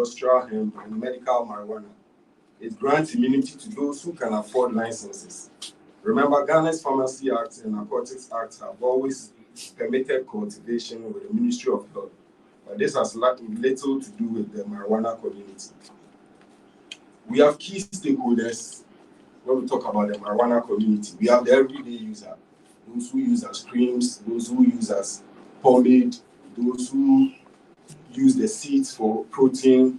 industrial hemp and medical marijuana. It grants immunity to those who can afford licenses. Remember, Ghana's Pharmacy Act and Narcotics Act have always permitted cultivation with the Ministry of Health, but this has little to do with the marijuana community. We have key stakeholders when we talk about the marijuana community. We have the everyday user, those who use as creams, those who use as pomade, those who use the seeds for protein,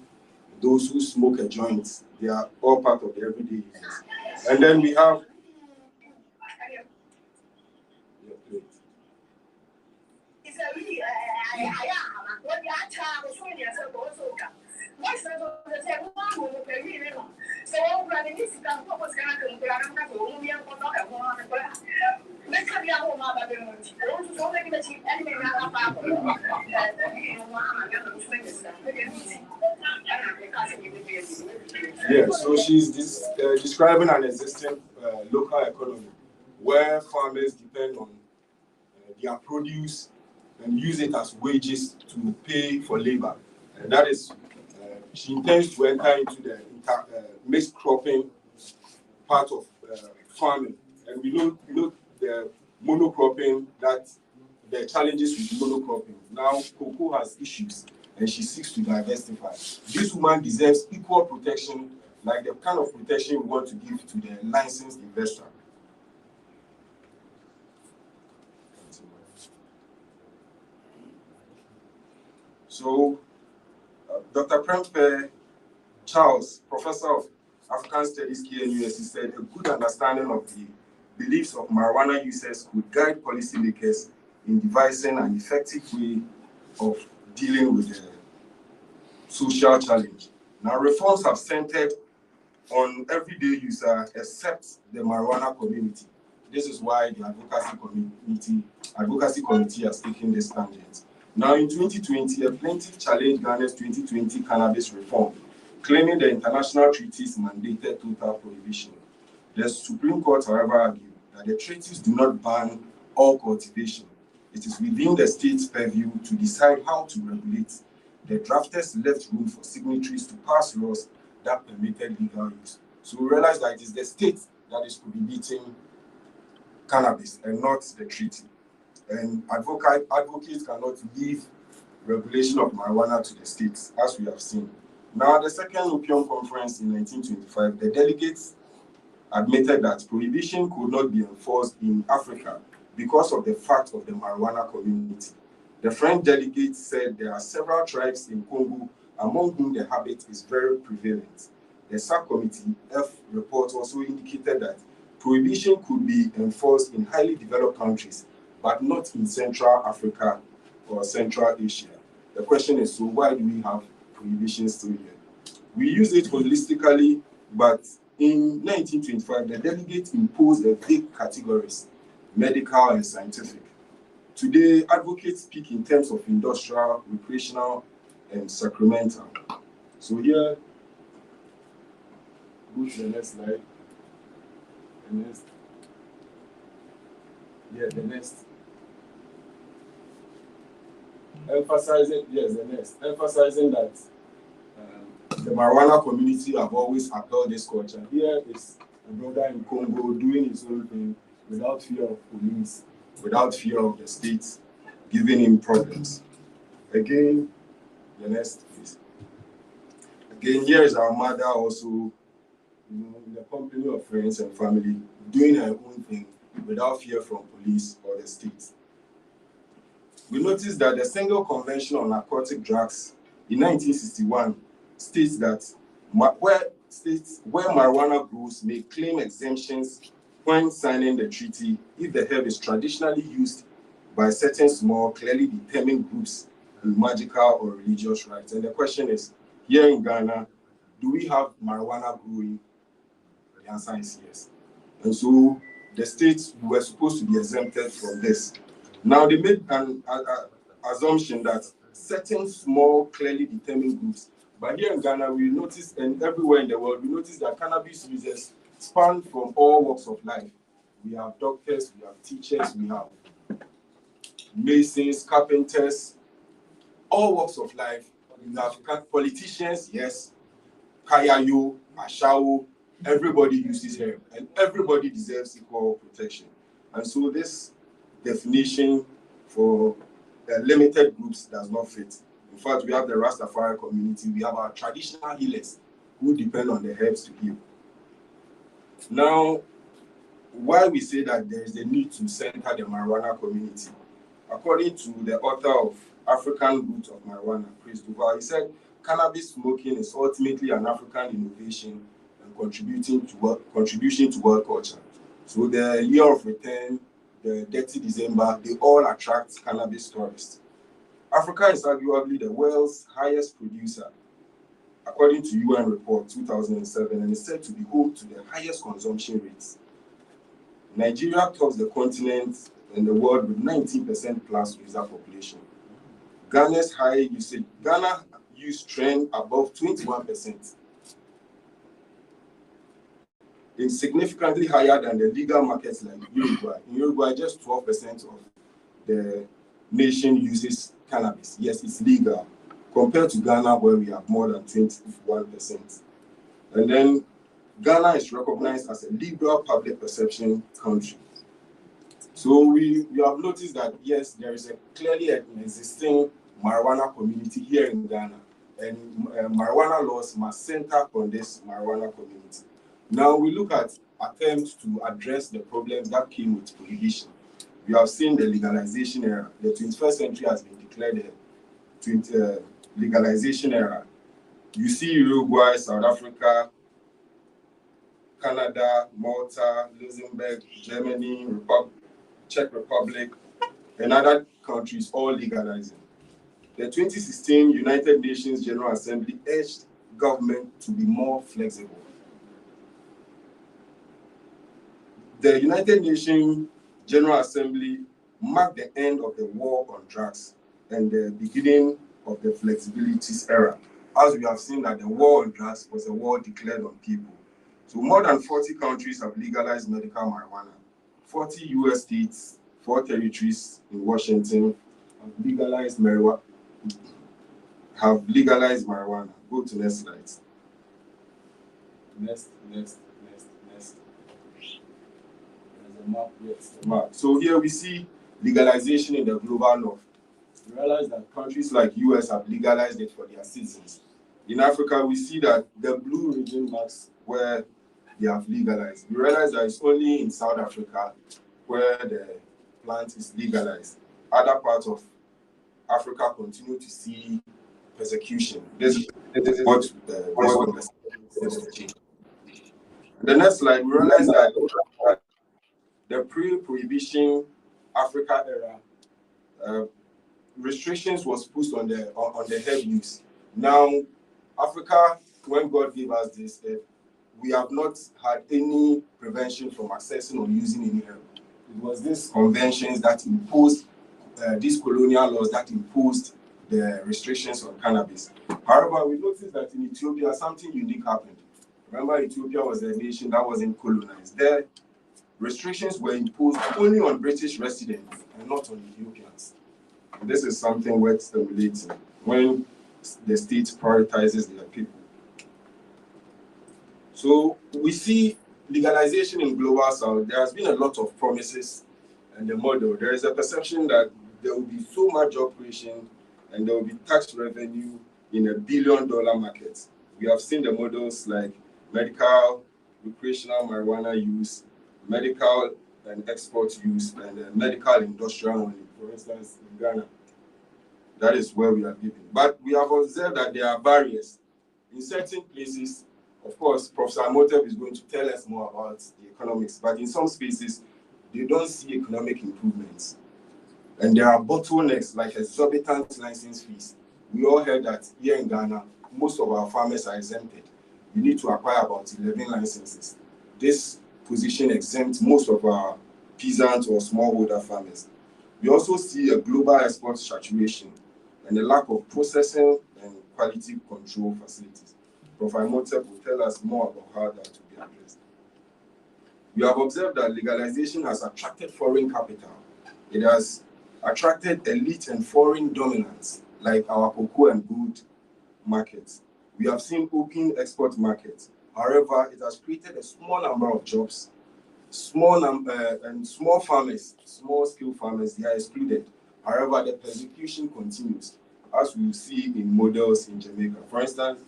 those who smoke a joint. They are all part of the everyday users. And then we have yeah, so she's describing an existing local economy where farmers depend on their produce and use it as wages to pay for labor. And that is, she intends to enter into the mixed cropping part of farming. And we know the monocropping, that the challenges with monocropping. Now, cocoa has issues and she seeks to diversify. This woman deserves equal protection, like the kind of protection we want to give to the licensed investor. So, Dr. Prempe Charles, Professor of African Studies, KNUST, said a good understanding of the beliefs of marijuana users could guide policymakers in devising an effective way of dealing with the social challenge. Now, reforms have centered on everyday user except the marijuana community. This is why the advocacy committee has taken this tangent. Now, in 2020, a plaintiff challenged Ghana's 2020 cannabis reform, claiming the international treaties mandated total prohibition. The Supreme Court, however, argued that the treaties do not ban all cultivation. It is within the state's purview to decide how to regulate. The drafters left room for signatories to pass laws that permitted legal use. So we realize that it is the state that is prohibiting cannabis and not the treaty. And advocates cannot leave regulation of marijuana to the states, as we have seen. Now, at the Second Opium Conference in 1925, the delegates admitted that prohibition could not be enforced in Africa because of the fact of the marijuana community. The French delegates said there are several tribes in Congo among whom the habit is very prevalent. The subcommittee F report also indicated that prohibition could be enforced in highly developed countries, but not in Central Africa or Central Asia. The question is, so why do we have prohibition still here? We use it holistically, but in 1925, the delegates imposed the vague categories, medical and scientific. Today, advocates speak in terms of industrial, recreational, and sacramental. So here, go to the next slide. The next. Yeah, the next. Emphasizing that the marijuana community have always upheld this culture. Here is a brother in Congo doing his own thing without fear of police, without fear of the state giving him problems. Again, the next, please. Again, here is our mother also, in the company of friends and family, doing her own thing without fear from police or the state. We noticed that the Single Convention on Narcotic Drugs in 1961 states that where marijuana grows may claim exemptions when signing the treaty if the herb is traditionally used by certain small, clearly determined groups with magical or religious rites. And the question is, here in Ghana, do we have marijuana growing? The answer is yes. And so the states were supposed to be exempted from this. Now they made an assumption that certain small, clearly determined groups, but here in Ghana, we notice, and everywhere in the world, we notice that cannabis users span from all walks of life. We have doctors, we have teachers, we have masons, carpenters, all walks of life You have politicians, yes, Kayayo, Ashao, everybody uses hemp, and everybody deserves equal protection. And so this definition for limited groups does not fit. In fact, we have the Rastafari community, we have our traditional healers who depend on the herbs to heal. Now, why we say that there is a need to center the marijuana community? According to the author of African Roots of Marijuana, Chris Duval, he said, cannabis smoking is ultimately an African innovation and contribution to world culture. So the Year of Return, the Dirty December, they all attract cannabis tourists. Africa is arguably the world's highest producer, according to UN report 2007, and is said to be home to the highest consumption rates. Nigeria tops the continent in the world with 19% plus user population. Ghana's high usage, Ghana use trend above 21%. It's significantly higher than the legal markets like Uruguay. In Uruguay, just 12% of the nation uses cannabis. Yes, it's legal, compared to Ghana, where we have more than 21%. And then Ghana is recognized as a liberal public perception country. So we have noticed that, yes, there is clearly an existing marijuana community here in Ghana, and marijuana laws must center on this marijuana community. Now we look at attempts to address the problems that came with prohibition. We have seen the legalization era. The 21st century has been declared a legalization era. You see Uruguay, South Africa, Canada, Malta, Luxembourg, Germany, Czech Republic, and other countries all legalizing. The 2016 United Nations General Assembly urged government to be more flexible. The United Nations General Assembly marked the end of the war on drugs and the beginning of the flexibilities era, as we have seen that the war on drugs was a war declared on people. So more than 40 countries have legalized medical marijuana. 40 US states, 4 territories in Washington have legalized marijuana. Go to next slide. Next. There's a map. Yes, the map. So here we see legalization in the global north. We realize that countries like US have legalized it for their citizens. In Africa, we see that the blue region marks where they have legalized. We realize that it's only in South Africa where the plant is legalized. Other parts of Africa continue to see persecution. This is what the next slide, we realize that the pre-prohibition Africa era, restrictions was put on the herb use. Now, Africa, when God gave us this herb, we have not had any prevention from accessing or using any herb. It was these conventions that imposed, these colonial laws that imposed the restrictions on cannabis. However, we noticed that in Ethiopia, something unique happened. Remember, Ethiopia was a nation that wasn't colonized. There, restrictions were imposed only on British residents and not on Ethiopians. And this is something worth stimulating when the state prioritizes their people. So we see legalization in global south. There has been a lot of promises and the model. There is a perception that there will be so much job creation and there will be tax revenue in $1 billion market. We have seen the models like medical, recreational marijuana use, medical and export use, and medical industrial only. For instance, in Ghana, that is where we are living. But we have observed that there are barriers. In certain places, of course, Professor Amotep is going to tell us more about the economics, but in some spaces, they don't see economic improvements. And there are bottlenecks like exorbitant license fees. We all heard that here in Ghana, most of our farmers are exempted. You need to acquire about 11 licenses. This position exempts most of our peasant or smallholder farmers. We also see a global export saturation and a lack of processing and quality control facilities. Professor Amotep will tell us more about how that will be addressed. We have observed that legalization has attracted foreign capital. It has attracted elite and foreign dominance, like our cocoa and gold market. We have seen open export markets. However, it has created a small number of jobs. And small farmers, small-scale farmers, they are excluded. However, the persecution continues, as we see in models in Jamaica. For instance,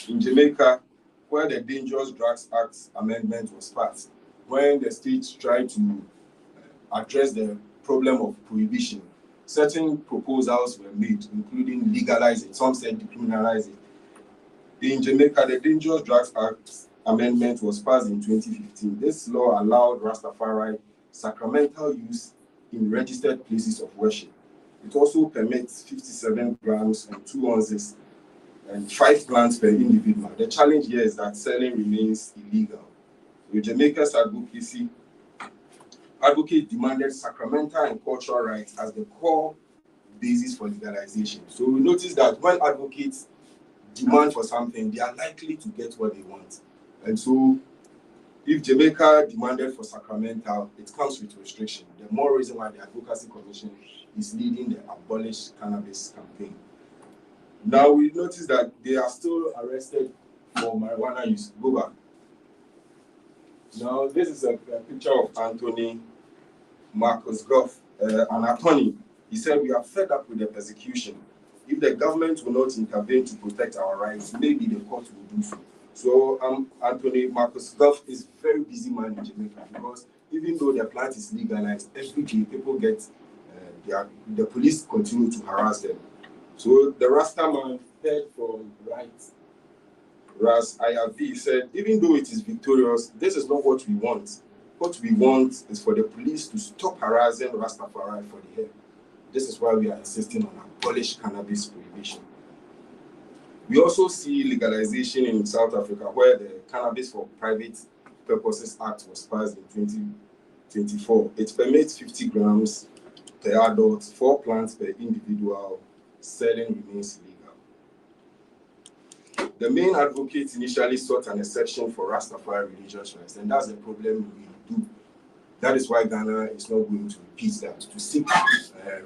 in Jamaica, where the Dangerous Drugs Act amendment was passed, when the states tried to address the problem of prohibition, certain proposals were made, including legalizing, some said decriminalizing. In Jamaica, the Dangerous Drugs Act amendment was passed in 2015. This law allowed Rastafari sacramental use in registered places of worship. It also permits 57 grams and 2 ounces and 5 plants per individual. The challenge here is that selling remains illegal. With Jamaica's advocate demanded sacramental and cultural rights as the core basis for legalization. So we notice that when advocates demand for something, they are likely to get what they want. And so if Jamaica demanded for sacramental, it comes with restriction. The more reason why the Advocacy Commission is leading the Abolish Cannabis campaign. Now we notice that they are still arrested for marijuana use. Go back. Now this is a picture of Anthony Marcus Goff, an attorney. He said, "We are fed up with the persecution. If the government will not intervene to protect our rights, maybe the court will do so." So Anthony Marcus Goff is a very busy man in Jamaica, because even though the plant is legalized, every day people get, the police continue to harass them. So the Rasta man heard from Ras IRV said, "Even though it is victorious, this is not what we want. What we want is for the police to stop harassing Rastafari for the help. This is why we are insisting on abolish cannabis prohibition." We also see legalization in South Africa, where the Cannabis for Private Purposes Act was passed in 2024. It permits 50 grams per adult, 4 plants per individual. Selling remains legal. The main advocates initially sought an exception for Rastafari religious rights, and that's the problem we do. That is why Ghana is not going to repeat that, to seek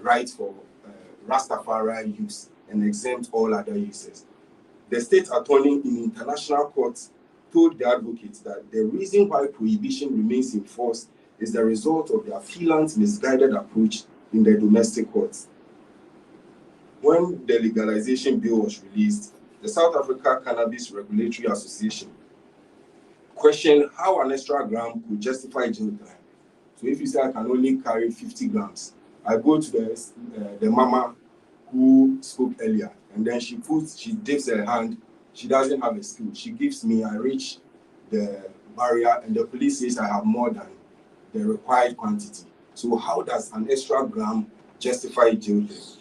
rights for Rastafari use and exempt all other uses. The state attorney in international courts told the advocates that the reason why prohibition remains in force is the result of the affiliant's misguided approach in the domestic courts. When the legalization bill was released, the South Africa Cannabis Regulatory Association questioned how an extra gram could justify jail time. So if you say I can only carry 50 grams, I go to the mama who spoke earlier, and then she dips her hand, she doesn't have a skill. She gives me, I reach the barrier, and the police says I have more than the required quantity. So how does an extra gram justify jail time?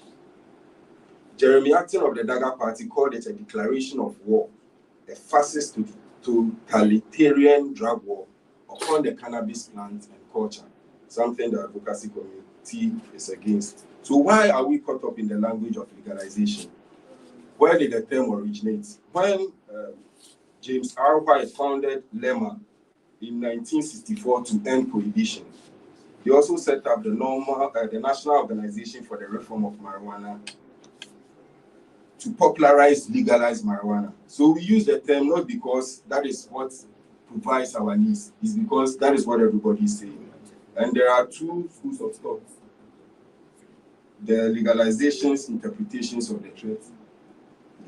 Jeremy Acton of the Dagger Party called it a declaration of war, a fascist totalitarian drug war upon the cannabis plant and culture, something the Advocacy Committee is against. So why are we caught up in the language of legalization? Where did the term originate? When James R. White founded LEMA in 1964 to end prohibition, he also set up the National Organization for the Reform of Marijuana to popularize legalized marijuana. So we use the term not because that is what provides our needs, it's because that is what everybody is saying. And there are two schools of thought: the legalization's interpretations of the treaty.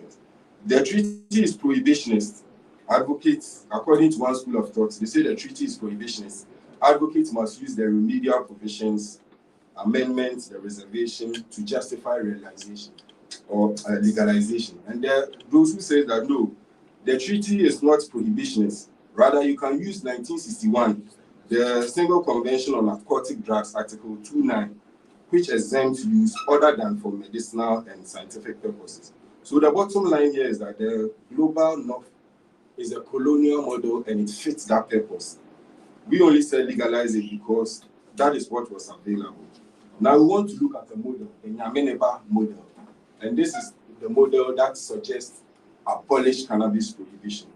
Yes. The treaty is prohibitionist. Advocates, according to one school of thought, they say the treaty is prohibitionist. Advocates must use the remedial provisions, amendments, the reservation to justify realization or legalization. And there are those who say that no, the treaty is not prohibitionist. Rather, you can use 1961, the Single Convention on Narcotic Drugs, Article 29, which exempts use other than for medicinal and scientific purposes. So the bottom line here is that the global north is a colonial model and it fits that purpose. We only say legalize it because that is what was available. Now we want to look at a model, the Nyameneba model. And this is the model that suggests abolish cannabis prohibition.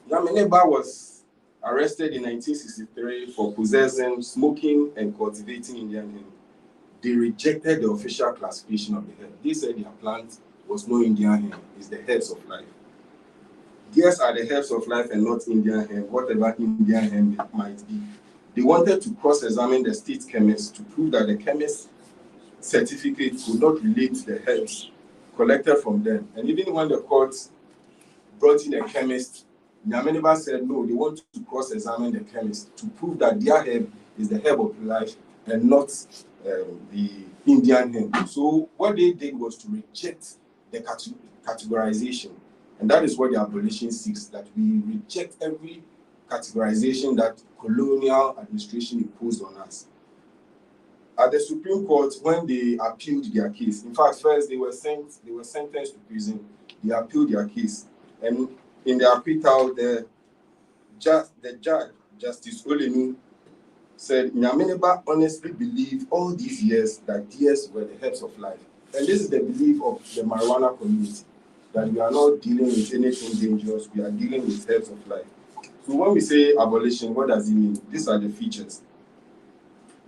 Nyameneba was arrested in 1963 for possessing, smoking, and cultivating Indian hemp. They rejected the official classification of the hemp. They said their plant was no Indian hemp, it's the herbs of life. Theirs are the herbs of life and not Indian hemp, whatever Indian hemp it might be. They wanted to cross-examine the state chemist to prove that the chemist certificate could not relate to the herbs collected from them. And even when the court brought in a chemist, Nyameneba said no, they want to cross-examine the chemist to prove that their herb is the herb of life and not the Indian hemp. So what they did was to reject the categorization. And that is what the abolition seeks, that we reject every categorization that colonial administration imposed on us. At the Supreme Court, when they appealed their case, in fact, first they were sentenced to prison. They appealed their case, and in the acquittal, the judge, Justice Olenu, said, Nyameneba honestly believed all these years that theirs were the herbs of life. And this is the belief of the marijuana community, that we are not dealing with anything dangerous, we are dealing with herbs of life. So when we say abolition, what does it mean? These are the features.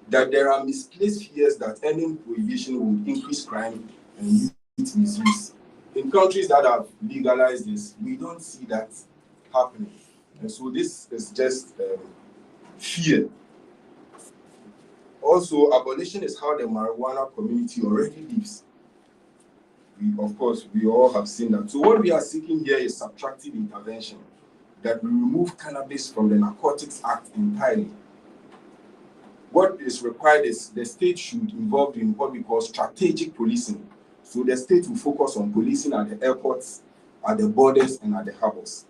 That there are misplaced fears that ending prohibition would increase crime and youth misuse. In countries that have legalized this, we don't see that happening. And so this is just fear. Also, abolition is how the marijuana community already lives. Of course, we all have seen that. So what we are seeking here is subtractive intervention, that we remove cannabis from the Narcotics Act entirely. What is required is the state should involve in what we call strategic policing. So the state will focus on policing at the airports, at the borders, and at the harbors.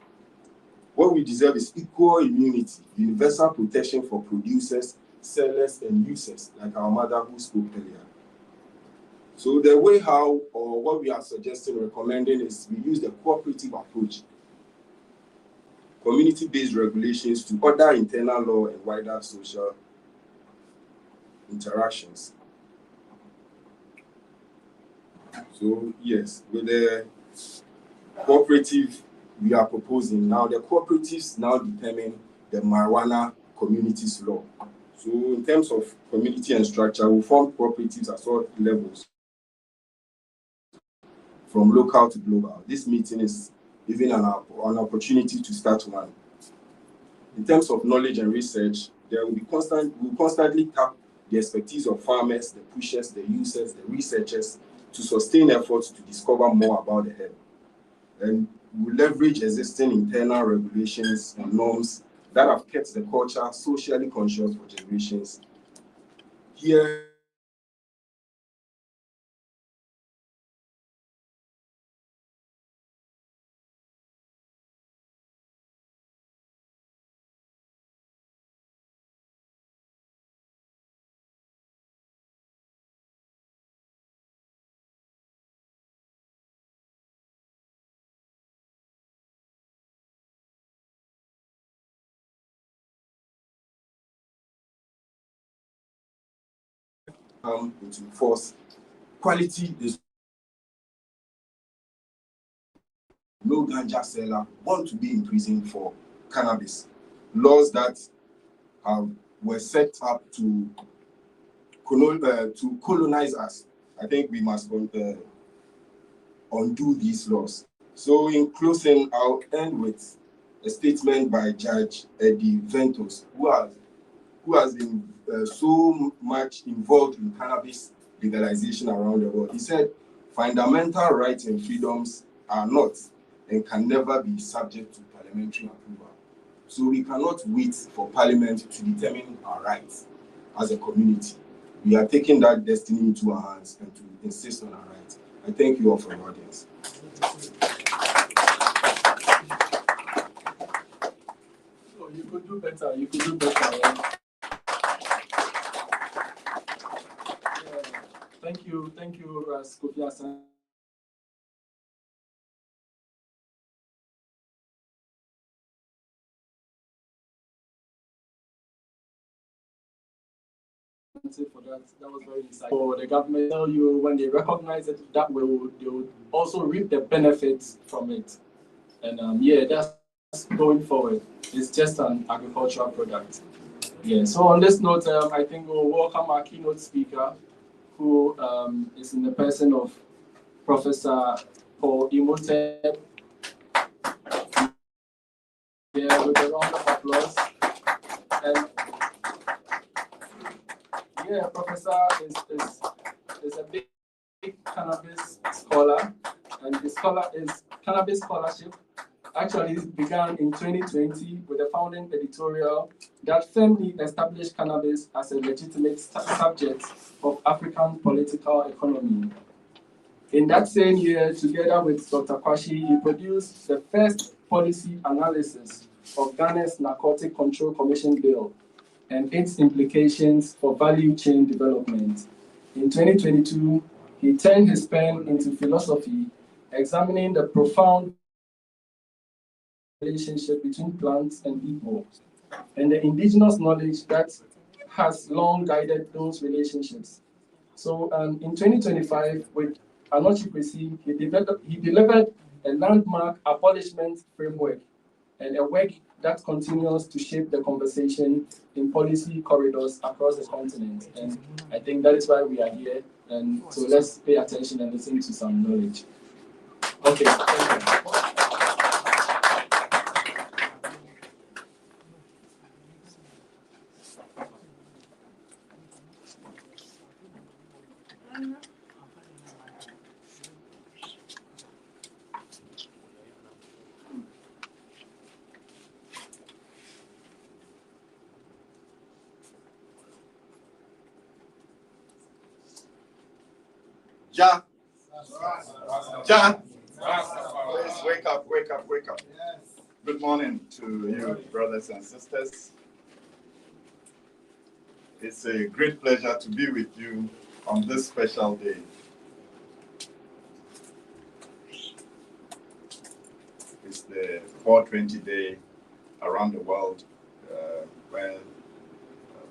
What we deserve is equal immunity, universal protection for producers, sellers, and users, like our mother who spoke earlier. So the way how, or what we are suggesting, recommending, is we use the cooperative approach, community-based regulations to order internal law and wider social interactions. So yes, with the cooperative we are proposing now, the cooperatives now determine the marijuana communities law. So in terms of community and structure, we form cooperatives at all levels, from local to global. This meeting is even an opportunity to start one. In terms of knowledge and research, there will be we'll constantly tap the expertise of farmers, the pushers, the users, the researchers to sustain efforts to discover more about the herb. And we leverage existing internal regulations and norms that have kept the culture socially conscious for generations. Here, into force. Quality is no ganja seller want to be in prison for cannabis. Laws that were set up to colonize us. I think we must undo these laws. So in closing, I'll end with a statement by Judge Eddie Ventos, who has been so much involved in cannabis legalization around the world. He said, fundamental rights and freedoms are not and can never be subject to parliamentary approval. So we cannot wait for Parliament to determine our rights as a community. We are taking that destiny into our hands and to insist on our rights. I thank you all for your audience. Oh, you could do better. You could do better. Yeah. Thank you, Ras Kofi Hassan. For that was very insightful. For the government, tell you when they recognize it, that they will also reap the benefits from it. And yeah, that's going forward. It's just an agricultural product. Yeah. So on this note, I think we'll welcome our keynote speaker, who is in the person of Professor for Imhotep. Yeah, with a round of applause. And yeah, Professor is a big cannabis scholar, and the scholar is cannabis scholarship. Actually, it began in 2020 with a founding editorial that firmly established cannabis as a legitimate subject of African political economy. In that same year, together with Dr. Kwashi, he produced the first policy analysis of Ghana's Narcotic Control Commission Bill and its implications for value chain development. In 2022, he turned his pen into philosophy, examining the profound relationship between plants and people, and the indigenous knowledge that has long guided those relationships. So in 2025, with Anochikwesi, he delivered a landmark abolishment framework and a work that continues to shape the conversation in policy corridors across the continent. And I think that is why we are here. And so let's pay attention and listen to some knowledge. Okay, thank you. Ja. Ja. Please wake up, wake up, wake up. Good morning to you, brothers and sisters. It's a great pleasure to be with you on this special day. It's the 420 day around the world where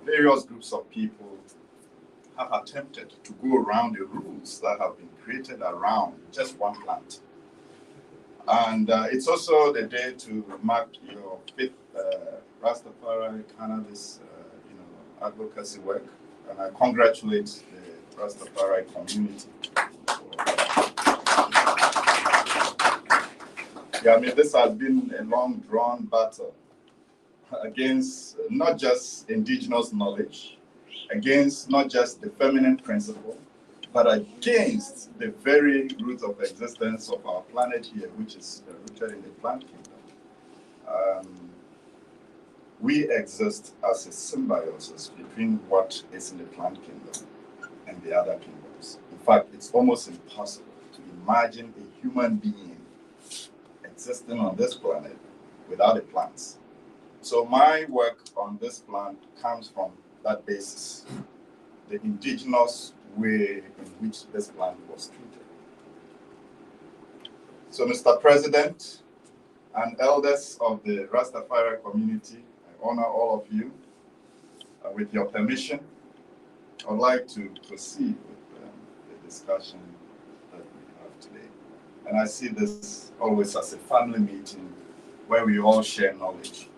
various groups of people have attempted to go around the rules that have been created around just one plant. And it's also the day to mark your 5th Rastafari Cannabis advocacy work. And I congratulate the Rastafari community. Yeah, I mean, this has been a long drawn battle against not just indigenous knowledge, against not just the feminine principle, but against the very root of existence of our planet here, which is rooted in the plant kingdom. We exist as a symbiosis between what is in the plant kingdom and the other kingdoms. In fact, it's almost impossible to imagine a human being existing on this planet without the plants. So my work on this plant comes from that basis, the indigenous way in which this plant was treated. So, Mr. President and elders of the Rastafari community, I honor all of you. With your permission, I would like to proceed with the discussion that we have today. And I see this always as a family meeting where we all share knowledge.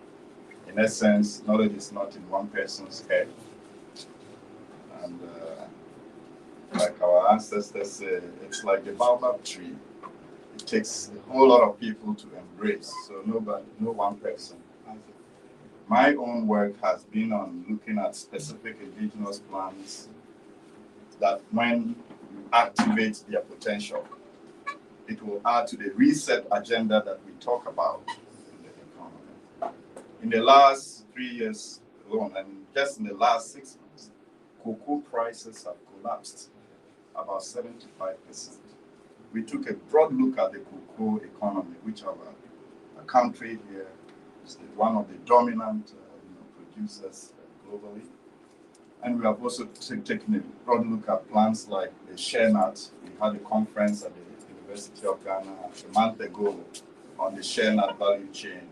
In essence, knowledge is not in one person's head. And like our ancestors say, it's like the baobab tree. It takes a whole lot of people to embrace, so no one person has it. My own work has been on looking at specific indigenous plants that when you activate their potential, it will add to the reset agenda that we talk about in the economy. In the last 3 years alone, and just in the last 6 months, cocoa prices have collapsed about 75%. We took a broad look at the cocoa economy, which our country here is one of the dominant producers globally. And we have also taken a broad look at plants like the shea nut. We had a conference at the University of Ghana a month ago on the shea nut value chain,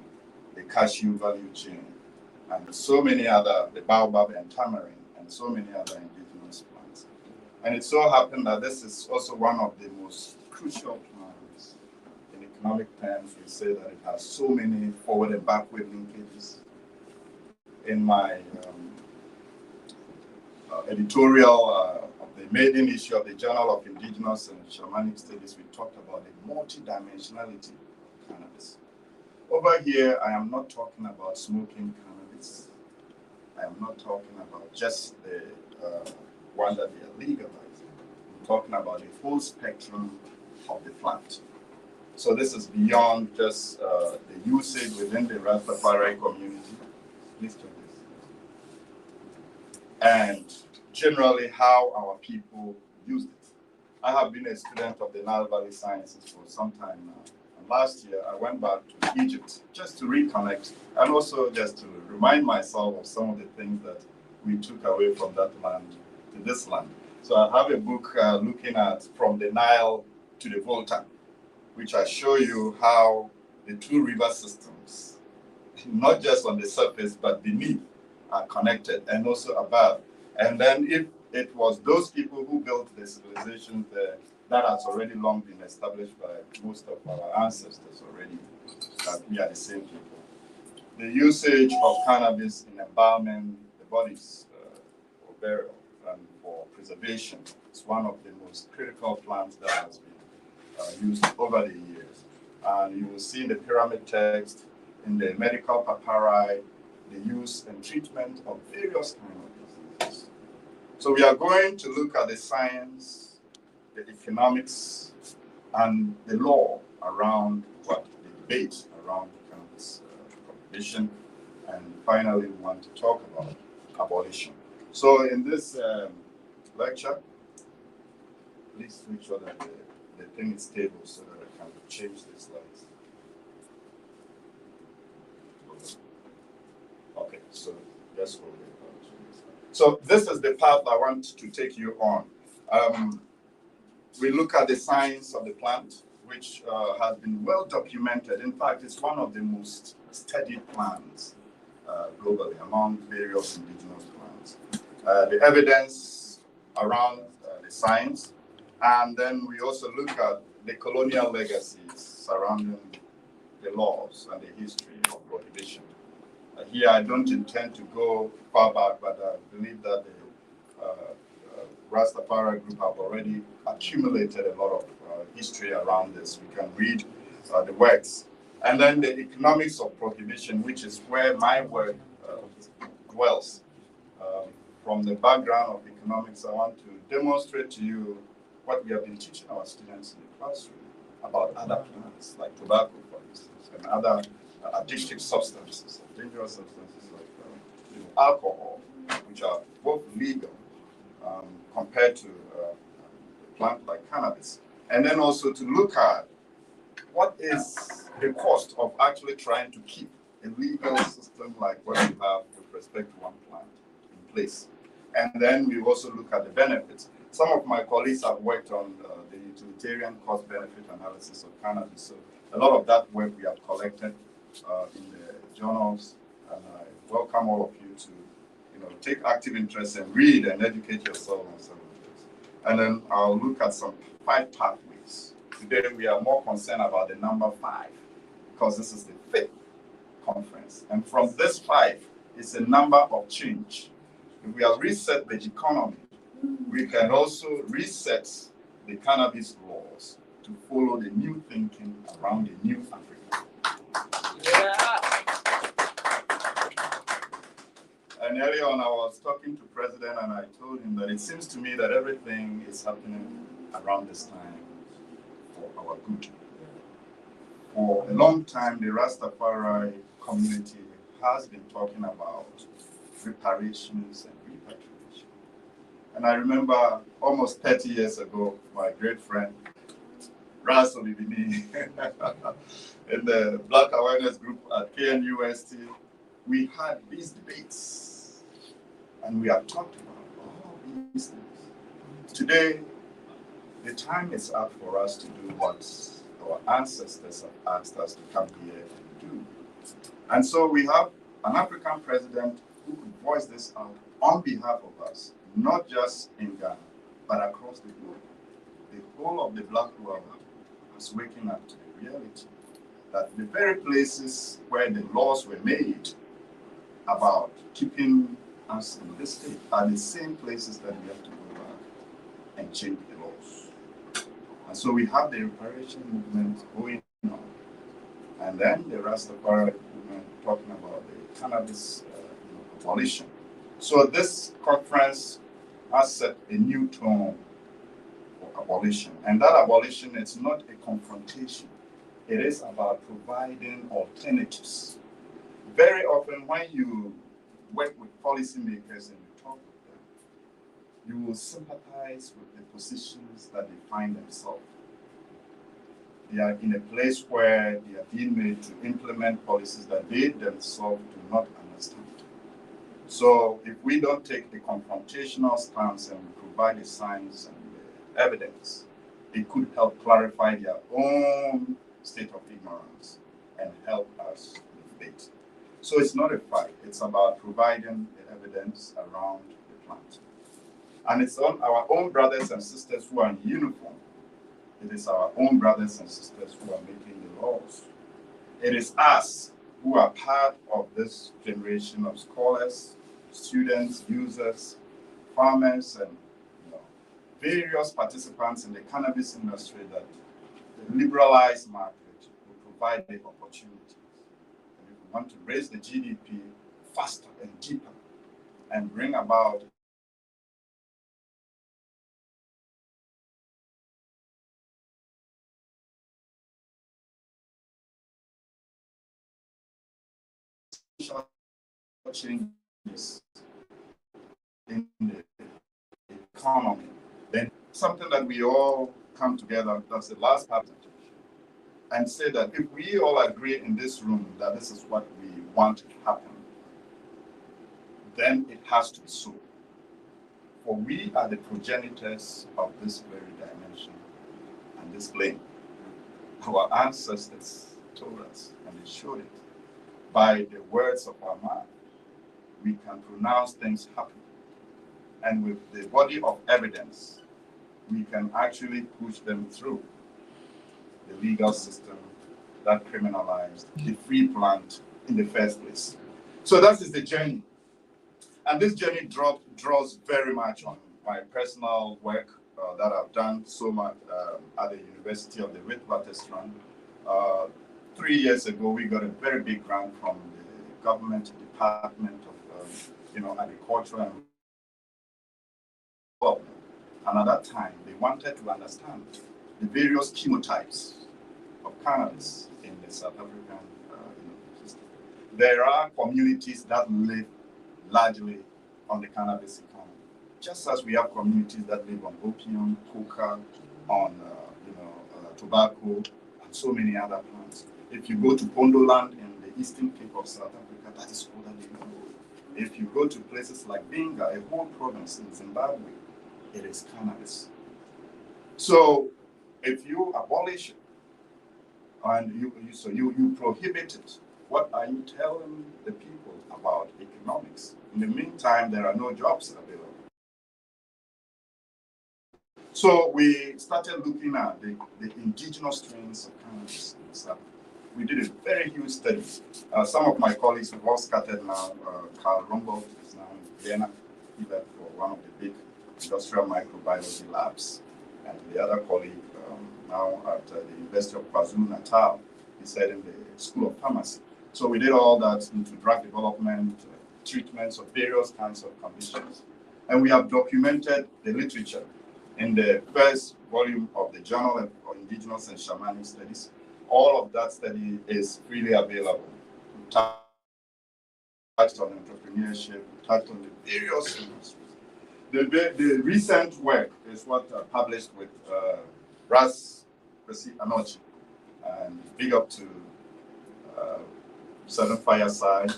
the cashew value chain, and so many other, the baobab and tamarind, and so many other indigenous plants. And it so happened that this is also one of the most crucial plants in economic terms. We say that it has so many forward and backward linkages. In my editorial the maiden issue of the Journal of Indigenous and Shamanic Studies, we talked about the multidimensionality of cannabis. Over here, I am not talking about smoking cannabis. I am not talking about just the one that they are legalizing. I'm talking about the whole spectrum of the plant. So this is beyond just the usage within the Rastafari community. Please check this. And generally how our people use it. I have been a student of the Nile Valley Sciences for some time now. And last year I went back to Egypt just to reconnect and also just to remind myself of some of the things that we took away from that land to this land. So I have a book looking at from the Nile to the Volta, which I show you how the two river systems, not just on the surface, but beneath, are connected and also above. And then if it was those people who built the civilizations there, that has already long been established by most of our ancestors already, that we are the same people. The usage of cannabis in embalming the bodies for burial and for preservation is one of the most critical plants that has been used over the years. And you will see in the pyramid text, in the medical papyri, the use and treatment of various kinds of diseases. So we are going to look at the science, the economics, and the law around what the debate around cannabis prohibition. And finally, we want to talk about abolition. So in this lecture, please make sure that the thing is stable so that I can change the slides. Okay, so let's go. So this is the path I want to take you on. We look at the science of the plant, which has been well documented. In fact, it's one of the most studied plants globally among various indigenous plants. The evidence around the science, and then we also look at the colonial legacies surrounding the laws and the history of prohibition. Here, I don't intend to go far back, but I believe that the Rastafari group have already accumulated a lot of history around this. We can read the works. And then the economics of prohibition, which is where my work dwells. From the background of economics, I want to demonstrate to you what we have been teaching our students in the classroom about other plants, like tobacco, for instance, and other addictive substances, dangerous substances like alcohol, which are both legal compared to a plant like cannabis. And then also to look at what is the cost of actually trying to keep a legal system like what we have with respect to one plant in place. And then we also look at the benefits. Some of my colleagues have worked on the utilitarian cost-benefit analysis of cannabis. So a lot of that work we have collected in the journals, and I welcome all of you to take active interest and read and educate yourself on some of this. And then I'll look at some 5 pathways. Today we are more concerned about the number 5 because this is the 5th conference. And from this 5, it's a number of change. If we have reset the economy, we can also reset the cannabis laws to follow the new thinking around the new Africa. Yeah. And earlier on, I was talking to President, and I told him that it seems to me that everything is happening around this time for our good. For a long time, the Rastafari community has been talking about reparations and repatriation. And I remember almost 30 years ago, my great friend, Ras Olibini, in the Black Awareness Group at KNUST, we had these debates. And we have talked about all these things. Today, the time is up for us to do what our ancestors have asked us to come here and do. And so we have an African president who could voice this out on behalf of us, not just in Ghana, but across the globe. The whole of the Black world is waking up to the reality that the very places where the laws were made about keeping us in this state are the same places that we have to go back and change the laws. And so we have the reparation movement going on. And then the Rastafari movement talking about the cannabis abolition. So this conference has set a new tone for abolition. And that abolition is not a confrontation. It is about providing alternatives. Very often when you work with policymakers and you talk with them, you will sympathize with the positions that they find themselves. They are in a place where they are being made to implement policies that they themselves do not understand. So if we don't take a confrontational stance and we provide the science and the evidence, it could help clarify their own state of ignorance and help us in debate. So it's not a fight, it's about providing the evidence around the plant. And it's on our own brothers and sisters who are in uniform. It is our own brothers and sisters who are making the laws. It is us who are part of this generation of scholars, students, users, farmers, and various participants in the cannabis industry that the liberalized market will provide the opportunities. And if we want to raise the GDP faster and deeper and bring about changes in the economy, then something that we all come together, that's the last part, and say that if we all agree in this room that this is what we want to happen, then it has to be so. For we are the progenitors of this very dimension and this plane. Our ancestors told us, and they showed it, by the words of our mouth, we can pronounce things happen. And with the body of evidence, we can actually push them through the legal system that criminalized the free plant in the first place. So that is the journey. And this journey draws very much on my personal work that I've done so much at the University of the Witwatersrand. 3 years ago, we got a very big grant from the government department of agriculture and development. And at that time, they wanted to understand the various chemotypes of cannabis in the South African system. There are communities that live largely on the cannabis economy, just as we have communities that live on opium, coca, on tobacco, and so many other plants. If you go to Pondoland in the Eastern Cape of South Africa, that is all that they know. If you go to places like Binga, a whole province in Zimbabwe, it is cannabis. So if you abolish it and you prohibit it, what are you telling the people about economics? In the meantime, there are no jobs available. So we started looking at the indigenous strains of cannabis in the South. We did a very huge study. Some of my colleagues have all scattered now. Carl Rumbold is now in Vienna. He left for one of the big industrial microbiology labs. And the other colleague now at the University of KwaZulu-Natal, he's head in the School of Pharmacy. So we did all that into drug development, treatments of various kinds of conditions. And we have documented the literature in the first volume of the Journal of Indigenous and Shamanic Studies. All of that study is freely available. We touched on entrepreneurship, we touched on the various industries. The recent work is what published with Rastafari Anochi, and big up to Southern Fireside.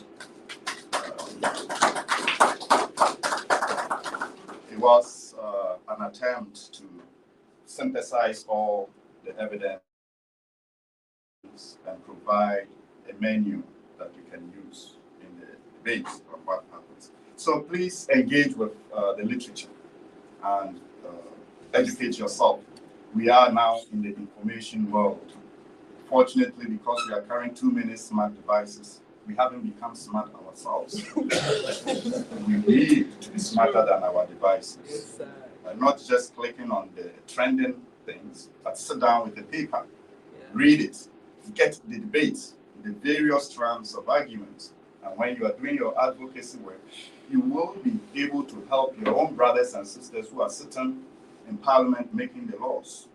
It was an attempt to synthesize all the evidence and provide a menu that we can use in the debate of what happens. So please engage with the literature and educate yourself. We are now in the information world. Fortunately, because we are carrying too many smart devices, we haven't become smart ourselves. We need to be smarter than our devices. not just clicking on the trending things, but sit down with the paper, Yeah. read it, get the debates, the various strands of arguments. And when you are doing your advocacy work, you will be able to help your own brothers and sisters who are sitting in Parliament making the laws.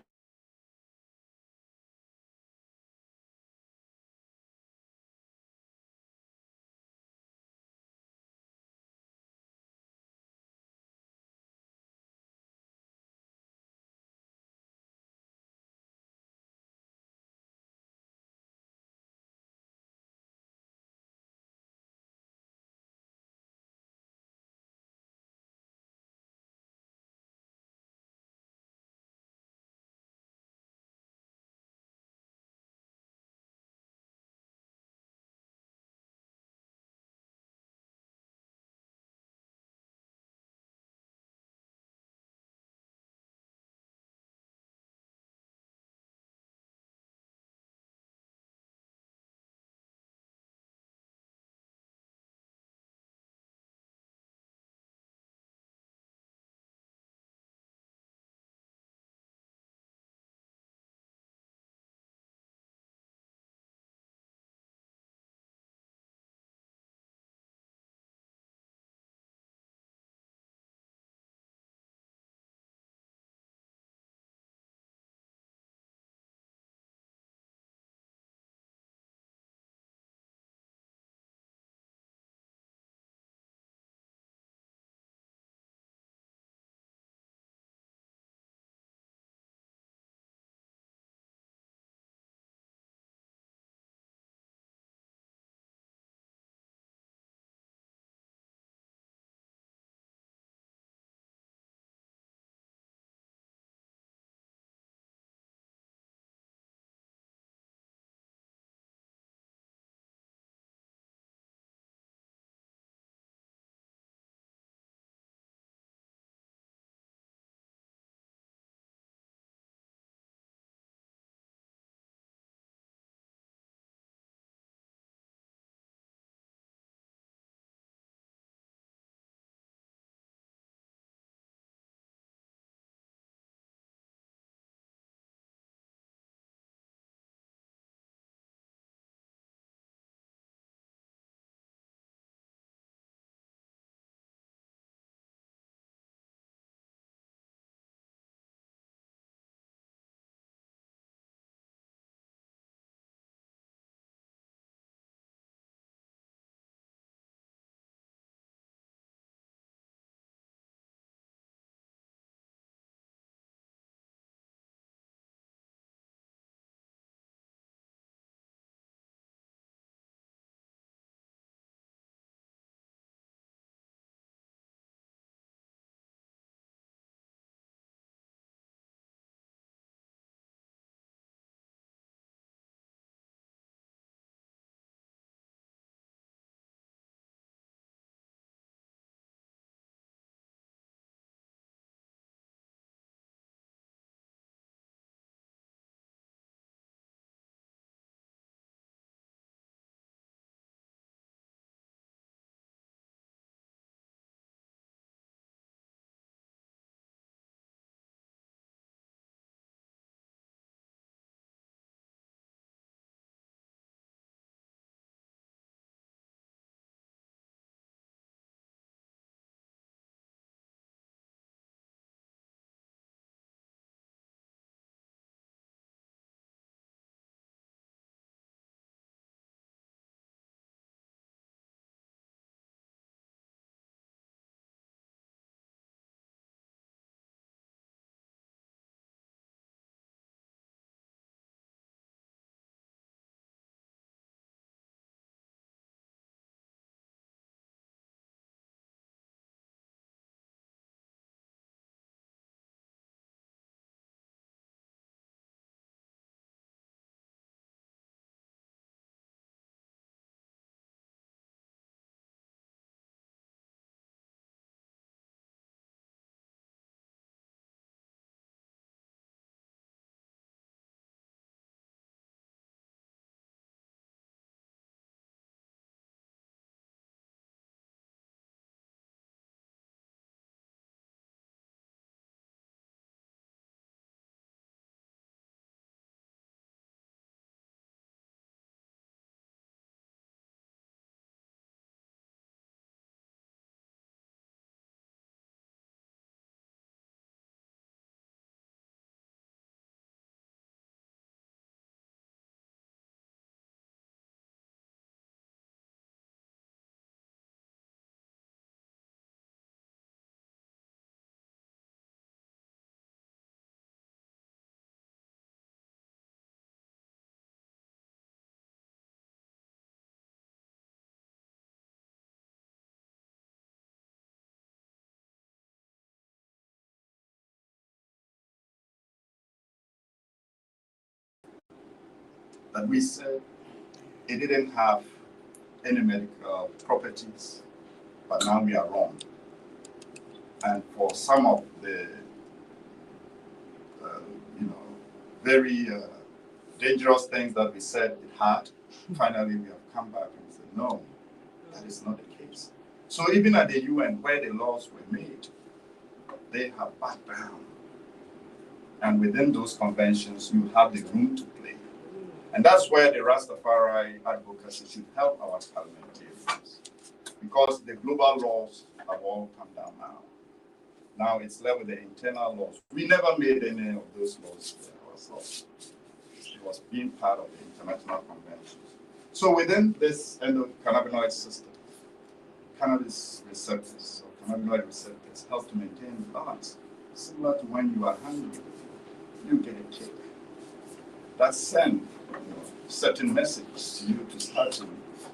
that we said it didn't have any medical properties, but now we are wrong. And for some of the, very dangerous things that we said it had, finally we have come back and said, no, that is not the case. So even at the UN, where the laws were made, they have backed down. And within those conventions, you have the room to play. And that's where the Rastafari advocacy should help our parliamentarians. Because the global laws have all come down now. Now it's left with the internal laws. We never made any of those laws ourselves. It was being part of the international conventions. So within this endocannabinoid system, cannabis receptors or cannabinoid receptors help to maintain balance. Similar to when you are hungry, you get a kick. That sends certain messages to you to start to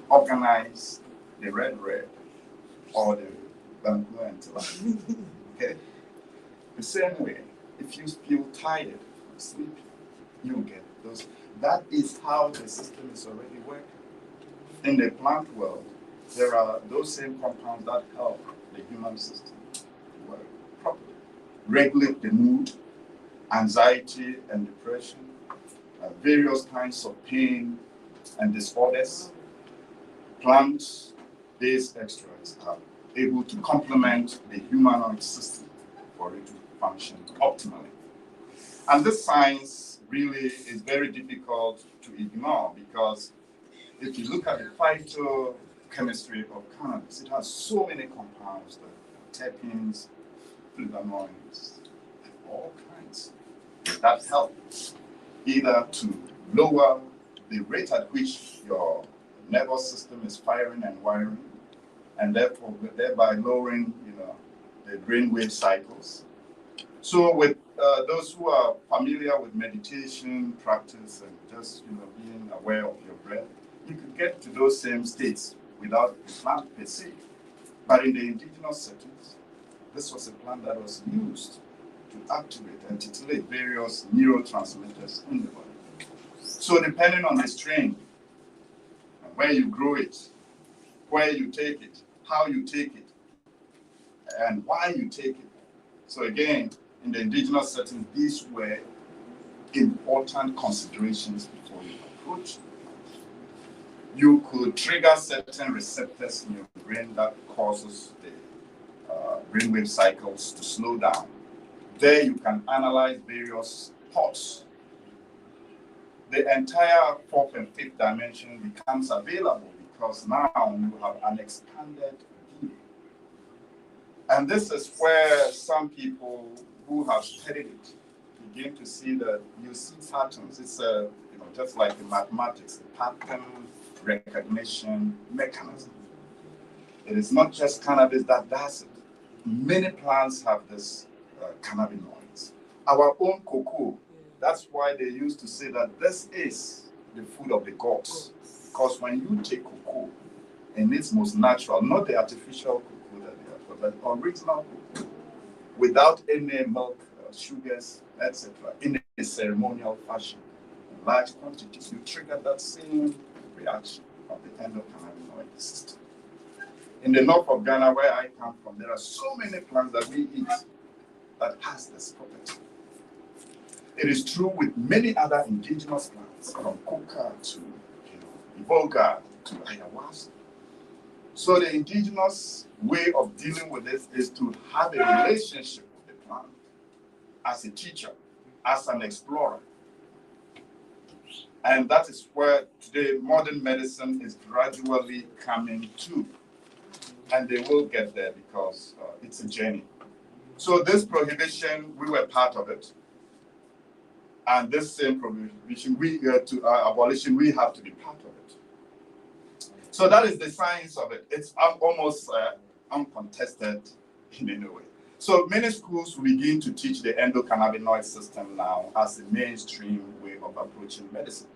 organize the red or the bamboo and okay? The same way, if you feel tired or sleepy, you get those. That is how the system is already working. In the plant world, there are those same compounds that help the human system work properly. Regulate the mood, anxiety and depression, various kinds of pain and disorders. Plant-based extracts are able to complement the humanoid system for it to function optimally. And this science really is very difficult to ignore because if you look at the phytochemistry of cannabis, it has so many compounds, the terpenes, flavonoids, all kinds that help either to lower the rate at which your nervous system is firing and wiring, and thereby lowering, the brainwave cycles. So with those who are familiar with meditation practice and just, being aware of your breath, you could get to those same states without the plant per se. But in the indigenous settings, this was a plant that was used to activate and titillate various neurotransmitters in the body. So depending on the strain, and where you grow it, where you take it, how you take it, and why you take it. So again, in the indigenous settings, these were important considerations before you approach. You could trigger certain receptors in your brain that causes the brainwave cycles to slow down. There you can analyze various thoughts. The entire fourth and fifth dimension becomes available because now you have an expanded view. And this is where some people who have studied it begin to see that you see patterns. It's just like in mathematics, a pattern recognition mechanism. It is not just cannabis that does it. Many plants have this cannabinoids. Our own cocoa, that's why they used to say that this is the food of the gods. Because when you take cocoa in its most natural, not the artificial cocoa that they have, but the original cocoa, without any milk, sugars, etc., in a ceremonial fashion, in large quantities, you trigger that same reaction of the endocannabinoid system. In the north of Ghana, where I come from, there are so many plants that we eat that has this property. It is true with many other indigenous plants, from coca to iboga to ayahuasca. So the indigenous way of dealing with this is to have a relationship with the plant as a teacher, as an explorer. And that is where today modern medicine is gradually coming to. And they will get there because it's a journey. So this prohibition, we were part of it. And this same prohibition, abolition, we have to be part of it. So that is the science of it. It's almost uncontested in any way. So many schools will begin to teach the endocannabinoid system now as a mainstream way of approaching medicine.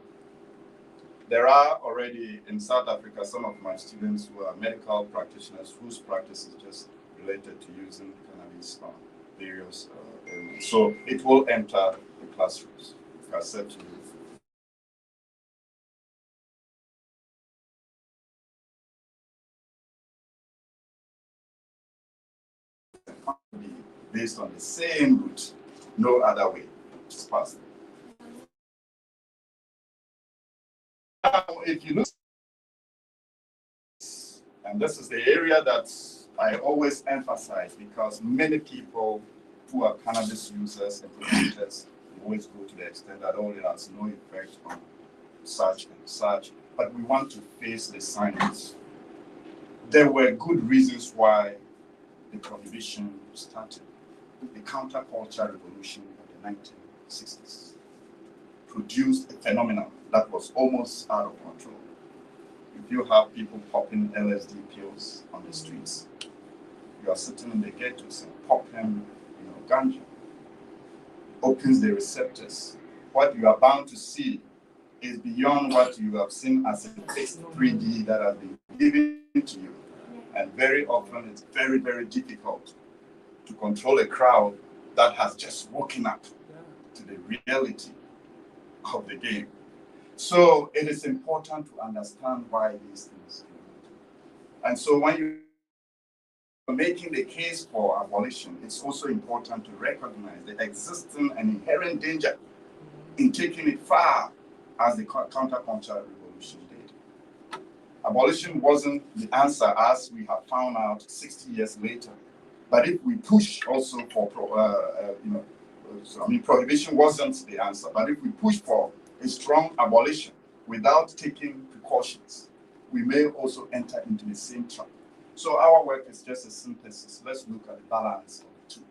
There are already in South Africa some of my students who are medical practitioners whose practice is just related to using cannabis on various areas. So it will enter the classrooms. Like I said to you, based on the same route. No other way is possible. Now, if you look, and this is the area that I always emphasize, because many people who are cannabis users and promoters always go to the extent that, oh, it has no effect on such and such, but we want to face the science. There were good reasons why the prohibition started. The counterculture revolution of the 1960s produced a phenomenon that was almost out of control. If you have people popping LSD pills on the streets, you are sitting in the ghettos and popping, ganja, opens the receptors. What you are bound to see is beyond what you have seen as a fixed 3D that has been given to you. And very often it's very, very difficult to control a crowd that has just woken up to the reality of the game. So it is important to understand why these things do. And so when you're making the case for abolition, it's also important to recognize the existing and inherent danger in taking it far as the counterculture revolution did. Abolition wasn't the answer, as we have found out 60 years later. But if we push also for, prohibition wasn't the answer. But if we push for a strong abolition without taking precautions, we may also enter into the same trap. So our work is just a synthesis. Let's look at the balance of the two.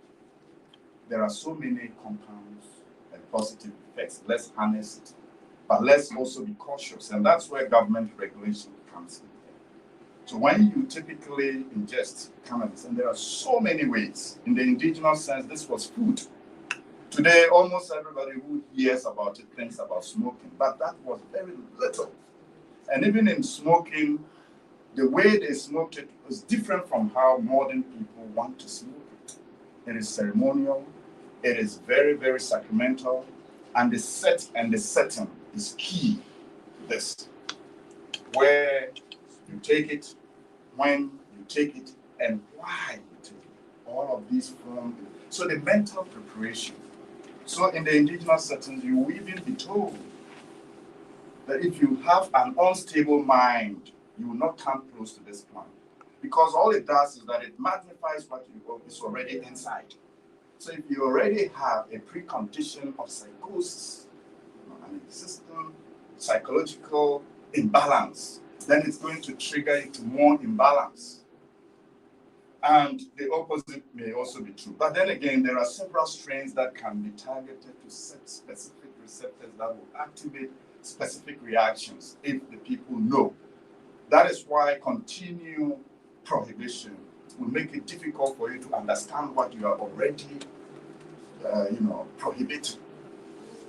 There are so many compounds and positive effects. Let's harness it. But let's also be cautious. And that's where government regulation comes in. So when you typically ingest cannabis, and there are so many ways. In the indigenous sense, this was food. Today, almost everybody who hears about it thinks about smoking, but that was very little. And even in smoking, the way they smoked it was different from how modern people want to smoke it. It is ceremonial, it is very, very sacramental, and the set and the setting is key to this. Where you take it, when you take it, and why you take it. All of these form. So the mental preparation. So in the indigenous settings, you will even be told that if you have an unstable mind, you will not come close to this plant. Because all it does is that it magnifies what is already inside. So if you already have a precondition of psychosis, an existing psychological imbalance, then it's going to trigger you to more imbalance. And the opposite may also be true. But then again, there are several strains that can be targeted to set specific receptors that will activate specific reactions if the people know. That is why continued prohibition will make it difficult for you to understand what you are already, prohibiting.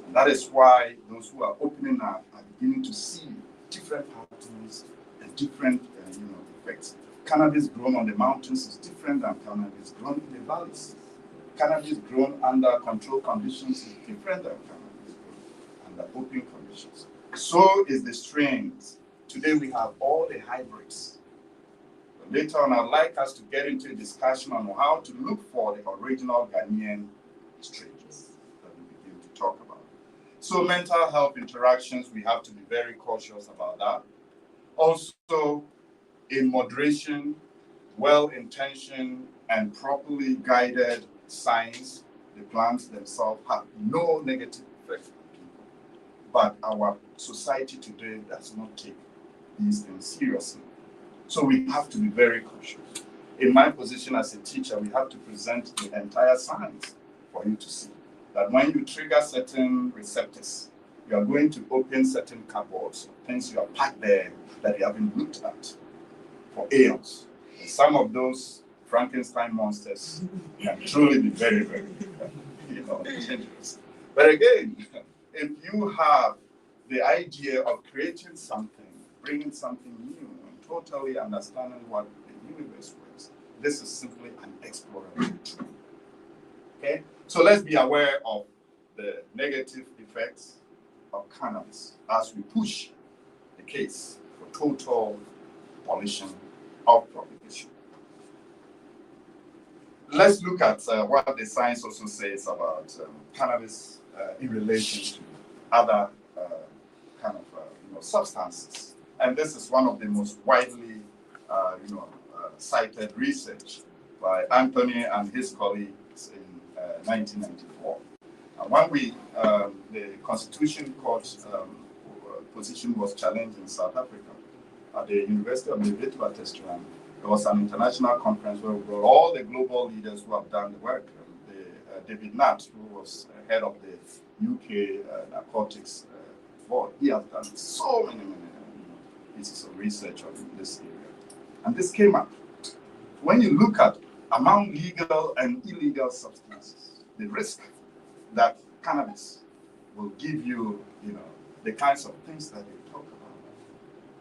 And that is why those who are opening up are beginning to see different patterns and different, effects. Cannabis grown on the mountains is different than cannabis grown in the valleys. Cannabis grown under controlled conditions is different than cannabis grown under open conditions. So is the strains. Today we have all the hybrids. But later on, I'd like us to get into a discussion on how to look for the original Ghanaian strains that we begin to talk about. So mental health interactions, we have to be very cautious about that. Also, in moderation, well-intentioned and properly guided science, the plants themselves have no negative effect on people. But our society today does not take these things seriously. So we have to be very cautious. In my position as a teacher, we have to present the entire science for you to see. That when you trigger certain receptors, you are going to open certain cupboards, things you have packed there that you haven't looked at for aeons. And some of those Frankenstein monsters can truly be very, very, dangerous. But again, if you have the idea of creating something, bringing something new, and totally understanding what the universe works, this is simply an exploratory tool. Okay? So let's be aware of the negative effects of cannabis as we push the case for total abolition of prohibition. let's look at what the science also says about cannabis in relation to other kind of substances. And this is one of the most widely cited research by Anthony and his colleagues in 1994. And when the Constitution Court position was challenged in South Africa at the University of the Witwatersrand, there was an international conference where we brought all the global leaders who have done the work. David Nutt, who was head of the UK narcotics board, he has done so many pieces of research on this area. And this came up. When you look at among legal and illegal substances, the risk that cannabis will give you, the kinds of things that you talk about,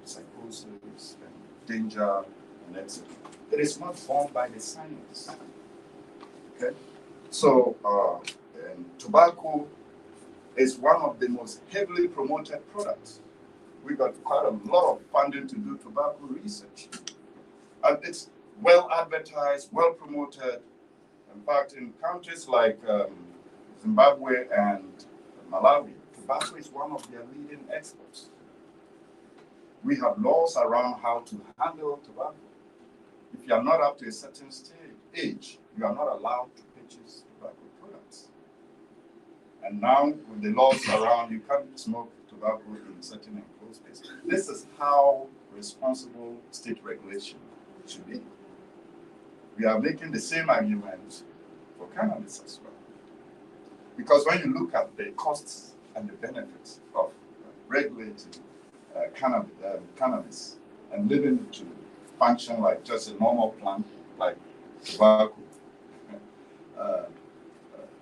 psychosis and danger and etc. It is not borne by the science. Okay? So tobacco is one of the most heavily promoted products. We got quite a lot of funding to do tobacco research. And it's well advertised, well promoted. In fact, in countries like Zimbabwe and Malawi, tobacco is one of their leading exports. We have laws around how to handle tobacco. If you are not up to a certain age, you are not allowed to purchase tobacco products. And now, with the laws around, you can't smoke tobacco in certain enclosed spaces. This is how responsible state regulation should be. We are making the same argument for cannabis as well. Because when you look at the costs and the benefits of regulating cannabis and living to function like just a normal plant, like tobacco,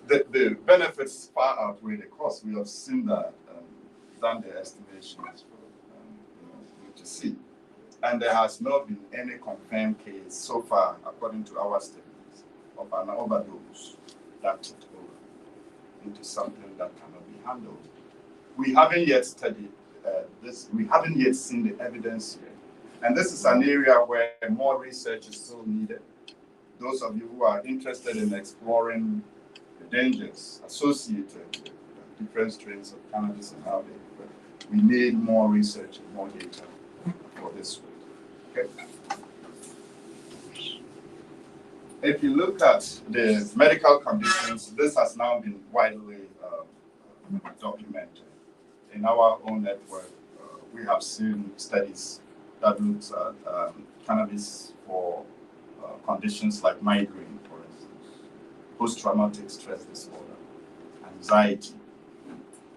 the benefits far outweigh the costs. We have seen that, done the estimations for to see. And there has not been any confirmed case so far, according to our statements, of an overdose that took over into something that cannot be handled. We haven't yet studied this. We haven't yet seen the evidence yet. And this is an area where more research is still needed. Those of you who are interested in exploring the dangers associated with different strains of cannabis and how they work, we need more research and more data for this one. Okay. If you look at the medical conditions, this has now been widely documented. In our own network, we have seen studies that looks at cannabis for conditions like migraine, for instance, post-traumatic stress disorder, anxiety.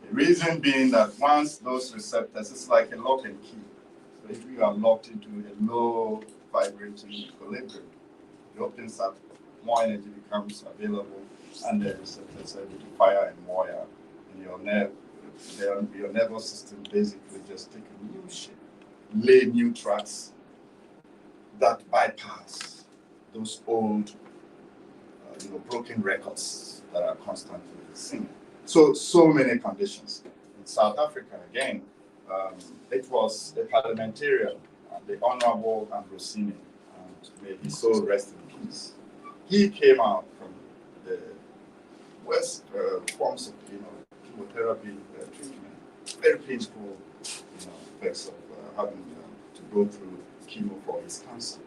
The reason being that once those receptors, it's like a lock and key. So if you are locked into a low vibrating equilibrium, it opens up, more energy becomes available, and the receptors are able to fire and wire in your nerve. Your nervous system basically just take a new shape, lay new tracks that bypass those old, broken records that are constantly singing. So many conditions. In South Africa, again, it was the parliamentarian, the Honorable Ambrosini, and may he so rest in peace. He came out from the worst forms of, chemotherapy treatment, very painful, effects of having to go through chemo for his cancer.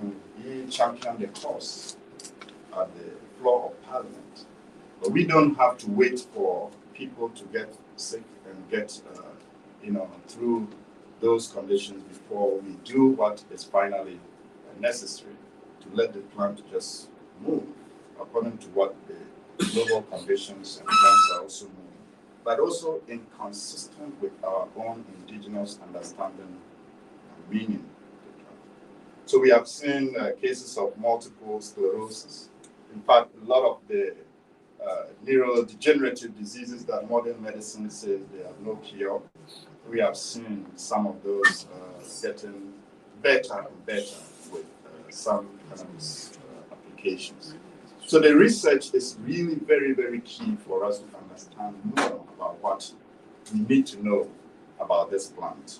And he championed the cause at the floor of Parliament. But we don't have to wait for people to get sick and get, through those conditions before we do what is finally necessary to let the plant just move according to what the global conditions and trends are also moving, but also inconsistent with our own indigenous understanding and meaning. So we have seen cases of multiple sclerosis. In fact, a lot of the neurodegenerative diseases that modern medicine says they have no cure, we have seen some of those getting better and better with some cannabis applications. So the research is really very, very key for us to understand more about what we need to know about this plant.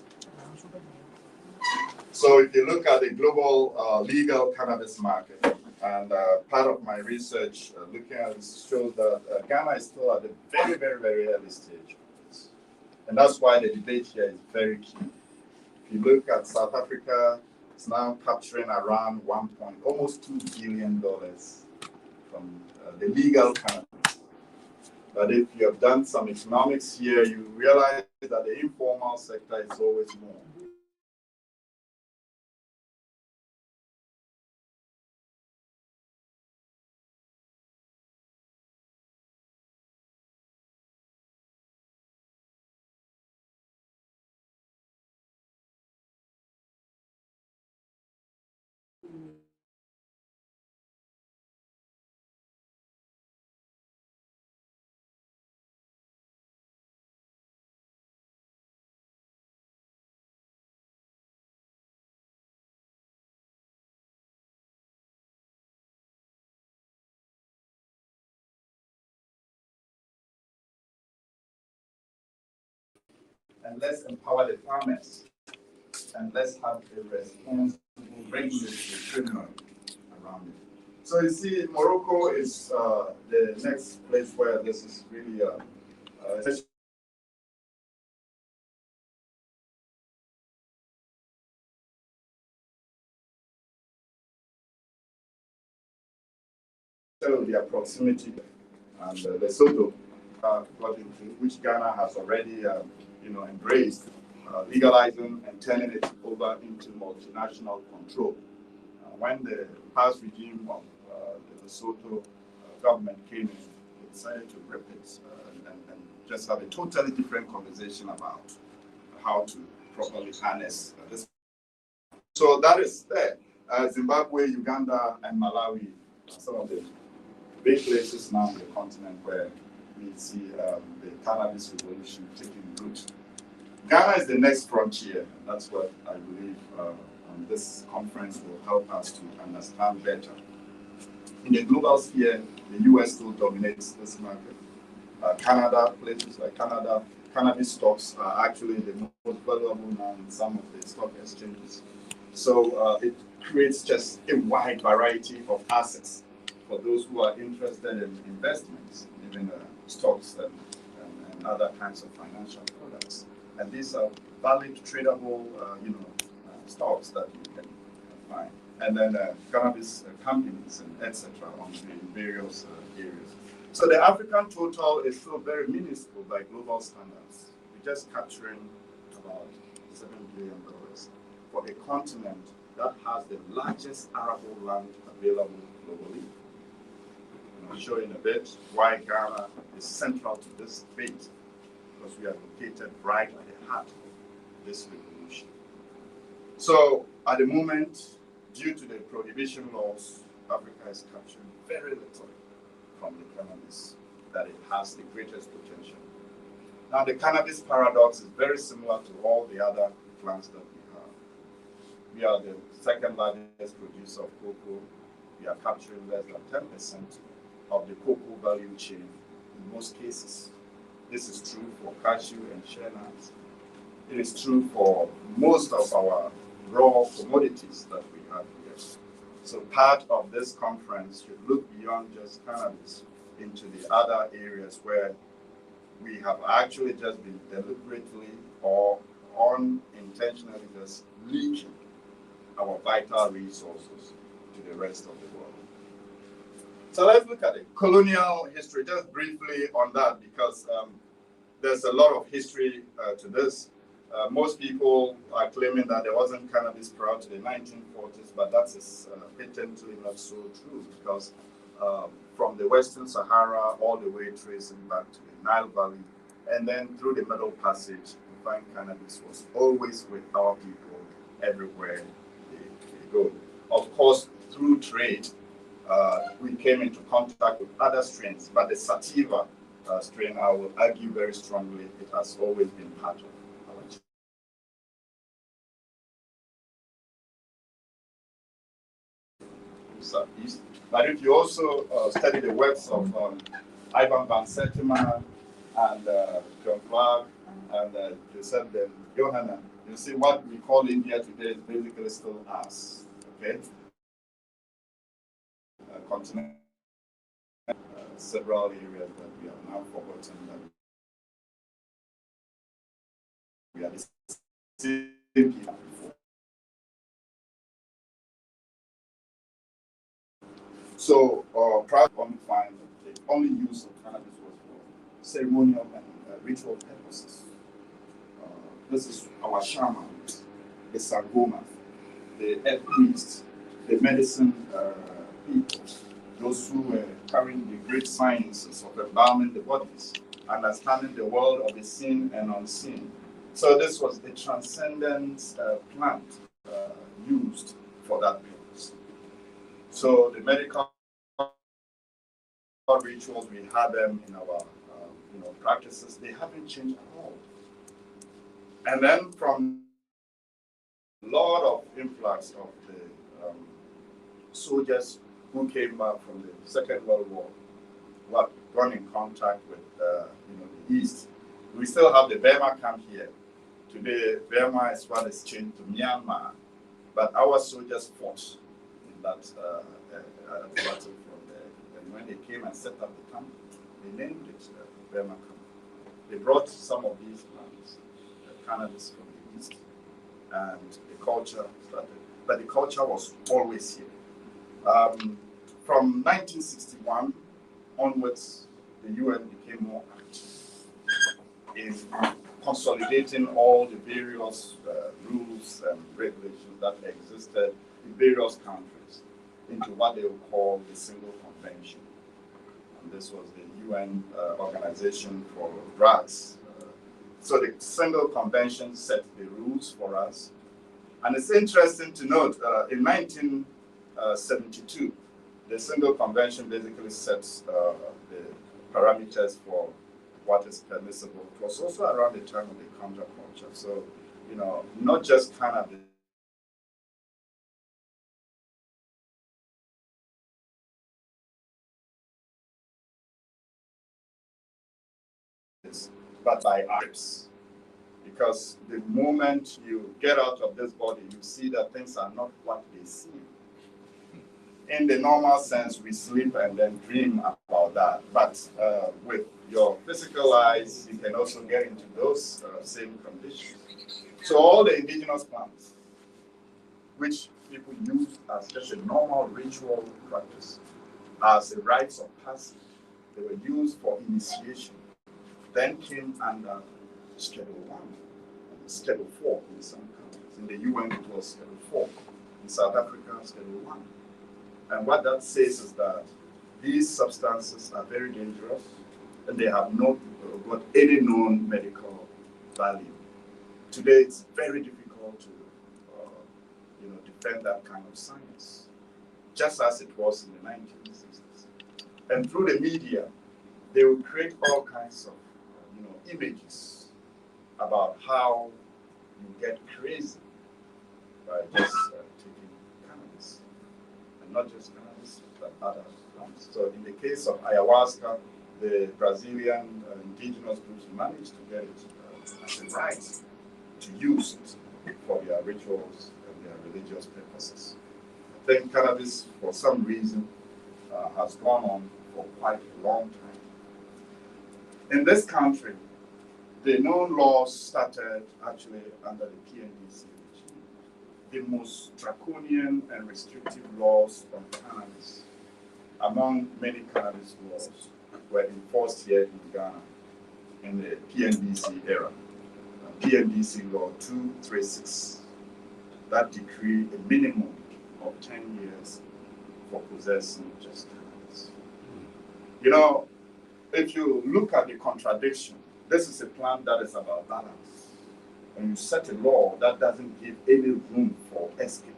So if you look at the global legal cannabis market, And part of my research looking at this shows that Ghana is still at the very, very, very early stage of this. And that's why the debate here is very key. If you look at South Africa, it's now capturing around almost $2 billion from the legal cannabis. But if you have done some economics here, you realize that the informal sector is always more. And let's empower the farmers, and let's have a responsible regulatory framework around it. So you see, Morocco is the next place where this is really their proximity, and Lesotho, which Ghana has already embraced, legalizing and turning it over into multinational control. When the past regime of the Lesotho government came in, they decided to rip it and just have a totally different conversation about how to properly harness this. So that is there. Zimbabwe, Uganda, and Malawi are some of the big places now on the continent where we see the cannabis revolution taking root. Ghana is the next frontier. That's what I believe this conference will help us to understand better. In the global sphere, the US still dominates this market. Canada, places like Canada, cannabis stocks are actually the most valuable now in some of the stock exchanges. So it creates just a wide variety of assets for those who are interested in investments, even stocks and other kinds of financial products. And these are valid, tradable, stocks that you can find. And then cannabis companies and etc. in various areas. So the African total is still very minuscule by global standards. We're just capturing about $7 billion for a continent that has the largest arable land available globally. I'll show you in a bit why Ghana is central to this debate, because we are located right at the heart of this revolution. So at the moment, due to the prohibition laws, Africa is capturing very little from the cannabis that it has the greatest potential. Now the cannabis paradox is very similar to all the other plants that we have. We are the second largest producer of cocoa. We are capturing less than 10% of the cocoa value chain in most cases. This is true for cashew and shea nuts. It is true for most of our raw commodities that we have here. So part of this conference should look beyond just cannabis into the other areas where we have actually just been deliberately or unintentionally just leaking our vital resources to the rest of the world. So let's look at the colonial history, just briefly on that, because there's a lot of history to this. Most people are claiming that there wasn't cannabis prior to the 1940s, but that is patently not so true, because from the Western Sahara all the way tracing back to the Nile Valley, and then through the Middle Passage, we find cannabis was always with our people everywhere they go. Of course, through trade, we came into contact with other strains, but the sativa strain, I will argue very strongly, it has always been part of our Southeast. But if you also study the works of Ivan van Sertima and John Clark and Joseph Ben Johanna, you see what we call India today is basically still us. Okay? continent, several areas that we have now forgotten that we are the same people before. So, prior to find the only use of cannabis was for ceremonial and ritual purposes. This is our shamans, the sangomas, the earth priests, the medicine people, those who were carrying the great sciences of embalming the bodies, understanding the world of the seen and unseen. So this was a transcendent plant used for that purpose. So the medical rituals, we had them in our practices, they haven't changed at all. And then from a lot of influx of the soldiers who came back from the Second World War, were run in contact with the East. We still have the Burma camp here. Today, Burma is what is changed to Myanmar, but our soldiers fought in that battle from there. And when they came and set up the camp, they named it Burma camp. They brought some of these plants, cannabis from the East, and the culture started. But the culture was always here. From 1961 onwards, the UN became more active in consolidating all the various rules and regulations that existed in various countries into what they would call the Single Convention. And this was the UN Organization for Drugs. So the Single Convention set the rules for us. And it's interesting to note, in 1972, the Single Convention basically sets the parameters for what is permissible. It was also around the time of the counterculture. So, not just cannabis, but by arts. Because the moment you get out of this body, you see that things are not what they seem. In the normal sense, we sleep and then dream about that. But with your physical eyes, you can also get into those same conditions. So all the indigenous plants, which people use as just a normal ritual practice, as a rites of passage, they were used for initiation, then came under Schedule 1, Schedule 4 in some countries. In the UN, it was Schedule 4. In South Africa, Schedule 1. And what that says is that these substances are very dangerous and they have not got any known medical value. Today, it's very difficult to defend that kind of science, just as it was in the 1960s. And through the media, they will create all kinds of images about how you get crazy by just taking cannabis. And not just cannabis, but other plants. So in the case of ayahuasca, the Brazilian indigenous groups managed to get it as a right to use it for their rituals and their religious purposes. I think cannabis, for some reason, has gone on for quite a long time. In this country, the known laws started actually under the PNDC regime. The most draconian and restrictive laws on cannabis, among many cannabis laws, were enforced here in Ghana in the PNDC era. PNDC Law 236, that decreed a minimum of 10 years for possessing just cannabis. If you look at the contradiction, this is a plan that is about balance. When you set a law that doesn't give any room for escape,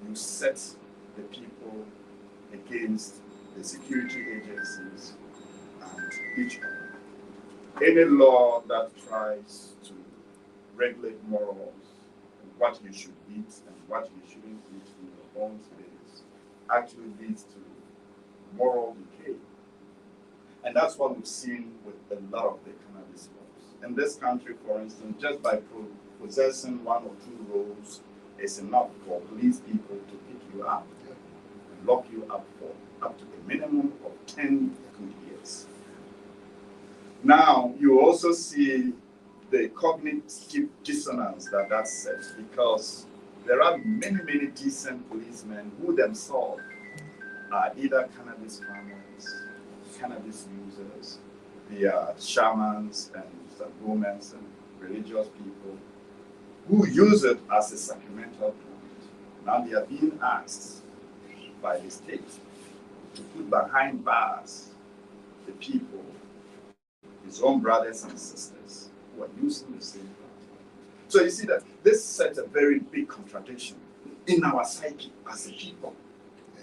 you set the people against the security agencies and each other. Any law that tries to regulate morals, and what you should eat and what you shouldn't eat in your own space, actually leads to moral decay. And that's what we've seen with a lot of the cannabis laws. In this country, for instance, just by possessing one or two rolls is enough for police people to pick you up lock you up for up to a minimum of 10 good years. Now, you also see the cognitive dissonance that sets, because there are many, many decent policemen who themselves are either cannabis farmers, cannabis users, they are shamans and women and religious people who use it as a sacramental plant. Now they are being asked by the state to put behind bars the people, his own brothers and sisters, who are using the same plant. So you see that this sets a very big contradiction in our psyche as a people,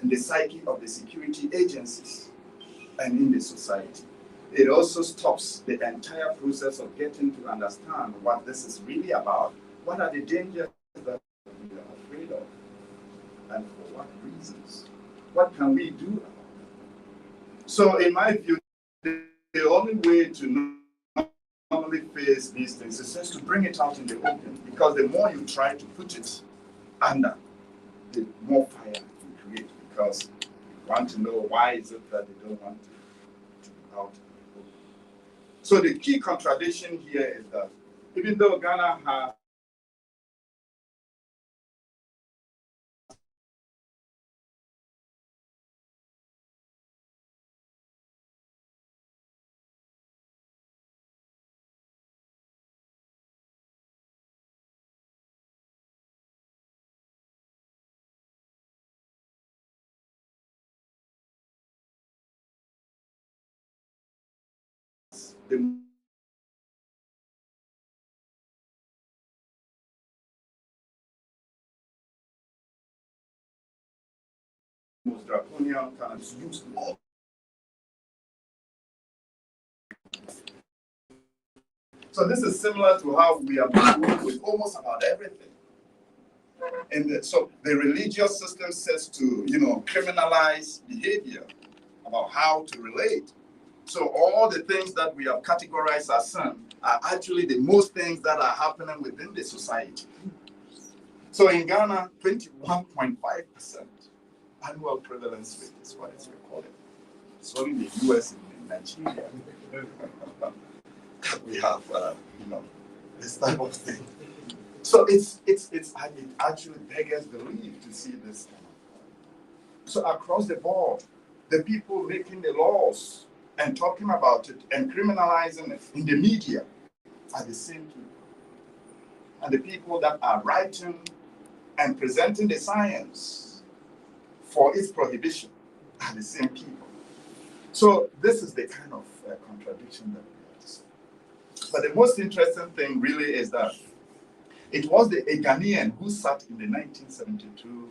in the psyche of the security agencies, and in the society. It also stops the entire process of getting to understand what this is really about. What are the dangers that we are afraid of? And for what reasons? What can we do about it? So in my view, the only way to normally face these things is just to bring it out in the open, because the more you try to put it under, the more fire you create, because you want to know why is it that they don't want to be out. So the key contradiction here is that even though Ghana has the most draconian cannabis use law. So this is similar to how we are doing with almost about everything. And so the religious system says to, criminalize behavior about how to relate. So all the things that we have categorized as sin are actually the most things that are happening within the society. So in Ghana, 21.5% annual prevalence rate is what is recorded. So in the US and in Nigeria, we have, this type of thing. So it actually beggars belief to see this. So across the board, the people making the laws and talking about it and criminalizing it in the media are the same people. And the people that are writing and presenting the science for its prohibition are the same people. So this is the kind of contradiction that we have to see. But the most interesting thing really is that it was a Ghanaian who sat in the 1972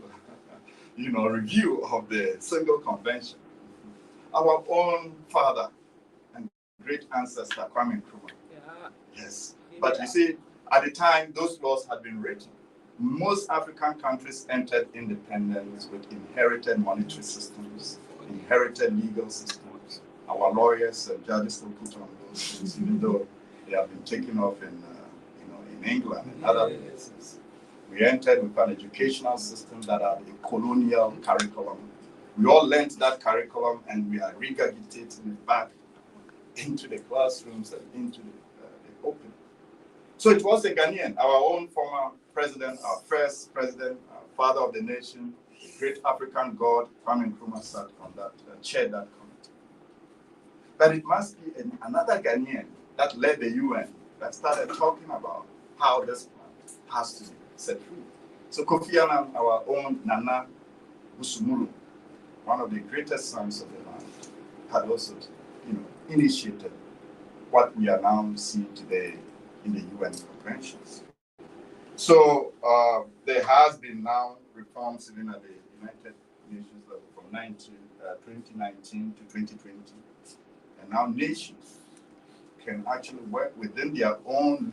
review of the Single Convention. Our own father and great ancestor, Kwame Nkrumah. Yeah. Yes. But you see, at the time, those laws had been written. Most African countries entered independence with inherited monetary systems, inherited legal systems. Our lawyers and judges still put on those things, even though they have been taken off in England and other places. We entered with an educational system that had a colonial curriculum. We all learned that curriculum and we are regurgitating it back into the classrooms and into the open. So it was a Ghanaian, our own former president, our first president, our father of the nation, the great African god, Kwame Nkrumah sat on that, chaired that committee. But it must be another Ghanaian that led the UN that started talking about how this plant has to be set free. So Kofi Annan, our own Nana Busumulu, one of the greatest sons of the land, had also, initiated what we are now seeing today in the UN conventions. So there has been now reforms even at the United Nations level from 2019 to 2020. And now nations can actually work within their own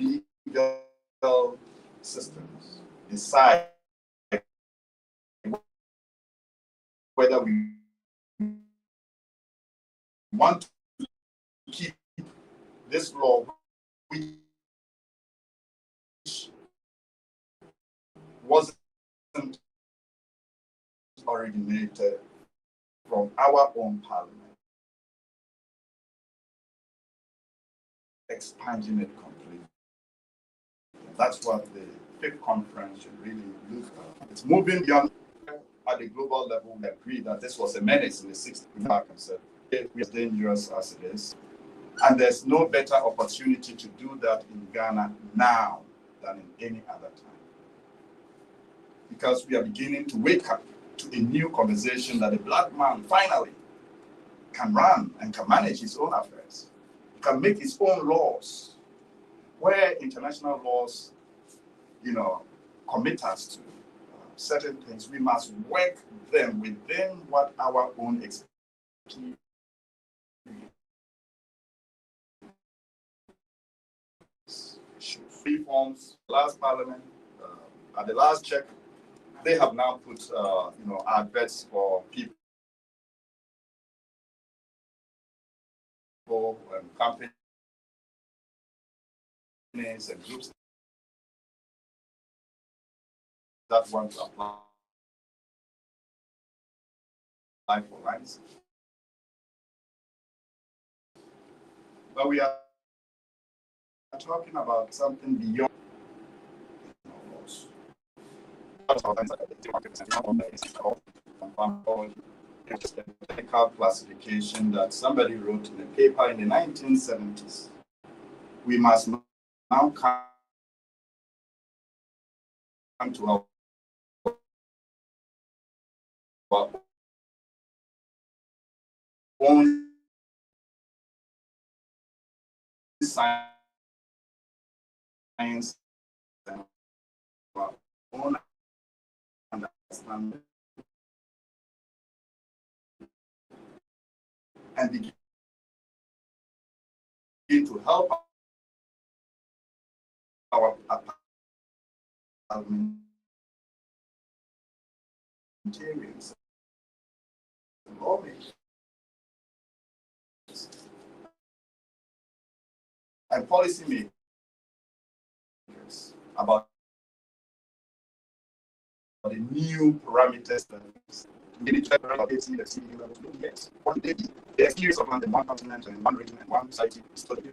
legal systems, decide whether we want to keep this law, which wasn't originated of our own parliament, expanding it completely. That's what the fifth conference should really look at. It's moving beyond. At the global level, we agree that this was a menace in the 60s. Back and said, it's dangerous as it is. And there's no better opportunity to do that in Ghana now than in any other time. Because we are beginning to wake up to a new conversation that a black man finally can run and can manage his own affairs, can make his own laws, where international laws, commit us to certain things. We must work them within what our own experience. Reforms, last parliament, at the last check, they have now put, adverts for people and companies and groups that want to apply for license. But we are talking about something beyond laws. Just a technical classification that somebody wrote in a paper in the 1970s. We must now come to our own science and our own understanding and begin to help our parliamentarians and lawmakers and policymakers about the new parameters that we need to about the CE levels. Yes, one day the experience of London, one continent and one region and one society is totally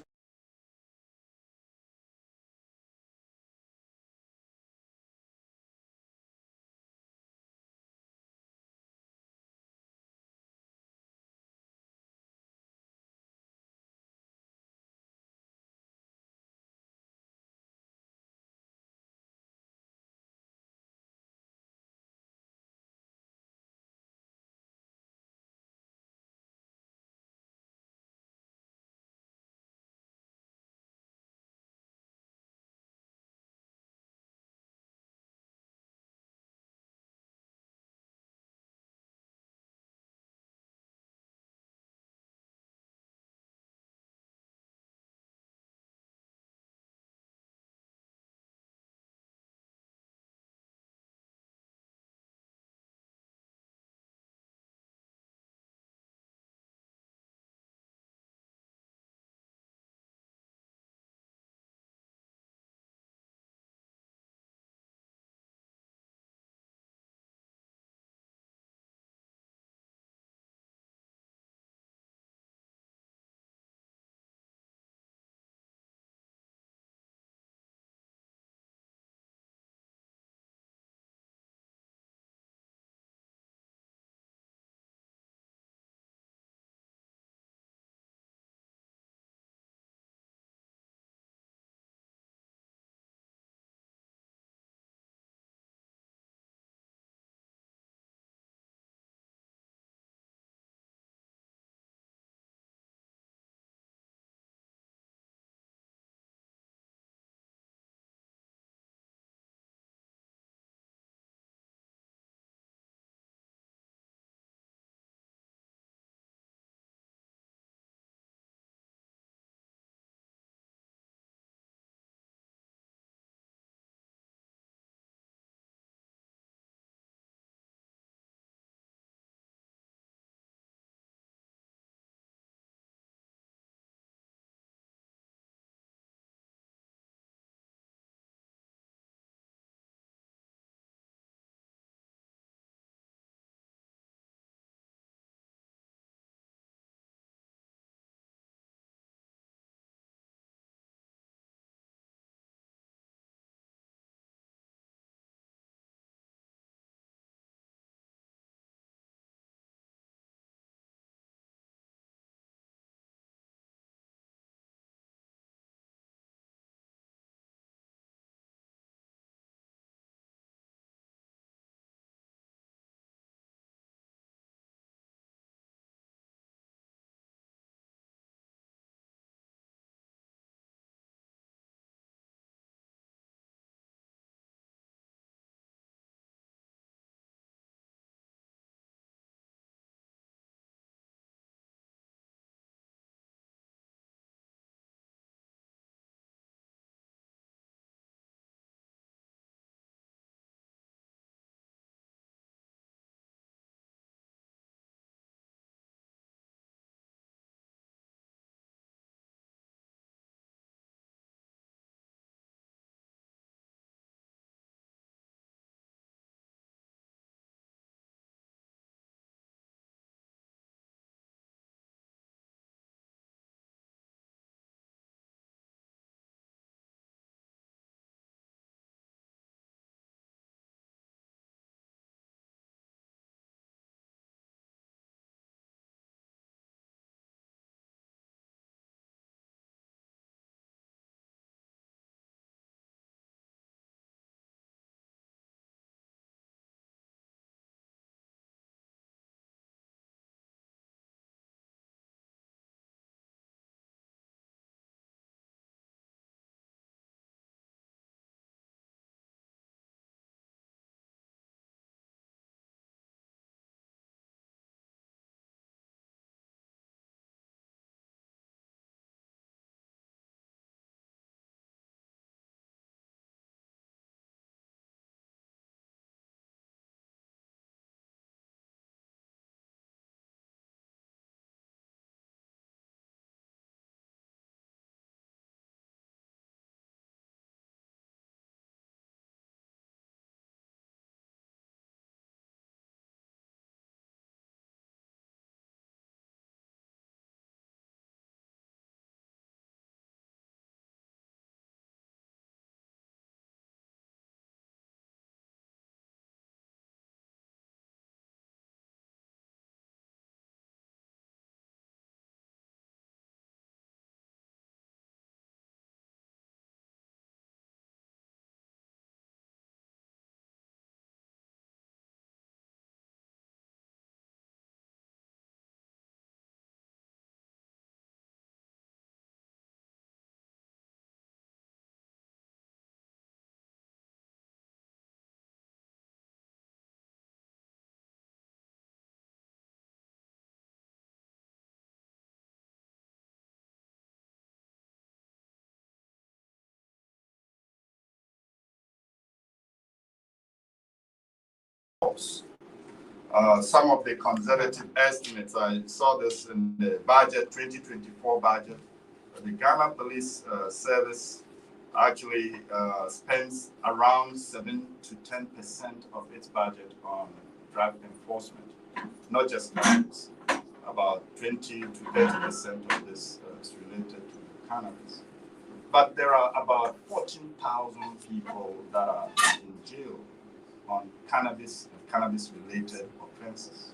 laws. Some of the conservative estimates, I saw this in the budget, 2024 budget. The Ghana Police Service actually spends around 7 to 10% of its budget on drug enforcement, not just cannabis. About 20 to 30% of this is related to cannabis. But there are about 14,000 people that are in jail on cannabis and cannabis-related offenses.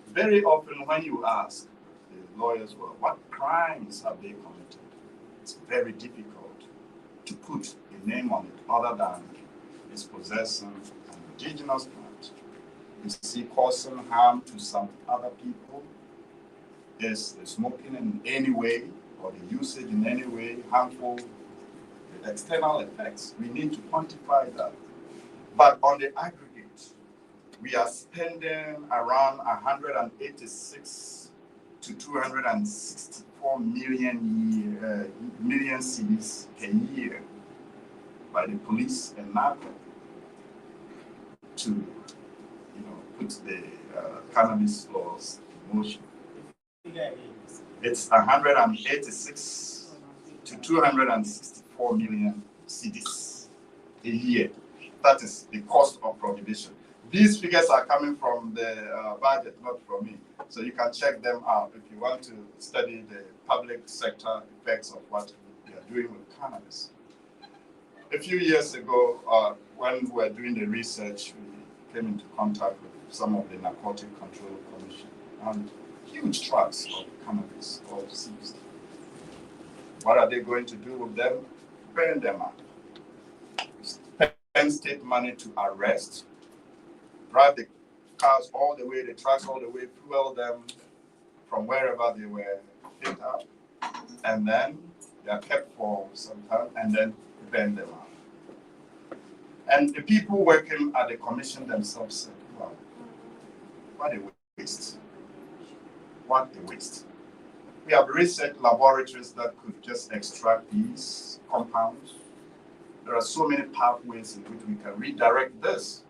Very often when you ask the lawyers, well, what crimes have they committed? It's very difficult to put a name on it other than its possession of an indigenous plant. You see, causing harm to some other people, is the smoking in any way or the usage in any way harmful, the external effects. We need to quantify that. But on the aggregate, we are spending around 186 to 264 million cedis a year by the police and NARCO to put the cannabis laws in motion. It's 186 to 264 million cedis a year. That is the cost of prohibition. These figures are coming from the budget, not from me. So you can check them out if you want to study the public sector effects of what we are doing with cannabis. A few years ago, when we were doing the research, we came into contact with some of the Narcotic Control Commission, and huge trucks of cannabis all seized. What are they going to do with them? Burn them up. Spend state money to arrest, drive the cars all the way, the trucks all the way, fuel them from wherever they were picked up, and then they are kept for some time, and then burn them up. And the people working at the commission themselves said, wow, what a waste. What a waste. We have research laboratories that could just extract these compounds. There are so many pathways in which we can redirect this.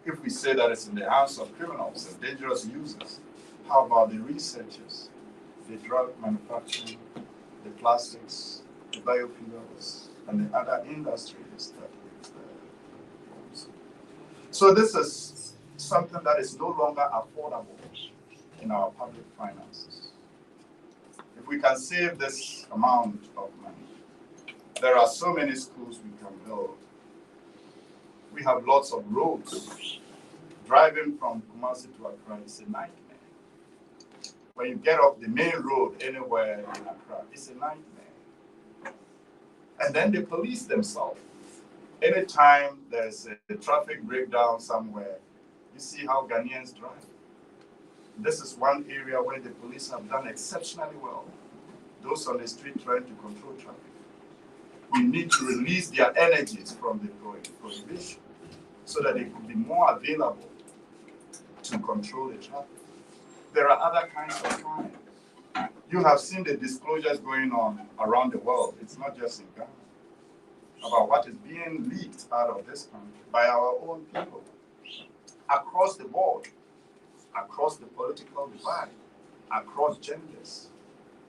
If we say that it's in the hands of criminals and dangerous users, how about the researchers, the drug manufacturing, the plastics, the biofuels, and the other industries that we So this is something that is no longer affordable in our public finances. If we can save this amount of money, there are so many schools we can build. We have lots of roads. Driving from Kumasi to Accra is a nightmare. When you get off the main road anywhere in Accra, it's a nightmare. And then the police themselves. Anytime there's a traffic breakdown somewhere, you see how Ghanaians drive. This is one area where the police have done exceptionally well. Those on the street trying to control traffic. We need to release their energies from the prohibition so that they could be more available to control the traffic. There are other kinds of crime. You have seen the disclosures going on around the world. It's not just in Ghana. About what is being leaked out of this country by our own people across the board, across the political divide, across genders,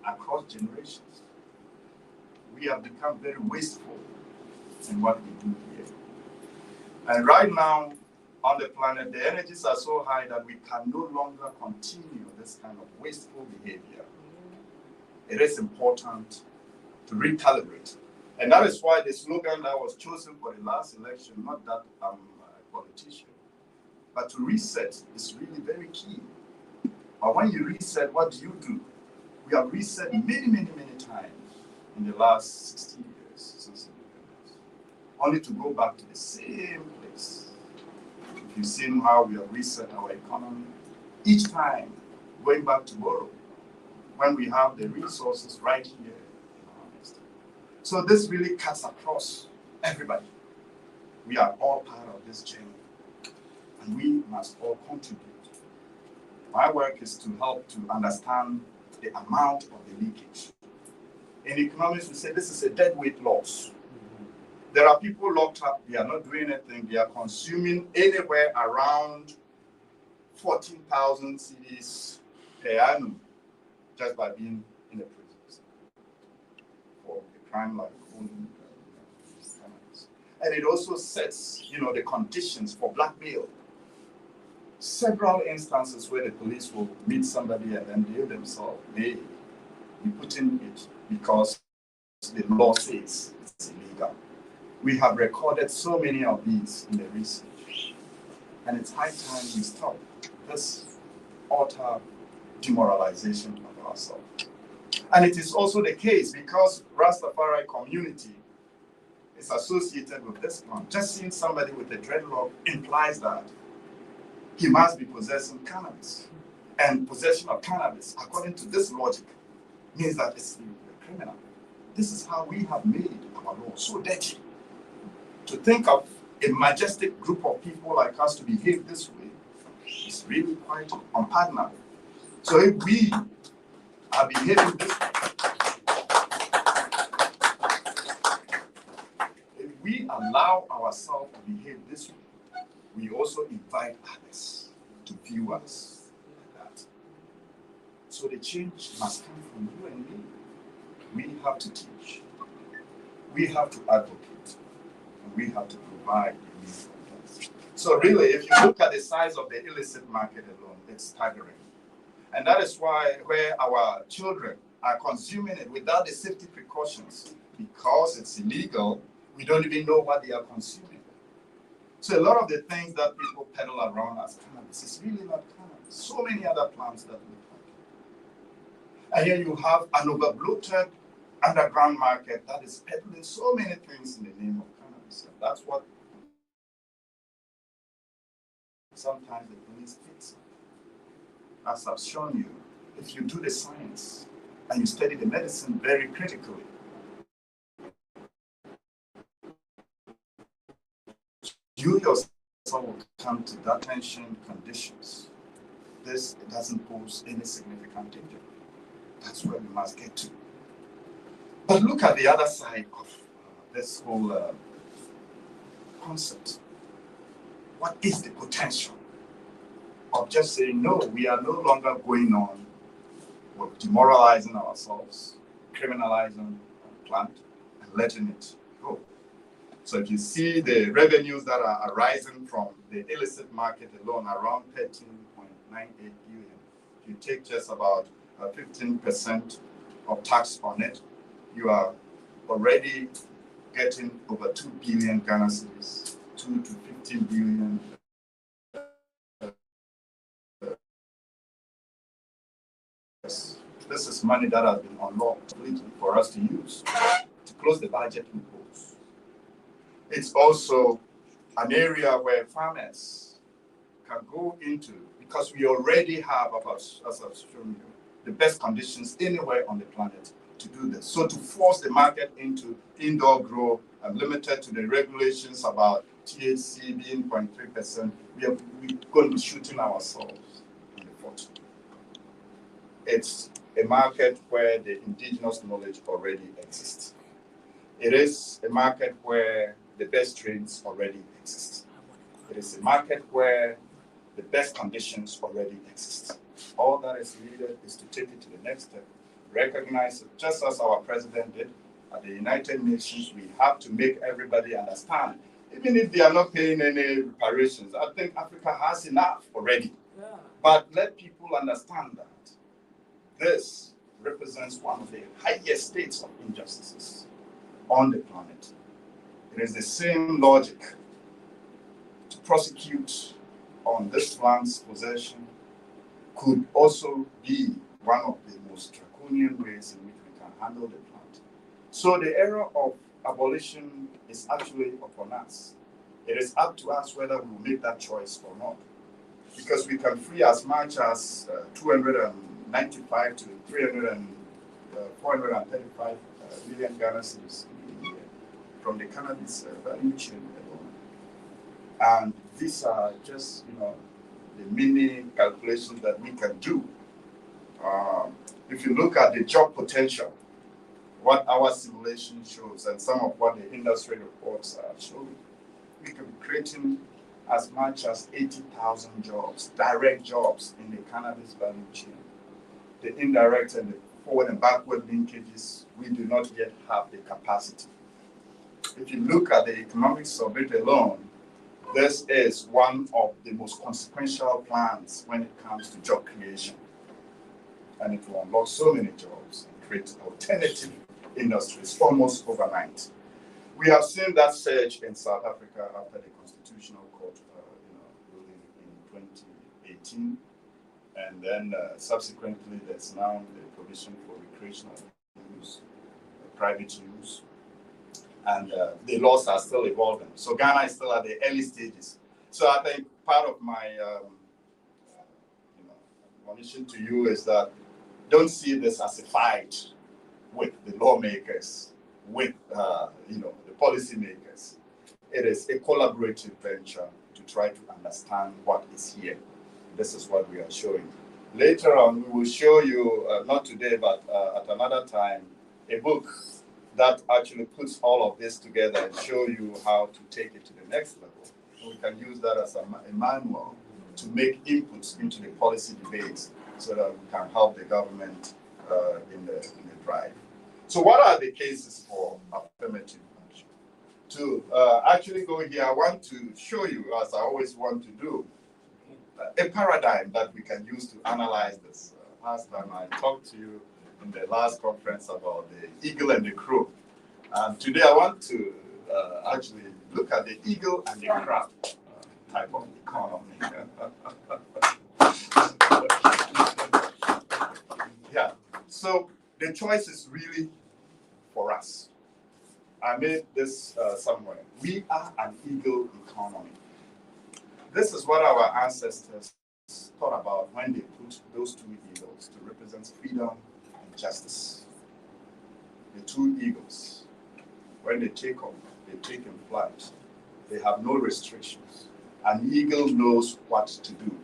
across generations. We have become very wasteful in what we do here. And right now on the planet, the energies are so high that we can no longer continue this kind of wasteful behavior. It is important to recalibrate. And that is why the slogan that was chosen for the last election, not that I'm a politician, but to reset is really very key. But when you reset, what do? We have reset many, many, many times in the last 60 years since independence, only to go back to the same place. If you've seen how we have reset our economy, each time going back to borrow, when we have the resources right here in our midst. So this really cuts across everybody. We are all part of this journey, and we must all contribute. My work is to help to understand the amount of the leakage. In economics, we say this is a deadweight loss. There are people locked up, they are not doing anything, they are consuming anywhere around 14,000 cedis per annum just by being in the prisons for a crime like owning cannabis. And it also sets, the conditions for blackmail. Several instances where the police will meet somebody and then they themselves may be putting it because the law says it's illegal. We have recorded so many of these in the research, and it's high time we stop this utter demoralization of ourselves. And it is also the case because Rastafari community is associated with this one. Just seeing somebody with a dreadlock implies that he must be possessing cannabis. And possession of cannabis, according to this logic, means that it's a criminal. This is how we have made our law so dirty. To think of a majestic group of people like us to behave this way is really quite unpardonable. So if we are behaving this way, if we allow ourselves to behave this way, we also invite others to view us like that. So the change must come from you and me. We have to teach. We have to advocate. And we have to provide the need for us. So really, if you look at the size of the illicit market alone, it's staggering. And that is why where our children are consuming it without the safety precautions, because it's illegal, we don't even know what they are consuming. So a lot of the things that people peddle around as cannabis is really not cannabis. So many other plants that look like it. And here you have an overbloated underground market that is peddling so many things in the name of cannabis. And that's what sometimes the police fix. As I've shown you, if you do the science and you study the medicine very critically, you yourself will come to that tension conditions. This doesn't pose any significant danger. That's where we must get to. But look at the other side of this whole concept. What is the potential of just saying, no, we are no longer going on with demoralizing ourselves, criminalizing the plant, and letting it go? So if you see the revenues that are arising from the illicit market alone, around 13.98 billion, if you take just about 15% of tax on it, you are already getting over 2 billion Ghana cedis, 2 to 15 billion. This is money that has been unlocked for us to use to close the budget loopholes. It's also an area where farmers can go into, because we already have, as I've shown you, the best conditions anywhere on the planet to do this. So to force the market into indoor grow and limited to the regulations about THC being 0.3%, we're going to be shooting ourselves in the foot. It's a market where the indigenous knowledge already exists. It is a market where the best strains already exist. It is a market where the best conditions already exist. All that is needed is to take it to the next step. Recognize it, just as our president did at the United Nations, we have to make everybody understand. Even if they are not paying any reparations, I think Africa has enough already. Yeah. But let people understand that this represents one of the highest states of injustices on the planet. It is the same logic to prosecute on this land's possession could also be one of the most draconian ways in which we can handle the plant. So the era of abolition is actually upon us. It is up to us whether we will make that choice or not. Because we can free as much as 295 to 435 million Ghana cedis a year from the cannabis value chain alone. And these are just, the mini calculations that we can do. If you look at the job potential what our simulation shows and some of what the industry reports are showing, we could be creating as much as 80,000 jobs, direct jobs in the cannabis value chain. The indirect and the forward and backward linkages, we do not yet have the capacity. If you look at the economics of it alone, this is one of the most consequential plans when it comes to job creation. And it will unlock so many jobs and create alternative industries almost overnight. We have seen that surge in South Africa after the Constitutional Court ruling in 2018. And then subsequently, there's now the provision for recreational use, private use. And the laws are still evolving. So Ghana is still at the early stages. So I think part of my mission to you is that don't see this as a fight with the lawmakers, with the policymakers. It is a collaborative venture to try to understand what is here. This is what we are showing. Later on, we will show you, not today, but at another time, a book that actually puts all of this together and show you how to take it to the next level. So we can use that as a manual to make inputs into the policy debates so that we can help the government in the drive. So what are the cases for affirmative action? To actually go here, I want to show you, as I always want to do, a paradigm that we can use to analyze this. Last time I talked to you in the last conference about the eagle and the crow. And today I want to actually look at the eagle and the crab type of economy. Yeah, so the choice is really for us. I made this somewhere. We are an eagle economy. This is what our ancestors thought about when they put those two eagles to represent freedom and justice. The two eagles, when they take off, they take in flight. They have no restrictions. An eagle knows what to do.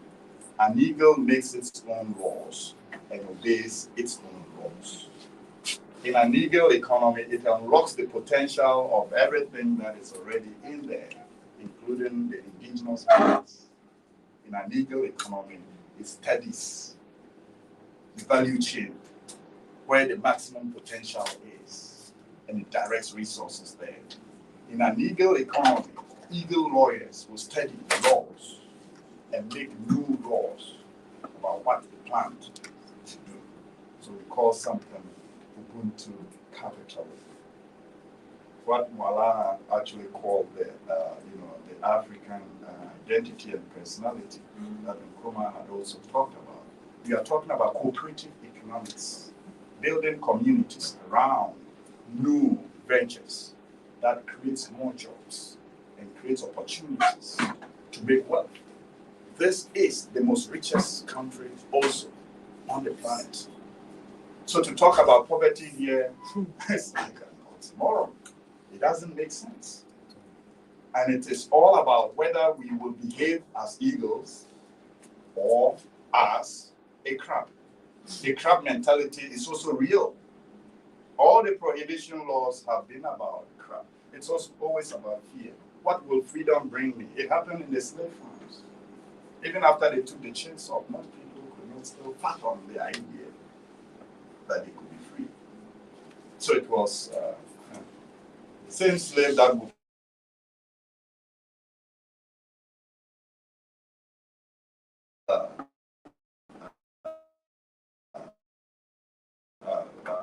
An eagle makes its own laws and obeys its own laws. In an eagle economy, it unlocks the potential of everything that is already in there, including the indigenous peoples. In an eagle economy, it studies the value chain where the maximum potential is, and it directs resources there. In an eagle economy, eagle lawyers will study the laws and make new laws about what they plan to do. So we call something Ubuntu capitalism. What Malala actually called the African identity and personality that Nkrumah had also talked about. We are talking about cooperative economics, building communities around new ventures that creates more jobs and creates opportunities to make wealth. This is the most richest country also on the planet. So to talk about poverty here, it's like an oxymoron. It doesn't make sense. And it is all about whether we will behave as eagles or as a crab. The crab mentality is also real. All the prohibition laws have been about crab. It's also always about fear. What will freedom bring me? It happened in the slave farms. Even after they took the chains off, most people could not still fathom the idea that they could be free. So it was the same slave that would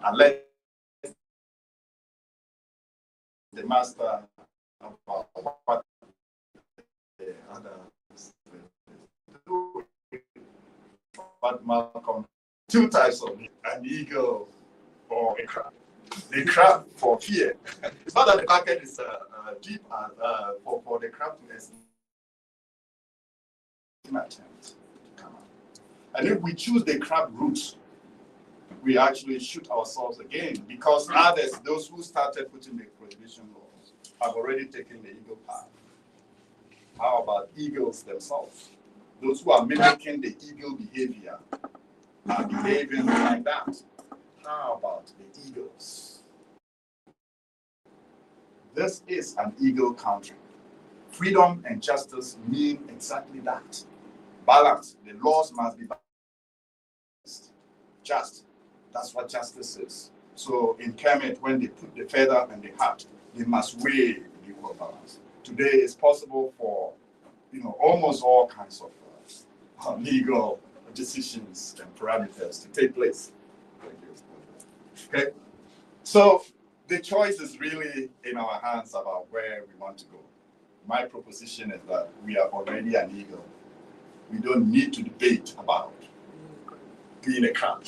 alert the master about what the others do. But Malcolm, two types of an eagle or a crab. The crab for fear. It's not that the market is deep for the crab to escape. Attempt to come out. And if we choose the crab route, we actually shoot ourselves again, because others, those who started putting the prohibition laws, have already taken the eagle path. How about eagles themselves? Those who are mimicking the eagle behavior are behaving like that. How about the eagles? This is an eagle country. Freedom and justice mean exactly that. Balance. The laws must be balanced. Just. That's what justice is. So in Kemet, when they put the feather and the hat, they must weigh the equal balance. Today, it's possible for almost all kinds of legal decisions and parameters to take place. Okay, so the choice is really in our hands about where we want to go. My proposition is that we are already an eagle. We don't need to debate about being a crab.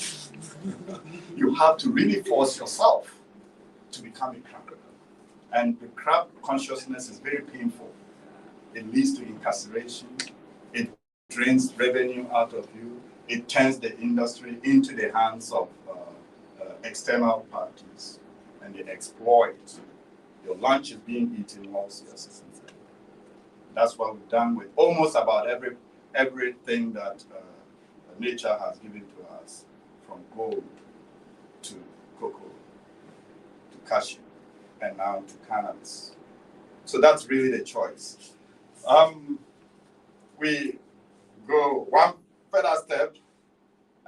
You have to really force yourself to become a crab. And the crab consciousness is very painful. It leads to incarceration. It drains revenue out of you. It turns the industry into the hands of external parties, and they exploit. Your lunch is being eaten whilst you're sitting there. That's what we've done with almost about everything that nature has given to us, from gold to cocoa to cashew and now to cannabis. So that's really the choice. We go one further step,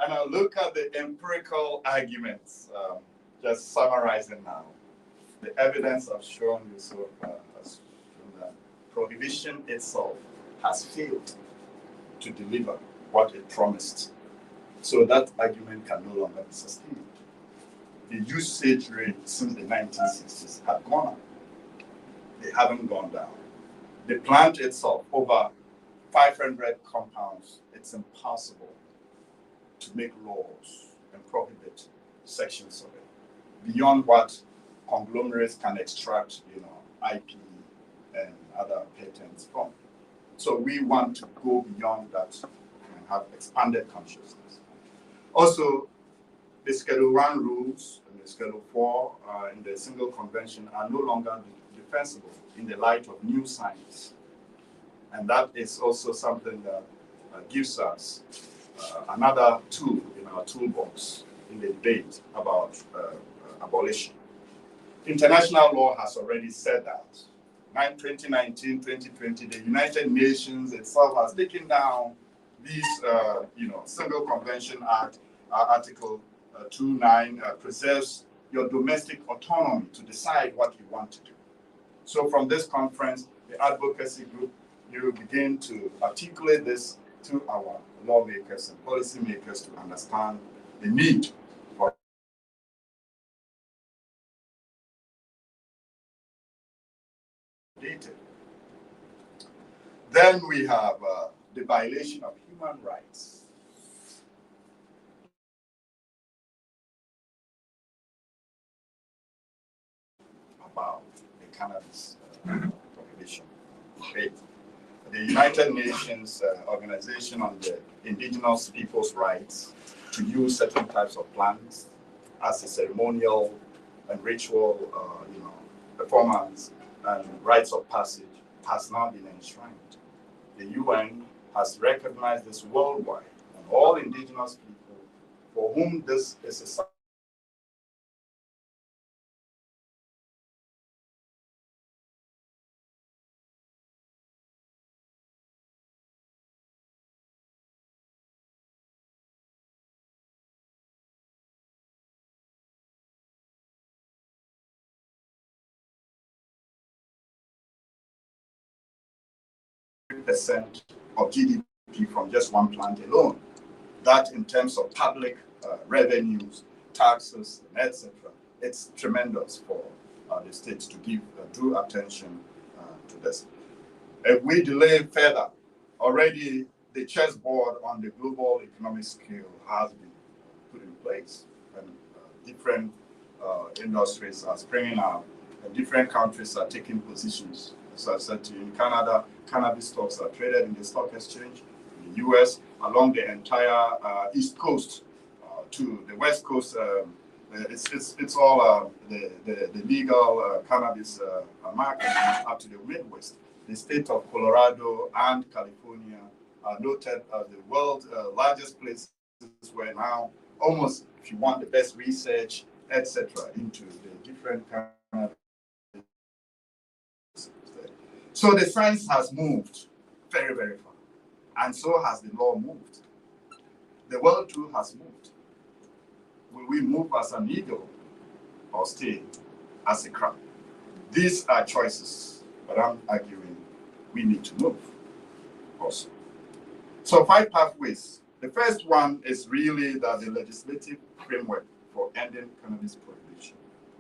and I'll look at the empirical arguments, just summarizing now. The evidence I've shown you so far has shown that prohibition itself has failed to deliver what it promised. So that argument can no longer be sustained. The usage rate since the 1960s have gone up. They haven't gone down. The plant itself, over 500 compounds, it's impossible to make laws and prohibit sections of it beyond what conglomerates can extract, IP and other patents from. So we want to go beyond that and have expanded consciousness. Also, the Schedule 1 rules and the Schedule 4 in the Single Convention are no longer defensible in the light of new science. And that is also something that gives us another tool in our toolbox in the debate about abolition. International law has already said that. 2019, 2020, the United Nations itself has taken down these, Single Convention Act, Article 2.9 preserves your domestic autonomy to decide what you want to do. So from this conference, the advocacy group, you begin to articulate this to our lawmakers and policymakers to understand the need for data. Then we have the violation of human rights. About the cannabis prohibition. Okay. The United Nations Organization on the Indigenous Peoples' Rights to use certain types of plants as a ceremonial and ritual, performance and rites of passage has now been enshrined. The UN has recognized this worldwide, and all indigenous people for whom this is a percent of GDP from just one plant alone. That in terms of public revenues, taxes, etc., it's tremendous for the states to give due attention to this. If we delay further, already the chessboard on the global economic scale has been put in place, and different industries are springing up, and different countries are taking positions. As I said to you, in Canada, cannabis stocks are traded in the stock exchange. In the US, along the entire East Coast to the West Coast, it's all the legal cannabis market up to the Midwest. The state of Colorado and California are noted as the world's largest places where now almost, if you want the best research, etc., into the different cannabis So the science has moved very, very far. And so has the law moved. The world too has moved. Will we move as an eagle or stay as a crab? These are choices, but I'm arguing we need to move also. So 5 pathways. The first one is really that the legislative framework for ending cannabis prohibition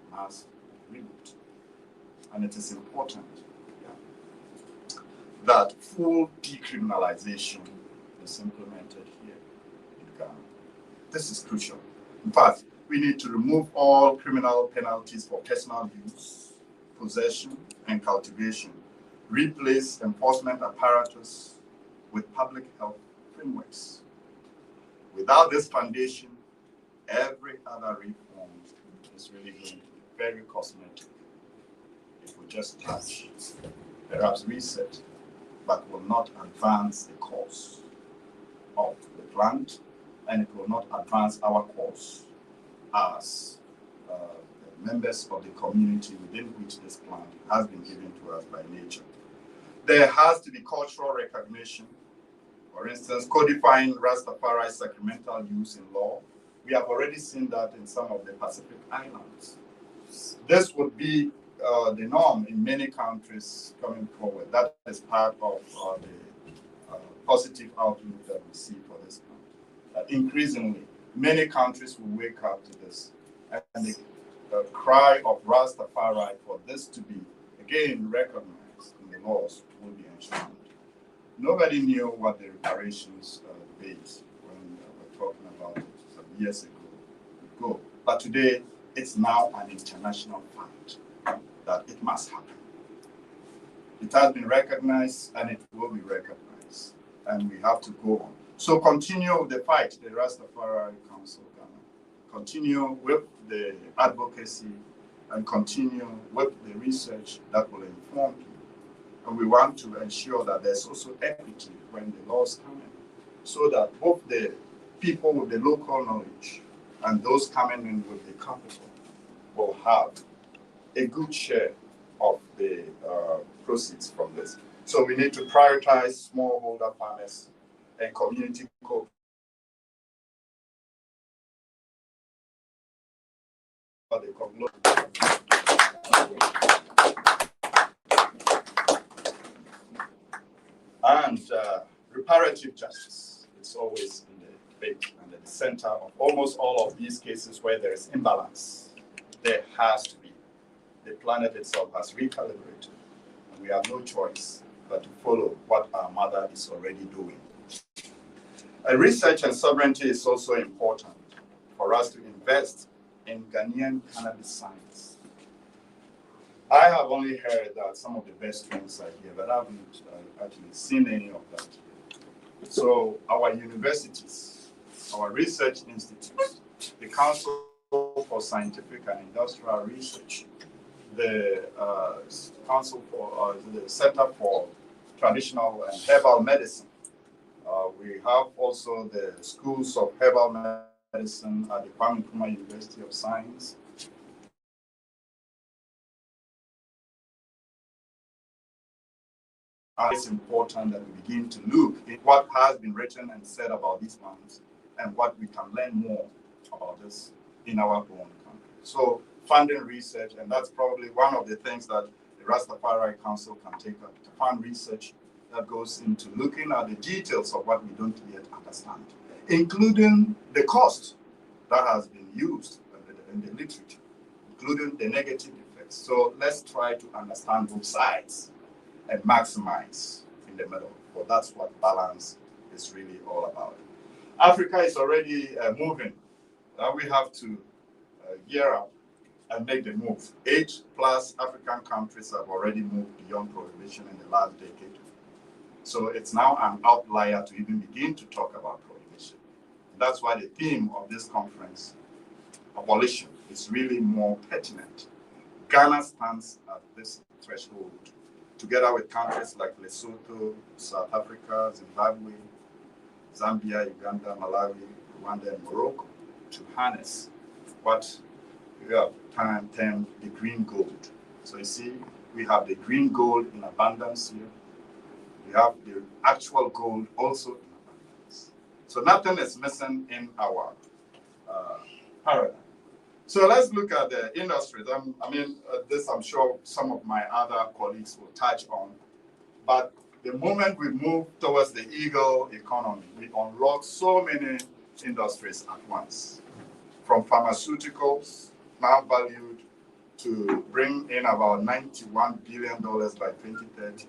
must reboot. And it is important that full decriminalization is implemented here in Ghana. This is crucial. In fact, we need to remove all criminal penalties for personal use, possession, and cultivation, replace enforcement apparatus with public health frameworks. Without this foundation, every other reform is really going to be very cosmetic. It will just touch, perhaps reset, but will not advance the cause of the plant, and it will not advance our cause as members of the community within which this plant has been given to us by nature. There has to be cultural recognition. For instance, codifying Rastafari sacramental use in law. We have already seen that in some of the Pacific Islands. This would be the norm in many countries coming forward. That is part of the positive outlook that we see for this plant. Increasingly, many countries will wake up to this, and the cry of Rastafari for this to be again recognized in the laws will be enshrined. Nobody knew what the reparations debate when we were talking about it some years ago. But today, it's now an international fact that it must happen. It has been recognized and it will be recognized, and we have to go on. So continue the fight, the Rastafari Council Ghana. Continue with the advocacy and continue with the research that will inform people. And we want to ensure that there's also equity when the laws come in, so that both the people with the local knowledge and those coming in with the capital will have a good share of the proceeds from this. So we need to prioritize smallholder farmers and community co and reparative justice is always in the debate and at the center of almost all of these cases where there is imbalance. There has to be. The planet itself has recalibrated, and we have no choice but to follow what our mother is already doing. Research and sovereignty is also important for us to invest in Ghanaian cannabis science. I have only heard that some of the best strains are here, but I haven't actually seen any of that. So our universities, our research institutes, the Council for Scientific and Industrial Research, the Council for the Center for Traditional and Herbal Medicine. We have also the schools of herbal medicine at the Kwame Nkrumah University of Science. It's important that we begin to look at what has been written and said about these plants and what we can learn more about this in our own country. So funding research, and that's probably one of the things that the Rastafari Council can take up, to fund research that goes into looking at the details of what we don't yet understand, including the cost that has been used in the literature, including the negative effects. So let's try to understand both sides and maximize in the middle. Well, that's what balance is really all about. Africa is already moving. Now we have to gear up and make the move. 8+ African countries have already moved beyond prohibition in the last decade. So it's now an outlier to even begin to talk about prohibition. That's why the theme of this conference, abolition, is really more pertinent. Ghana stands at this threshold, together with countries like Lesotho, South Africa, Zimbabwe, Zambia, Uganda, Malawi, Rwanda, and Morocco, to harness what we have termed the green gold. So you see, We have the green gold in abundance here. We have the actual gold also in abundance. So nothing is missing in our paradigm. So let's look at the industries. This I'm sure some of my other colleagues will touch on. But the moment we move towards the eagle economy, we unlock so many industries at once. From pharmaceuticals, now valued to bring in about $91 billion by 2030.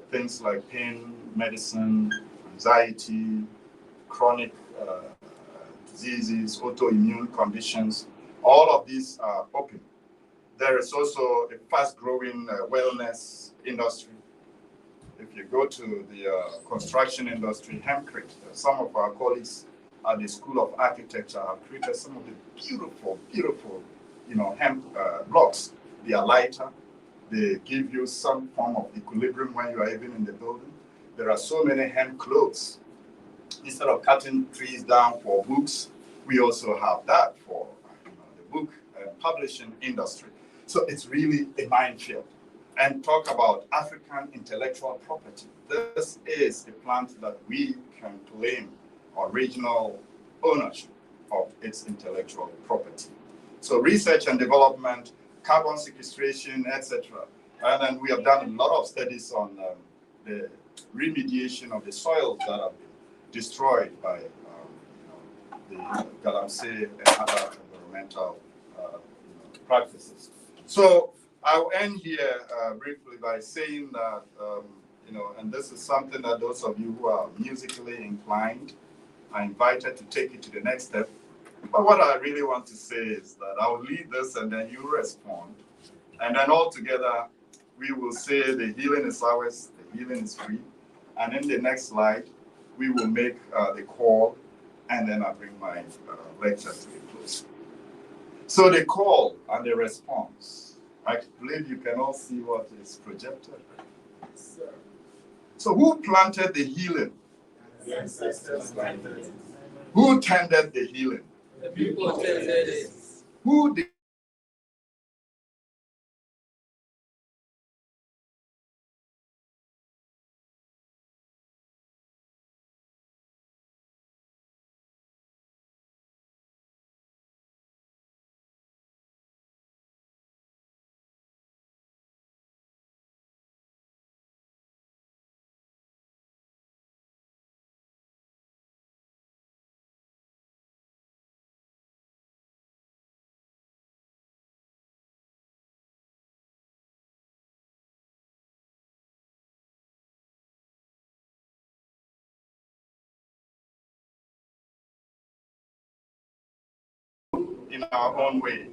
Things like pain, medicine, anxiety, chronic diseases, autoimmune conditions, all of these are open. There is also a fast-growing wellness industry. If you go to the construction industry, hempcrete, some of our colleagues at the School of Architecture have created some of the beautiful, beautiful, hemp blocks. They are lighter. They give you some form of equilibrium when you are even in the building. There are so many hemp clothes. Instead of cutting trees down for books, we also have that for the book publishing industry. So it's really a minefield. And talk about African intellectual property. This is a plant that we can claim original ownership of its intellectual property. So research and development, carbon sequestration, etc. And then we have done a lot of studies on the remediation of the soils that have been destroyed by the galamsey and other environmental practices. So I'll end here briefly by saying that, and this is something that those of you who are musically inclined are invited to take it to the next step. But what I really want to say is that I'll lead this and then you respond. And then all together, we will say the healing is ours, the healing is free. And in the next slide, we will make the call, and then I bring my lecture to a close. So the call and the response. I believe you can all see what is projected. Yes, sir. So who planted the healing? The ancestors planted it. Who tended the healing? The people tended it. Who did? In our own way,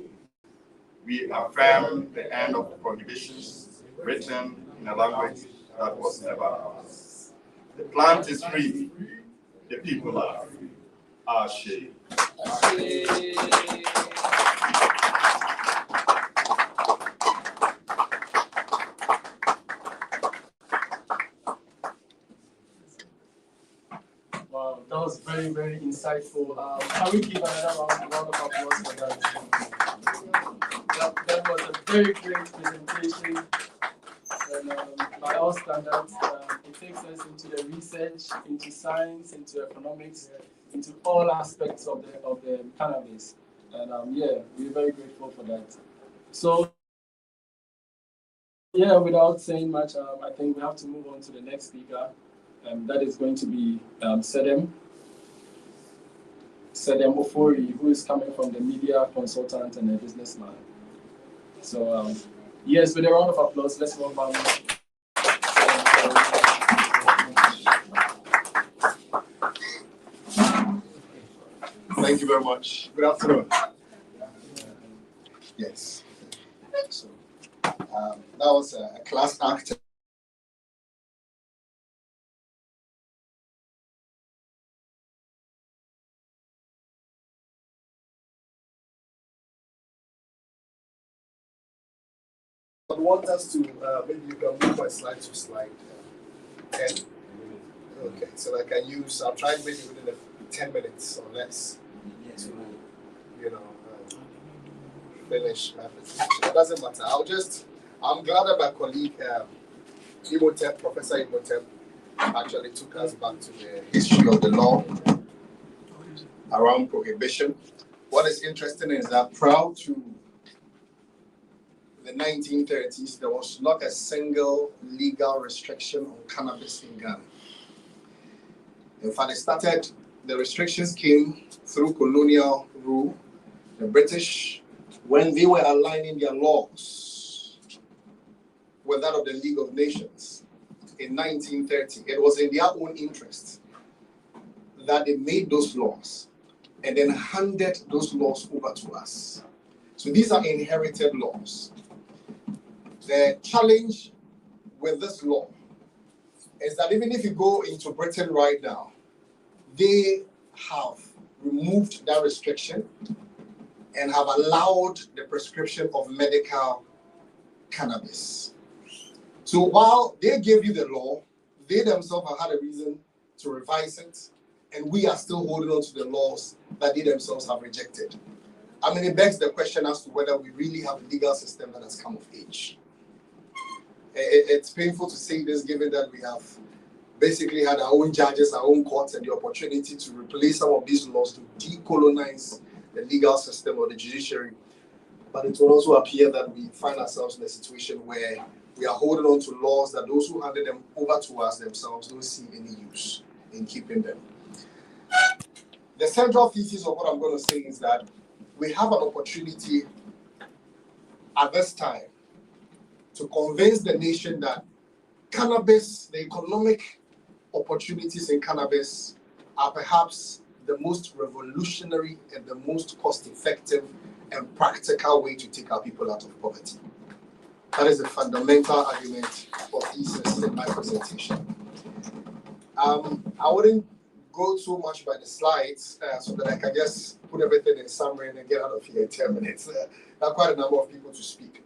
we affirm the end of prohibitions written in a language that was never ours. The plant is free, the people are free. Ashe. Wow, that was very, very insightful. Can we give another round of applause for that? That was a very great presentation. And by all standards, it takes us into the research, into science, into economics, into all aspects of the cannabis. And yeah, we're very grateful for that. So yeah, without saying much, I think we have to move on to the next speaker. That is going to be Sedem Ofori, who is coming from the media consultant and a businessman. So yes, with a round of applause, let's welcome. Thank you very much. Good afternoon. Yes. So that was a class act. I want us to, maybe you can move my slide to slide 10. Okay, so I can use, I'll try maybe within 10 minutes or less to, finish my presentation. It doesn't matter. I'm glad that my colleague, Imhotep, Professor Imhotep, actually took us back to the history of the law around prohibition. What is interesting is that prior to the 1930s, there was not a single legal restriction on cannabis in Ghana. In fact, the restrictions came through colonial rule. The British, when they were aligning their laws with that of the League of Nations in 1930, it was in their own interest that they made those laws and then handed those laws over to us. So these are inherited laws. The challenge with this law is that even if you go into Britain right now, they have removed that restriction and have allowed the prescription of medical cannabis. So while they gave you the law, they themselves have had a reason to revise it, and we are still holding on to the laws that they themselves have rejected. I mean, it begs the question as to whether we really have a legal system that has come of age. It's painful to say this, given that we have basically had our own judges, our own courts, and the opportunity to replace some of these laws to decolonize the legal system or the judiciary. But it will also appear that we find ourselves in a situation where we are holding on to laws that those who handed them over to us themselves don't see any use in keeping them. The central thesis of what I'm going to say is that we have an opportunity at this time to convince the nation that cannabis, the economic opportunities in cannabis, are perhaps the most revolutionary and the most cost-effective and practical way to take our people out of poverty. That is the fundamental argument or thesis in my presentation. I wouldn't go too much by the slides so that I can just put everything in summary and then get out of here in 10 minutes. There are quite a number of people to speak.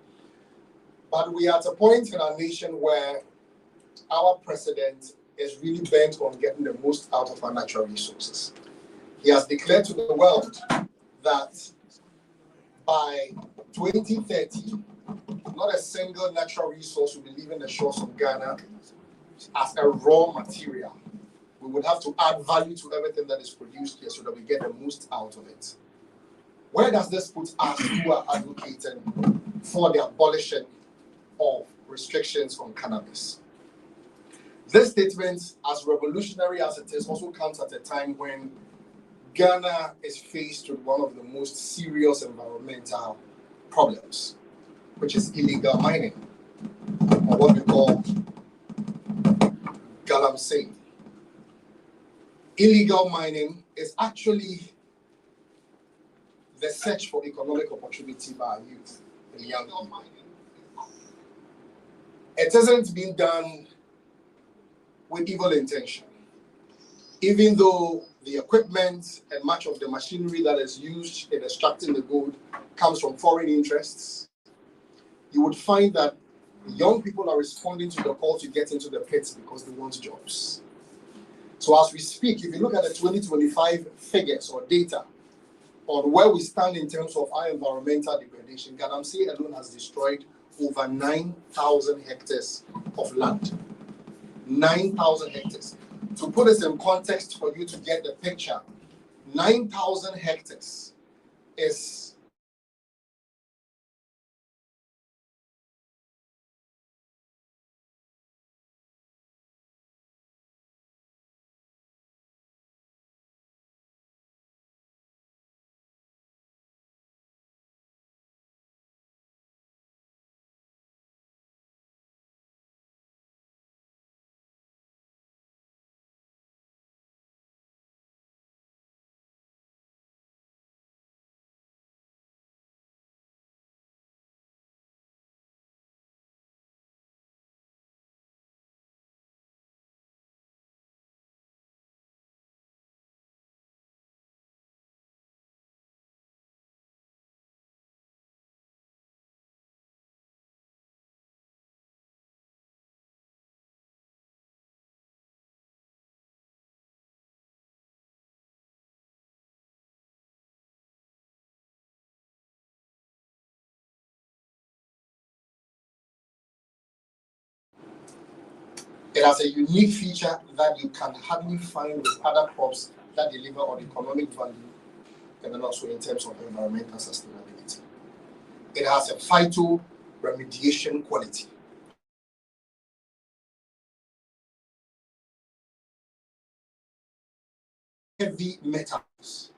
But we are at a point in our nation where our president is really bent on getting the most out of our natural resources. He has declared to the world that by 2030, not a single natural resource will be leaving the shores of Ghana as a raw material. We would have to add value to everything that is produced here so that we get the most out of it. Where does this put us who are advocating for the abolition of restrictions on cannabis? This statement, as revolutionary as it is, also comes at a time when Ghana is faced with one of the most serious environmental problems, which is illegal mining, or what we call galamsey. Illegal mining is actually the search for economic opportunity by our youth and young people. It isn't being done with evil intention. Even though the equipment and much of the machinery that is used in extracting the gold comes from foreign interests, you would find that young people are responding to the call to get into the pits because they want jobs. So as we speak, if you look at the 2025 figures or data on where we stand in terms of our environmental degradation, Galamsey alone has destroyed over 9,000 hectares of land. 9,000 hectares. To put this in context for you to get the picture, 9,000 hectares is It has a unique feature that you can hardly find with other crops that deliver on economic value and then also in terms of environmental sustainability. It has a phytoremediation quality. Heavy metals.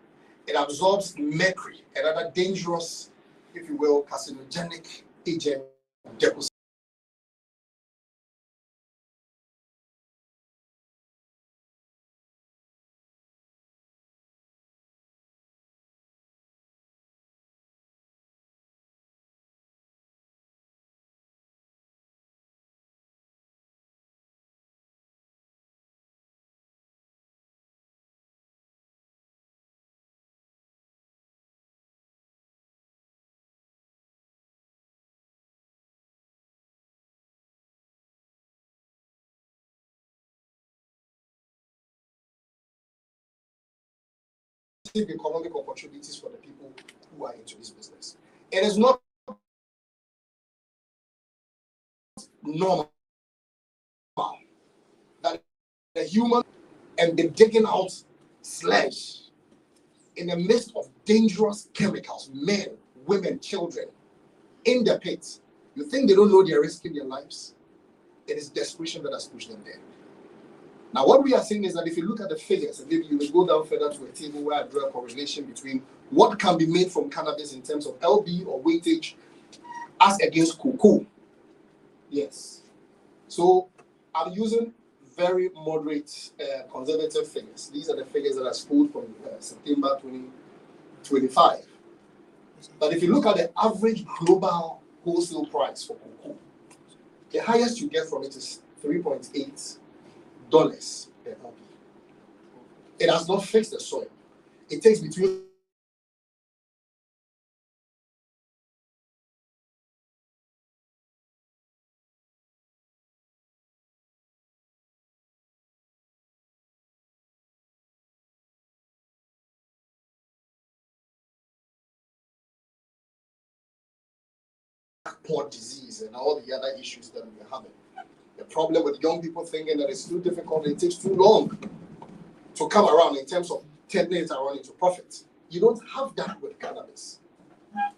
It absorbs mercury and other dangerous, if you will, carcinogenic agent deposits. Economic opportunities for the people who are into this business. It is not normal that the human and the digging out sludge in the midst of dangerous chemicals, men, women, children, in the pit. You think they don't know they're risking their lives? It is desperation that has pushed them there. Now, what we are saying is that if you look at the figures, and maybe you will go down further to a table where I draw a correlation between what can be made from cannabis in terms of LB or weightage as against cocoa. Yes. So I'm using very moderate, conservative figures. These are the figures that are pulled from September 2025. But if you look at the average global wholesale price for cocoa, the highest you get from it is $3.8 per LP. It has not fixed the soil. It takes between port disease and all the other issues that we're having. The problem with young people thinking that it's too difficult, it takes too long to come around in terms of turning it around into profit. You don't have that with cannabis.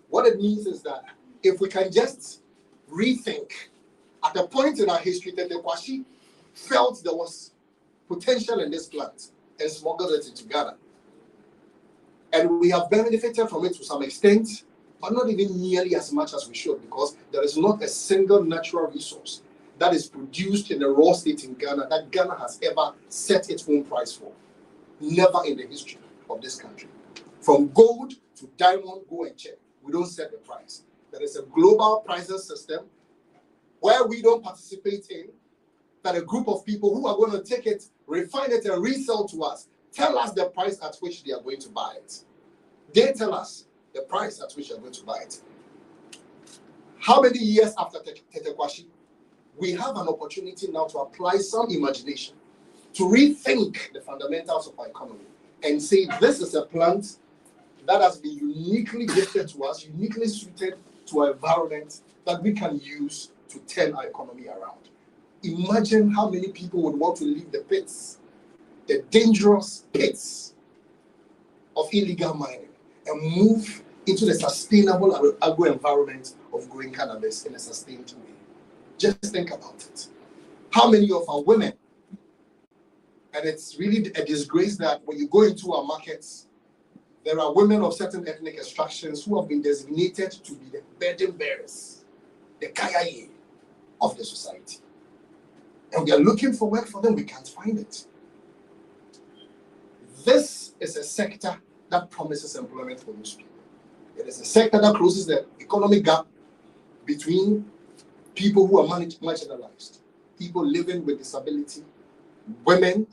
What it means is that if we can just rethink, at a point in our history that the Kwashi felt there was potential in this plant and smuggled it into Ghana. And we have benefited from it to some extent, but not even nearly as much as we should, because there is not a single natural resource that is produced in a raw state in Ghana that Ghana has ever set its own price for. Never in the history of this country. From gold to diamond, go and check. We don't set the price. There is a global pricing system where we don't participate in, that a group of people who are going to take it, refine it, and resell to us, tell us the price at which they are going to buy it. They tell us the price at which they are going to buy it. How many years after Tetekwashi, we have an opportunity now to apply some imagination, to rethink the fundamentals of our economy, and say this is a plant that has been uniquely gifted to us, uniquely suited to our environment that we can use to turn our economy around. Imagine how many people would want to leave the pits, the dangerous pits of illegal mining, and move into the sustainable agro-environment of growing cannabis in a sustained way. Just think about it. How many of our women, and it's really a disgrace that when you go into our markets, there are women of certain ethnic extractions who have been designated to be the burden bearers, the kayaye of the society. And we are looking for work for them, we can't find it. This is a sector that promises employment for most people. It is a sector that closes the economic gap between people who are marginalized, people living with disability, women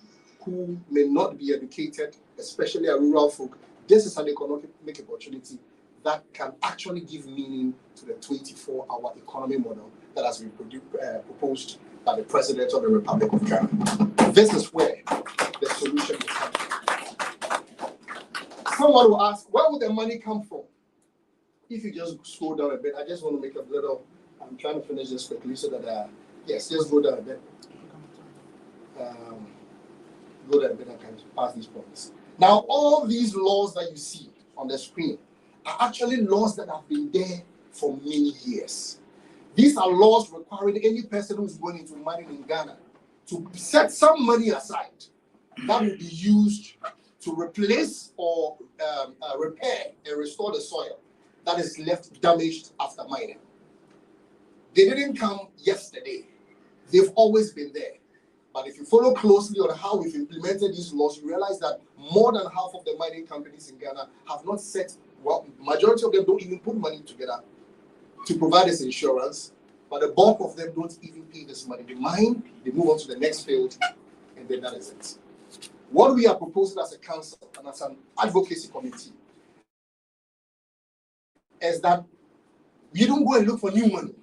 who may not be educated, especially our rural folk. This is an economic opportunity that can actually give meaning to the 24-hour economy model that has been proposed by the President of the Republic of Ghana. This is where the solution will come from. Someone will ask, where would the money come from? If you just scroll down a bit, I just want to make a little, I'm trying to finish this quickly so that, yes, just go down a bit. Go there, then I can pass these points. Now, all these laws that you see on the screen are actually laws that have been there for many years. These are laws requiring any person who is going into mining in Ghana to set some money aside that will be used to replace or repair and restore the soil that is left damaged after mining. They didn't come yesterday. They've always been there. But if you follow closely on how we've implemented these laws, you realize that more than half of the mining companies in Ghana have not set, well, majority of them don't even put money together to provide this insurance, but the bulk of them don't even pay this money. They mine, they move on to the next field, and then that is it. What we are proposing as a council and as an advocacy committee is that you don't go and look for new money.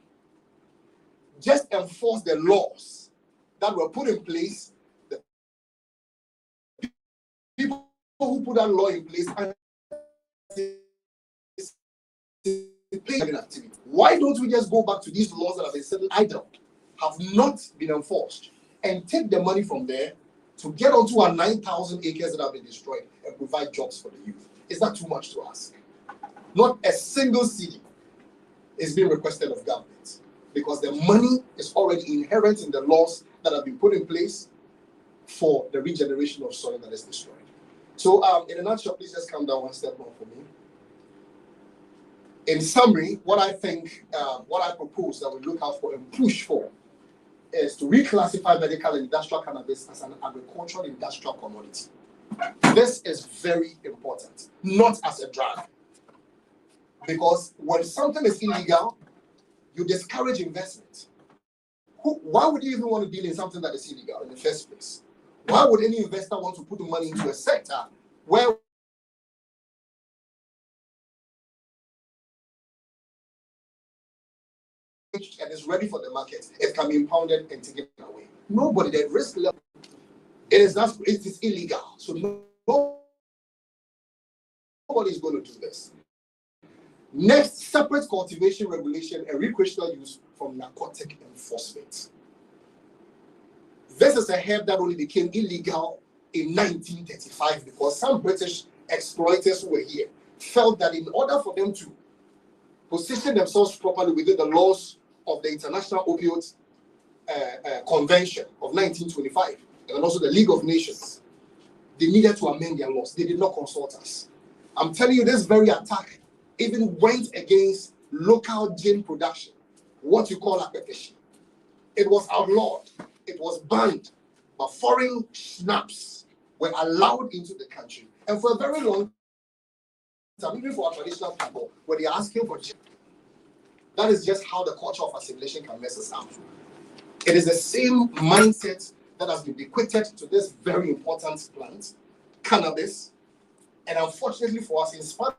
Just enforce the laws that were put in place, the people who put that law in place, and activity. Why don't we just go back to these laws that have been settled idle, have not been enforced, and take the money from there to get onto our 9,000 acres that have been destroyed and provide jobs for the youth? Is that too much to ask? Not a single city is being requested of government, because the money is already inherent in the laws that have been put in place for the regeneration of soil that is destroyed. So in a nutshell, please just come down one step more for me. In summary, what I think, what I propose that we look out for and push for is to reclassify medical and industrial cannabis as an agricultural industrial commodity. This is very important, not as a drug. Because when something is illegal, you discourage investment. Why would you even want to deal in something that is illegal in the first place? Why would any investor want to put money into a sector where and is ready for the market, it can be impounded and taken away? Nobody. The risk level it is illegal. So nobody is going to do this. Next, separate cultivation regulation and recreational use from narcotic enforcement. This is a herb that only became illegal in 1935 because some British exploiters who were here felt that in order for them to position themselves properly within the laws of the International Opioid Convention of 1925 and also the League of Nations, they needed to amend their laws. They did not consult us. I'm telling you, this very attack even went against local gin production, what you call application. It was outlawed, it was banned, but foreign schnapps were allowed into the country. And for a very long time, even for our traditional people, when they are asking for gin, that is just how the culture of assimilation can mess us up. It is the same mindset that has been bequeathed to this very important plant, cannabis, and unfortunately for us, in spite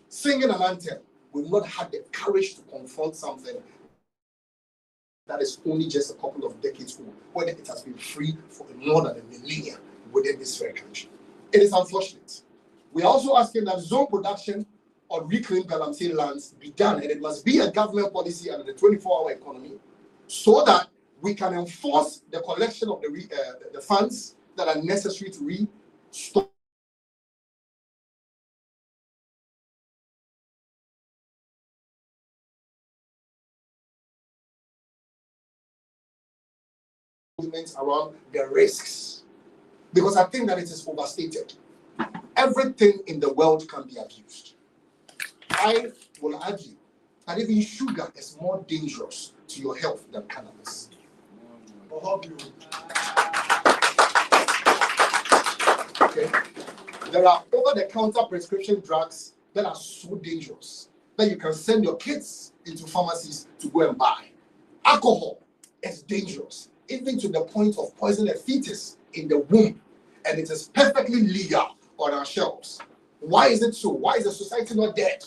singing an anthem, we've not had the courage to confront something that is only just a couple of decades old, whether it has been free for more than a millennia within this very country. It is unfortunate. We are also asking that zone production on reclaimed galamsey lands be done, and it must be a government policy under the 24-hour economy so that we can enforce the collection of the funds that are necessary to restore around the risks, because I think that it is overstated. Everything in the world can be abused. I will argue that even sugar is more dangerous to your health than cannabis. Okay. There are over-the-counter prescription drugs that are so dangerous that you can send your kids into pharmacies to go and buy. Alcohol is dangerous, even to the point of poisoning a fetus in the womb, and it is perfectly legal on our shelves. Why is it so? Why is the society not dead?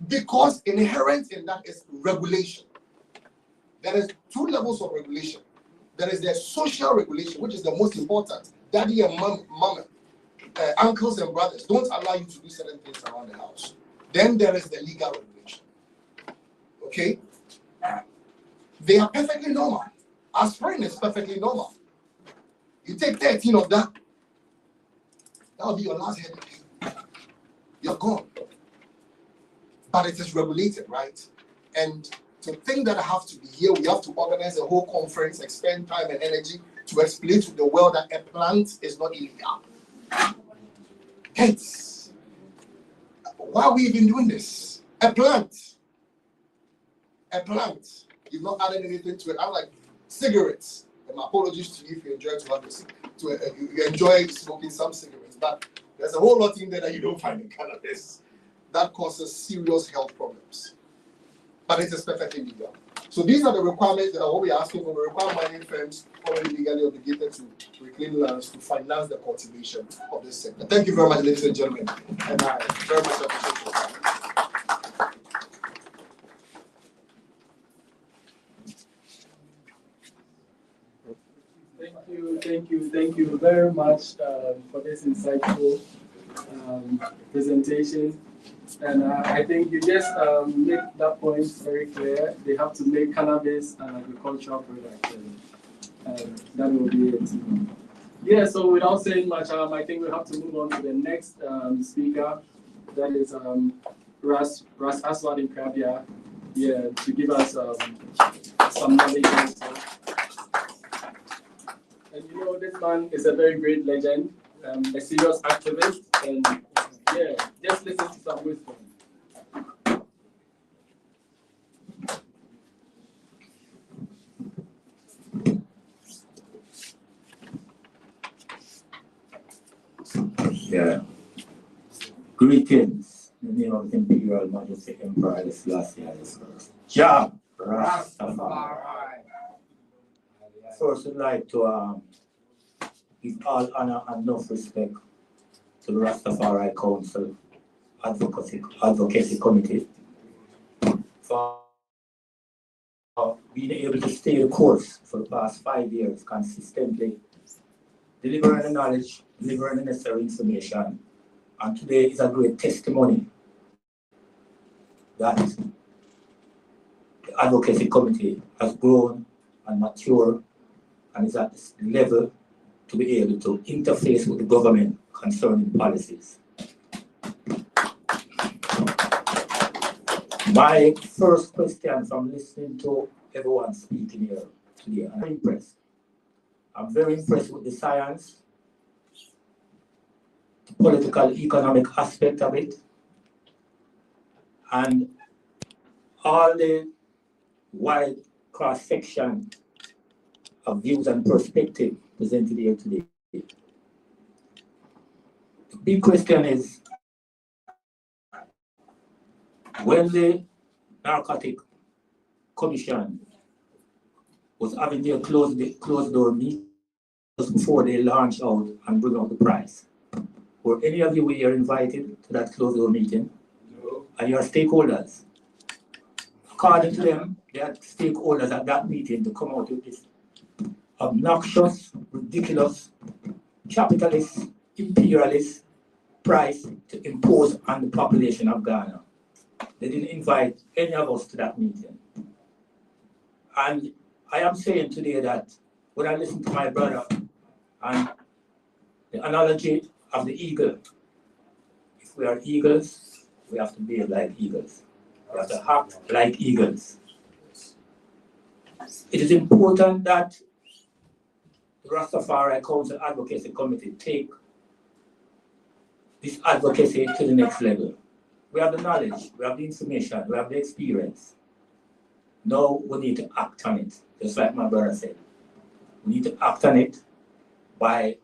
Because inherent in that is regulation. There is two levels of regulation. There is the social regulation, which is the most important. Daddy and mama, uncles and brothers don't allow you to do certain things around the house. Then there is the legal regulation. Okay? they are perfectly normal. Aspirin is perfectly normal. You take 13 of that, that'll be your last headache. You're gone. But it is regulated, right? And to think that I have to be here, we have to organize a whole conference, expend time and energy to explain to the world that a plant is not illegal. Hence, why are we even doing this? A plant. You've not added anything to it. I'm like cigarettes. And my apologies to you if you enjoy you enjoy smoking some cigarettes, but there's a whole lot in there that you don't find in cannabis that causes serious health problems. But it is perfectly legal. So these are the requirements that what we are asking for. We require mining firms already legally obligated to reclaim lands to finance the cultivation of this sector. Thank you very much, ladies and gentlemen. And I very much appreciate your time. Thank you very much for this insightful presentation. And I think you just make that point very clear. They have to make cannabis an agricultural product, and that will be it. Yeah, so without saying much, I think we have to move on to the next speaker. That is Ras Aswad Krabia, to give us some knowledge. And you know, this man is a very great legend, a serious activist, and just listen to some wisdom. Yeah. Greetings in the name of the Imperial Majesty Emperor the Selassie I. Jah Rastafari. First, I'd like to give all honor and enough respect to the Rastafari Council Advocacy Committee for being able to stay the course for the past 5 years consistently, delivering the knowledge, delivering the necessary information. And today is a great testimony that the Advocacy Committee has grown and matured and is at this level to be able to interface with the government concerning policies. My first question from listening to everyone speaking here today, I'm impressed. I'm very impressed with the science, the political, economic aspect of it, and all the wide cross-section of views and perspective presented here today. The big question is, when the Narcotic Commission was having their closed door meetings before they launch out and bring out the price, were any of you here invited to that closed door meeting? No. And your stakeholders? According to them, they had stakeholders at that meeting to come out with this obnoxious, ridiculous, capitalist, imperialist price to impose on the population of Ghana. They didn't invite any of us to that meeting. And I am saying today that when I listen to my brother and the analogy of the eagle, if we are eagles, we have to behave like eagles. We have to act like eagles. It is important that the Rastafari Council Advocacy Committee take this advocacy to the next level. We have the knowledge, we have the information, we have the experience. Now we need to act on it, just like my brother said. We need to act on it by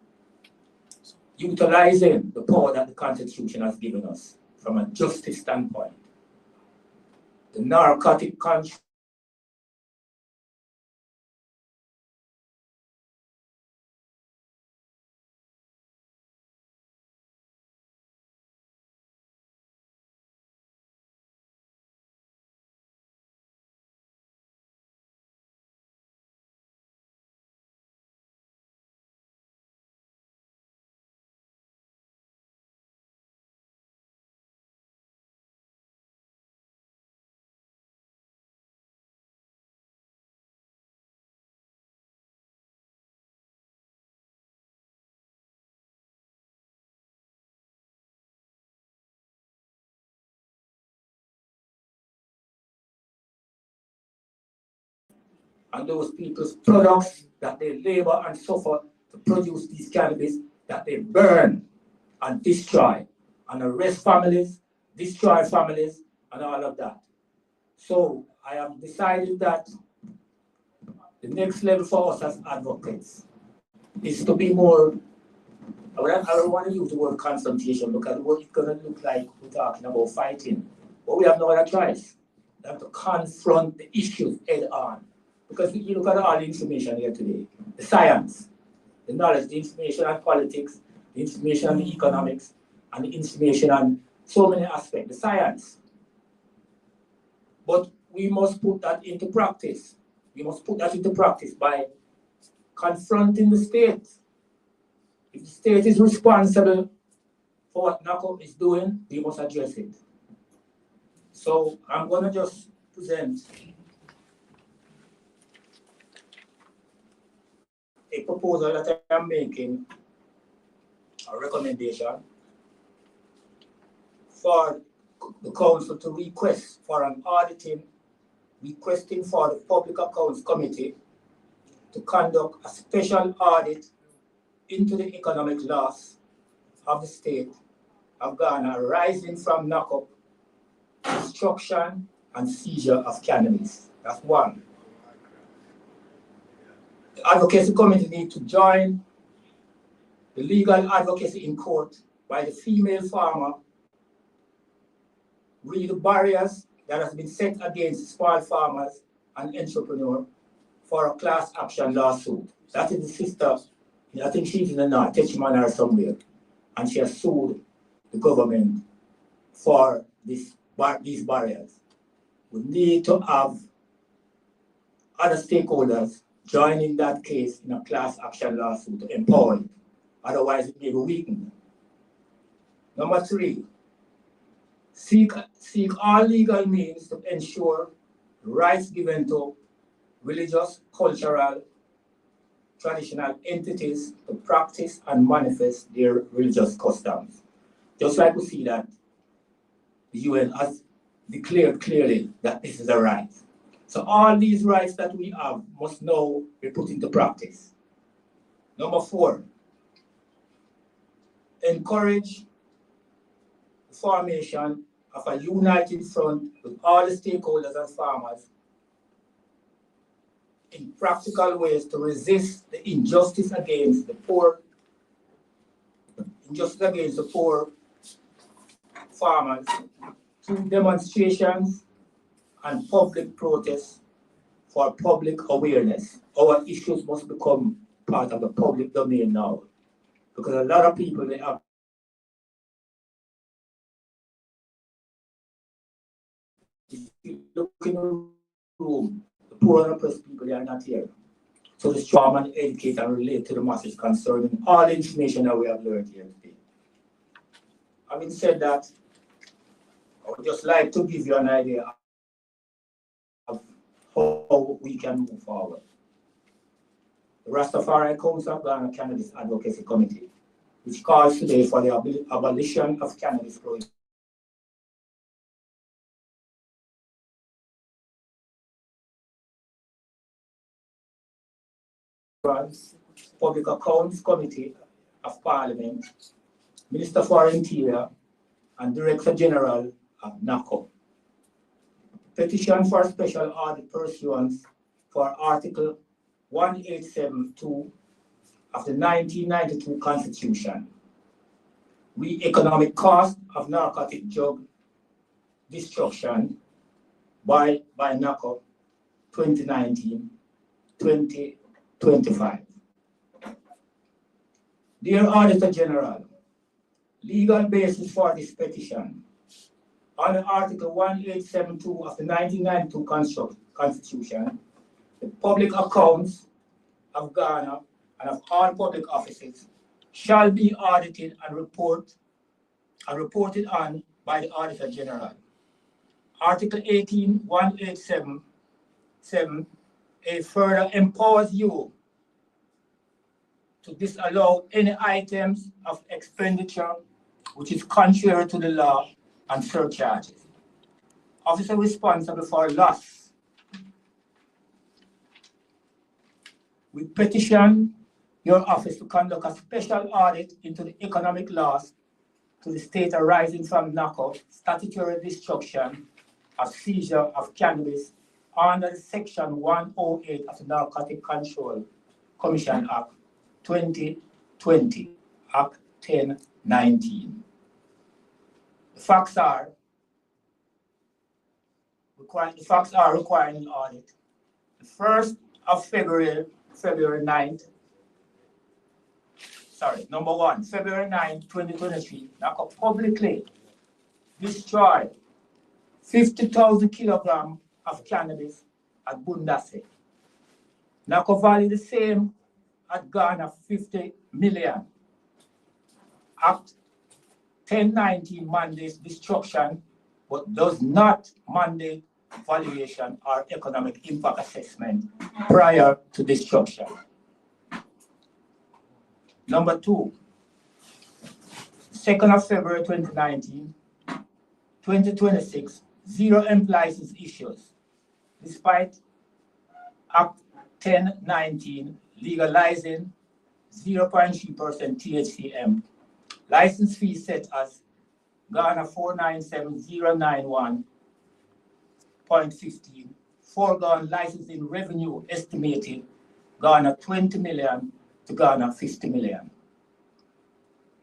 utilizing the power that the Constitution has given us from a justice standpoint. The narcotic control and those people's products that they labor and suffer to produce these cannabis that they burn and destroy and arrest families, destroy families, and all of that. So I have decided that the next level for us as advocates is to be more, I don't want to use the word confrontation because what it's going to look like we're talking about fighting, but we have no other choice. We have to confront the issues head on. Because you look at all the information here today, the science, the knowledge, the information on politics, the information on the economics, and the information on so many aspects, the science. But we must put that into practice. We must put that into practice by confronting the state. If the state is responsible for what NACO is doing, we must address it. So I'm going to just present a proposal that I am making, a recommendation for the council to request for an auditing, requesting for the Public Accounts Committee to conduct a special audit into the economic loss of the state of Ghana arising from knock-up, destruction, and seizure of cannabis. That's one. The Advocacy Committee needs to join the legal advocacy in court by the female farmer, read the barriers that has been set against small farmers and entrepreneurs for a class action lawsuit. That is the sister, I think she's in the north, Techman or somewhere, and she has sued the government for these barriers. We need to have other stakeholders joining that case in a class action lawsuit to empower it. Otherwise, it may be weakened. Number 3, seek all legal means to ensure rights given to religious, cultural, traditional entities to practice and manifest their religious customs. Just like we see that the UN has declared clearly that this is a right. So all these rights that we have must now be put into practice. Number 4, encourage the formation of a united front with all the stakeholders and farmers in practical ways to resist the injustice against the poor, farmers through demonstrations and public protests for public awareness. Our issues must become part of the public domain now, because a lot of people, they have if you look in the room, the poor and oppressed people, they are not here. So the strong and educate and relate to the masses concerning all the information that we have learned here today. Having said that, I would just like to give you an idea of how we can move forward. The Rastafari Council of Ghana Cannabis Advocacy Committee, which calls today for the abolition of cannabis prohibition. Public Accounts Committee of Parliament, Minister for Interior, and Director General of NACO. Petition for special audit pursuance for Article 1872 of the 1992 Constitution. Economic cost of narcotic drug destruction by NACO 2019-2025. Dear Auditor General, legal basis for this petition. Under Article 1872 of the 1992 Constitution, the public accounts of Ghana and of all public offices shall be audited and reported on by the Auditor General. Article 18.187 further empowers you to disallow any items of expenditure which is contrary to the law and surcharges. Officer responsible for loss We petition your office to conduct a special audit into the economic loss to the state arising from NACO statutory destruction of seizure of cannabis under Section 108 of the Narcotic Control Commission Act 2020, Act 1019. The facts are requiring an audit. The 1st of February 9th, number 1, February 9, 2023, NACO publicly destroyed 50,000 kilograms of cannabis at Bundase. NACO valued the same at Ghana 50 million. Act 1019 mandates destruction, but does not mandate valuation or economic impact assessment prior to destruction. Number 2, 2nd of February 2019, 2026, 0 hemp license issues, despite Act 1019 legalizing 0.3% THC hemp. License fee set as Ghana 497,091.15. Foregone licensing revenue estimated Ghana 20 million to Ghana 50 million.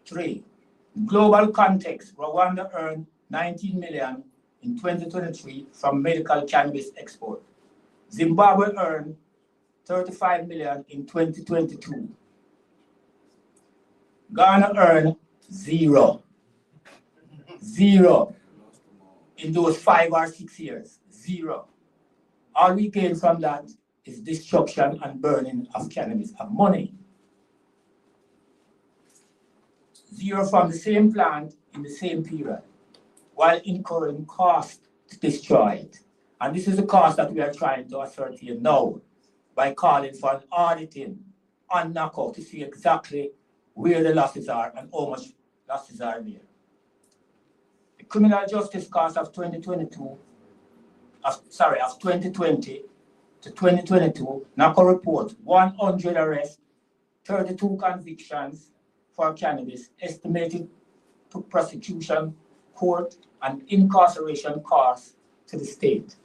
3. Global context, Rwanda earned 19 million in 2023 from medical cannabis export. Zimbabwe earned 35 million in 2022. Ghana earned 0 in those 5 or 6 years. 0. All we gain from that is destruction and burning of cannabis, of money. 0 from the same plant in the same period, while incurring cost to destroy it. And this is the cost that we are trying to ascertain now by calling for an auditing on NACO to see exactly where the losses are and how much losses are there. The criminal justice cost of 2020 to 2022, NACO reports 100 arrests, 32 convictions for cannabis, estimated prosecution, court, and incarceration costs to the state.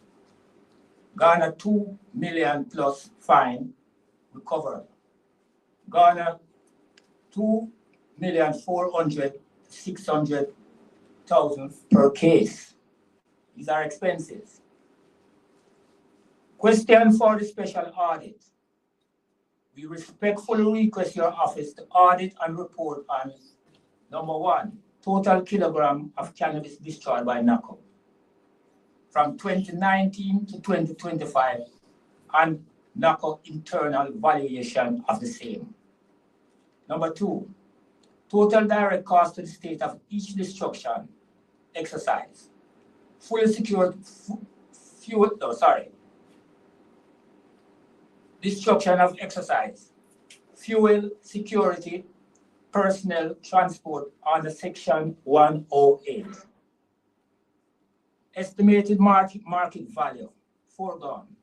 Ghana 2 million plus fine recovered. Ghana 2,400,000-600,000 per case. These are expenses. Question for the special audit. We respectfully request your office to audit and report on number 1, total kilogram of cannabis destroyed by NACO from 2019 to 2025 and NACO internal valuation of the same. Number 2, total direct cost to the state of each destruction exercise. Fully secured destruction of exercise, fuel, security, personnel, transport under Section 108. Estimated market value, foregone.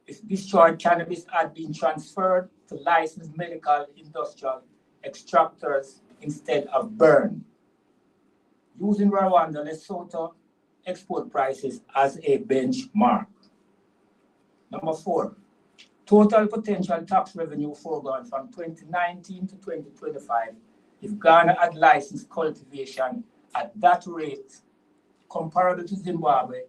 If destroyed cannabis had been transferred to licensed medical industrial extractors instead of burned. Using Rwanda, Lesotho export prices as a benchmark. Number 4, total potential tax revenue foregone from 2019 to 2025 if Ghana had licensed cultivation at that rate comparable to Zimbabwe,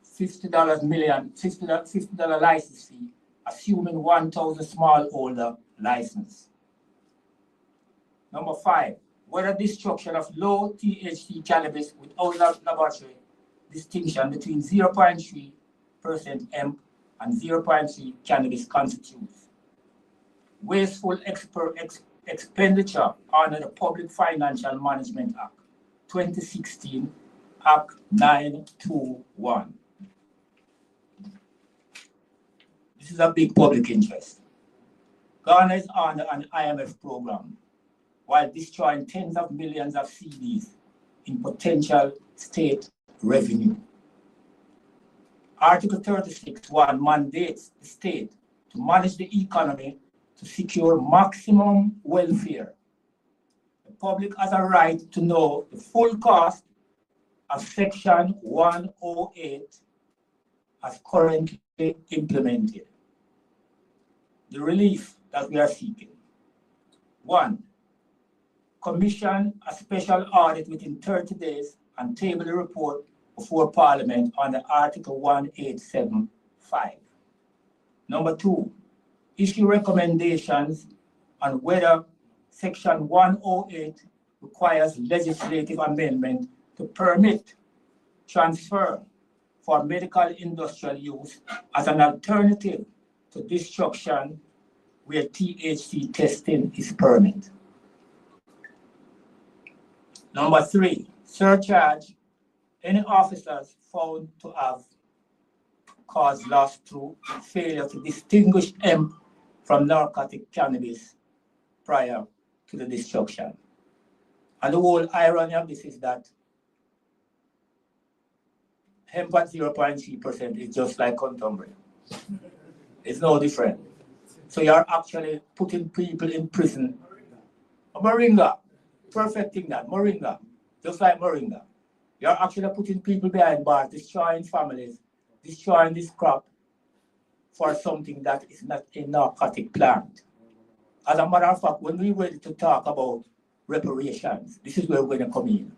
$50 license fee, assuming 1,000 smallholder license. Number 5, whether destruction of low THC cannabis without laboratory distinction between 0.3% hemp and 0.3 cannabis constitutes wasteful expenditure under the Public Financial Management Act 2016, Act 921. This is a big public interest. Ghana is under an IMF program while destroying tens of millions of CDs in potential state revenue. Article 36(1) mandates the state to manage the economy to secure maximum welfare. The public has a right to know the full cost of Section 108 as currently implemented. The relief that we are seeking. 1. Commission a special audit within 30 days and table the report before Parliament under Article 1875. Number 2, issue recommendations on whether Section 108 requires legislative amendment to permit transfer for medical industrial use as an alternative to destruction where THC testing is permitted. Number 3, surcharge any officers found to have caused loss through failure to distinguish hemp from narcotic cannabis prior to the destruction. And the whole irony of this is that hemp at 0.3% is just like contumely. It's no different. So you're actually putting people in prison. Moringa, perfecting that, moringa, just like moringa. You're actually putting people behind bars, destroying families, destroying this crop for something that is not a narcotic plant. As a matter of fact, when we're ready to talk about reparations, this is where we're going to come in.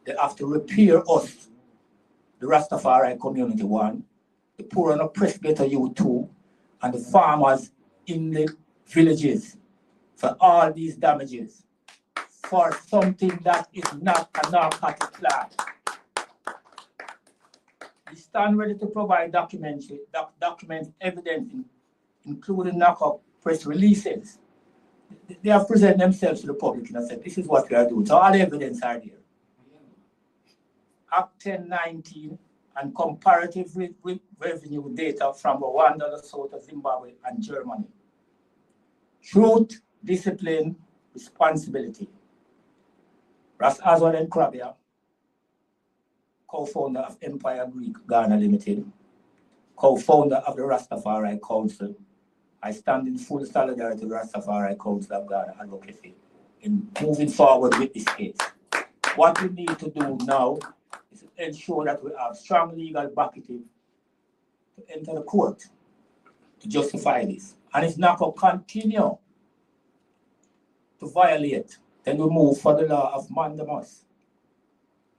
They have to repair us, the Rastafari community, 1, the poor and oppressed ghetto youth, 2, and the farmers in the villages for all these damages for something that is not a narcotic plant. We stand ready to provide documents, evidence, including knockout press releases. They have presented themselves to the public and said, this is what we are doing. So all the evidence are there. Act 1019 and comparative revenue data from Rwanda, Lesotho, Zimbabwe, and Germany. Truth, discipline, responsibility. Ras Aswad and Krabia, co-founder of Empire Greek Ghana Limited, co-founder of the Rastafari Council. I stand in full solidarity with the Rastafari Council of Ghana Advocacy in moving forward with this case. What we need to do now is to ensure that we have strong legal backing to enter the court to justify this. And if NACO continue to violate, then we move for the law of mandamus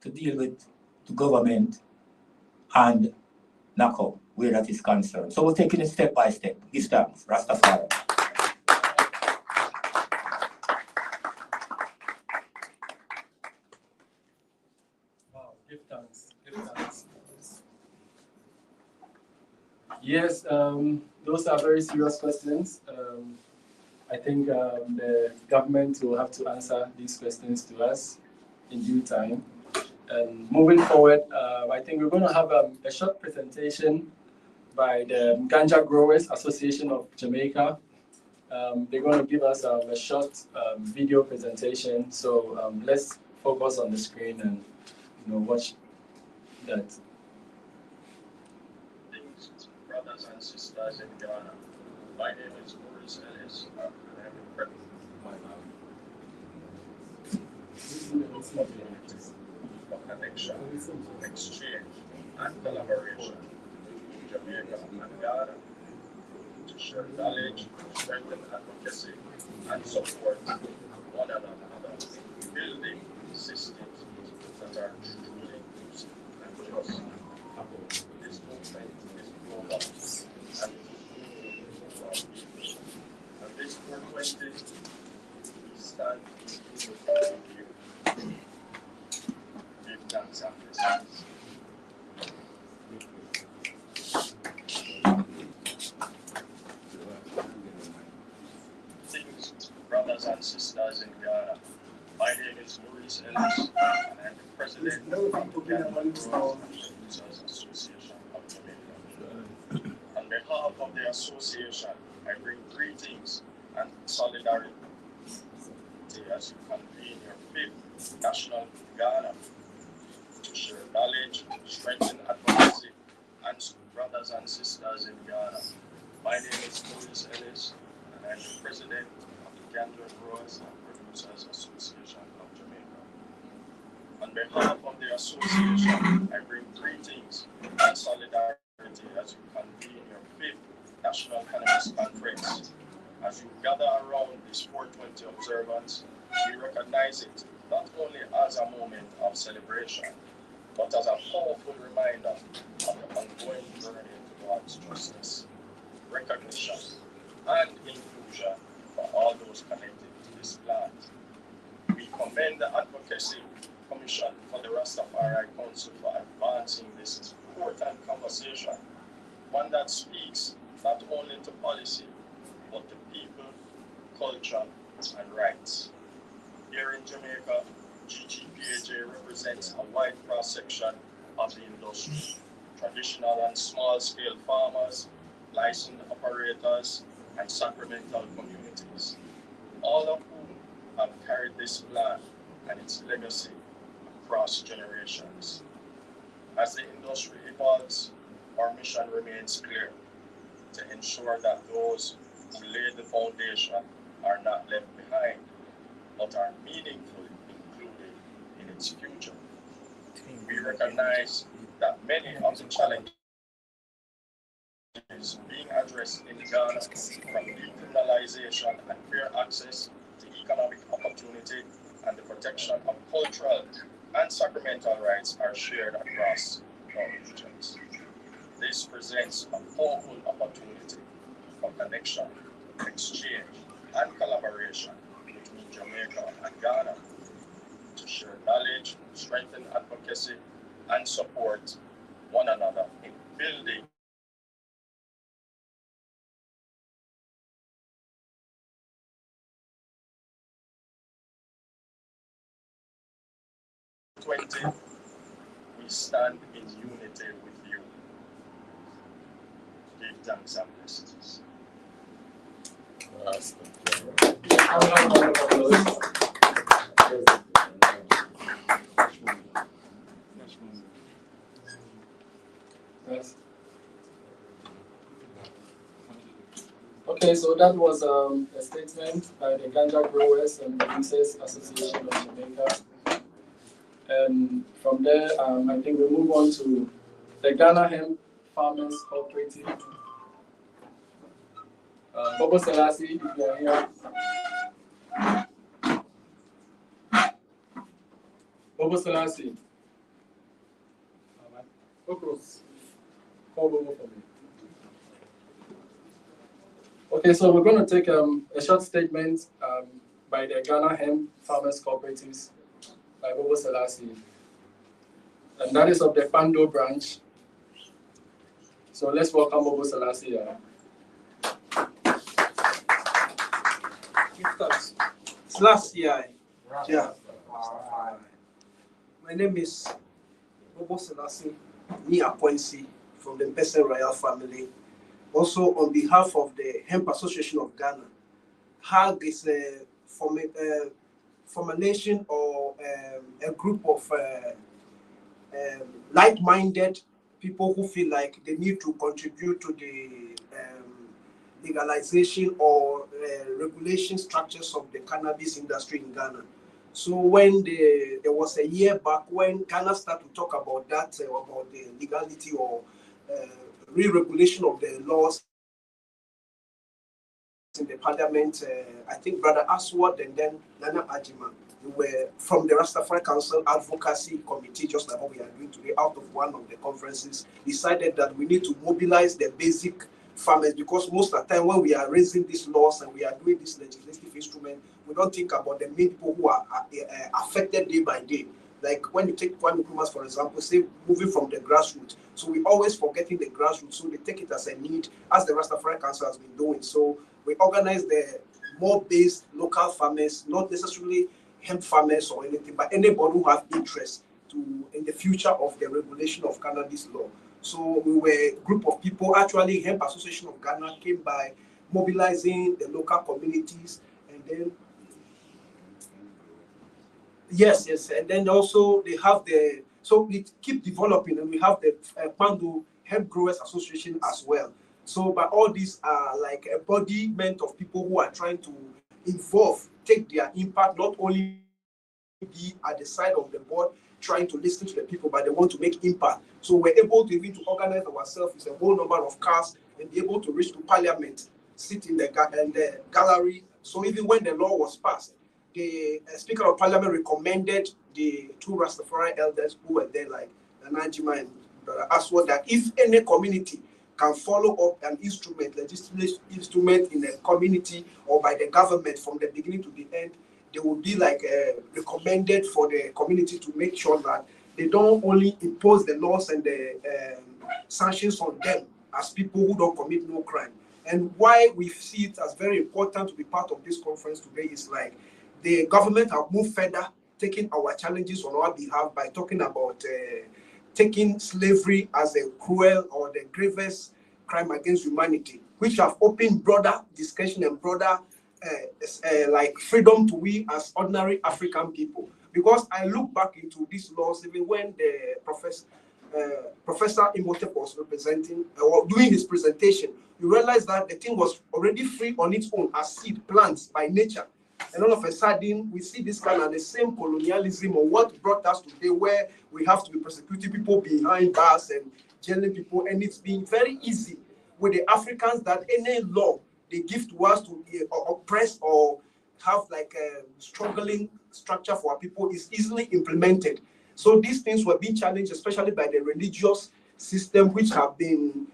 to deal with the government and NACO where that is concerned. So we're taking it step by step. Give thanks, Rastafari. Wow, give thanks, give thanks. Yes, those are very serious questions. I think the government will have to answer these questions to us in due time. And moving forward, I think we're going to have a short presentation by the Ganja Growers Association of Jamaica. They're going to give us a short video presentation. So let's focus on the screen and watch that. Brothers and sisters in Ghana, my name is Maurice Ellis. For connection, exchange, and collaboration in Jamaica and Ghana to share knowledge, strengthen advocacy, and support one another, building systems that are truly inclusive and just. This movement is global and this 420 stand with you. Give thanks and blessings. Brothers and sisters in Ghana, my name is Maurice Ellis, and I'm the president of the Cannabis Conference Association of Jamaica. On behalf of the association, I bring greetings and solidarity as you convene your 5th National Ghana to share knowledge, strengthen advocacy, and brothers and sisters in Ghana. My name is Maurice Ellis, and and I'm the president of the Ganja Growers and Producers Association of Jamaica. On behalf of the association, I bring greetings and solidarity as you convene your 5th National Cannabis Conference. As you gather around this 420 observance, we recognize it not only as a moment of celebration, but as a powerful reminder of the ongoing journey towards justice, recognition, and inclusion for all those connected to this plant. We commend the Advocacy Commission for the Rastafari Council for advancing this important conversation, one that speaks not only to policy, but to people, culture, and rights. Here in Jamaica, GGPAJ represents a wide cross-section of the industry, traditional and small-scale farmers, licensed operators, and sacramental communities, all of whom have carried this plan and its legacy across generations. As the industry evolves, our mission remains clear: to ensure that those who laid the foundation are not left behind, but are meaningfully included in its future. We recognize that many of the challenges being addressed in Ghana, from decriminalization and fair access to economic opportunity and the protection of cultural and sacramental rights, are shared across our regions. This presents a powerful opportunity for connection, exchange, and collaboration between Jamaica and Ghana to share knowledge, strengthen advocacy, and support one another in building we stand in unity with you. Give thanks and blessings. Yes. Okay, so that was a statement by the Ganja Growers and Producers Association of Jamaica. And from there, I think we move on to the Ghana Hemp Farmers Cooperative. Bobo Selassie, if you are here. Bobo Selassie. Call Bobo for me. Okay, so we're going to take a short statement by the Ghana Hemp Farmers Cooperatives by Bobo Selassie. And that is of the Pando branch. So let's welcome Bobo Selassie. Selassie. Yeah. My name is Bobo Selassie Ni-Akwensi from the Mpese Royal family. Also on behalf of the Hemp Association of Ghana. HAG is a formation or a group of like-minded people who feel like they need to contribute to the legalization or regulation structures of the cannabis industry in Ghana. So when there was a year back when Ghana started to talk about that, about the legality or re-regulation of the laws in the parliament, I think Brother Aswad and then Nana Ajima, who were from the Rastafari Council Advocacy Committee, just like what we are doing today, out of one of the conferences, decided that we need to mobilize the basic farmers, because most of the time when we are raising these laws and we are doing this legislative instrument, we don't think about the main people who are affected day by day. Like when you take Kwame Nkrumah, for example, say moving from the grassroots. So we always forgetting the grassroots, so they take it as a need, as the Rastafari Council has been doing. So we organize the more based local farmers, not necessarily hemp farmers or anything, but anybody who have interest in the future of the regulation of cannabis law. So we were a group of people, actually Hemp Association of Ghana came by mobilizing the local communities, and then yes, and then also they have so we keep developing, and we have the Pando Hemp Growers Association as well. So, but all these are like embodiment of people who are trying to involve, take their impact, not only be at the side of the board trying to listen to the people, but they want to make impact. So we're able to even to organize ourselves with a whole number of cars and be able to reach to parliament, sit in the gallery. So even when the law was passed, the Speaker of Parliament recommended the two Rastafari elders who were there, like Najima and Aswad, that if any community can follow up an instrument, legislative instrument in a community or by the government from the beginning to the end, they would be like recommended for the community to make sure that they don't only impose the laws and the sanctions on them as people who don't commit no crime. And why we see it as very important to be part of this conference today is like the government have moved further, taking our challenges on our behalf by talking about taking slavery as a cruel or the gravest crime against humanity, which have opened broader discussion and broader like freedom to we as ordinary African people. Because I look back into these laws, even when the Professor Imhotep was representing or doing his presentation, you realize that the thing was already free on its own as seed plants by nature. And all of a sudden, we see this kind of the same colonialism or what brought us today, where we have to be persecuting people behind bars and jailing people, and it's been very easy with the Africans that any law they give to us to oppress or have like a struggling structure for our people is easily implemented. So these things were being challenged, especially by the religious system, which have been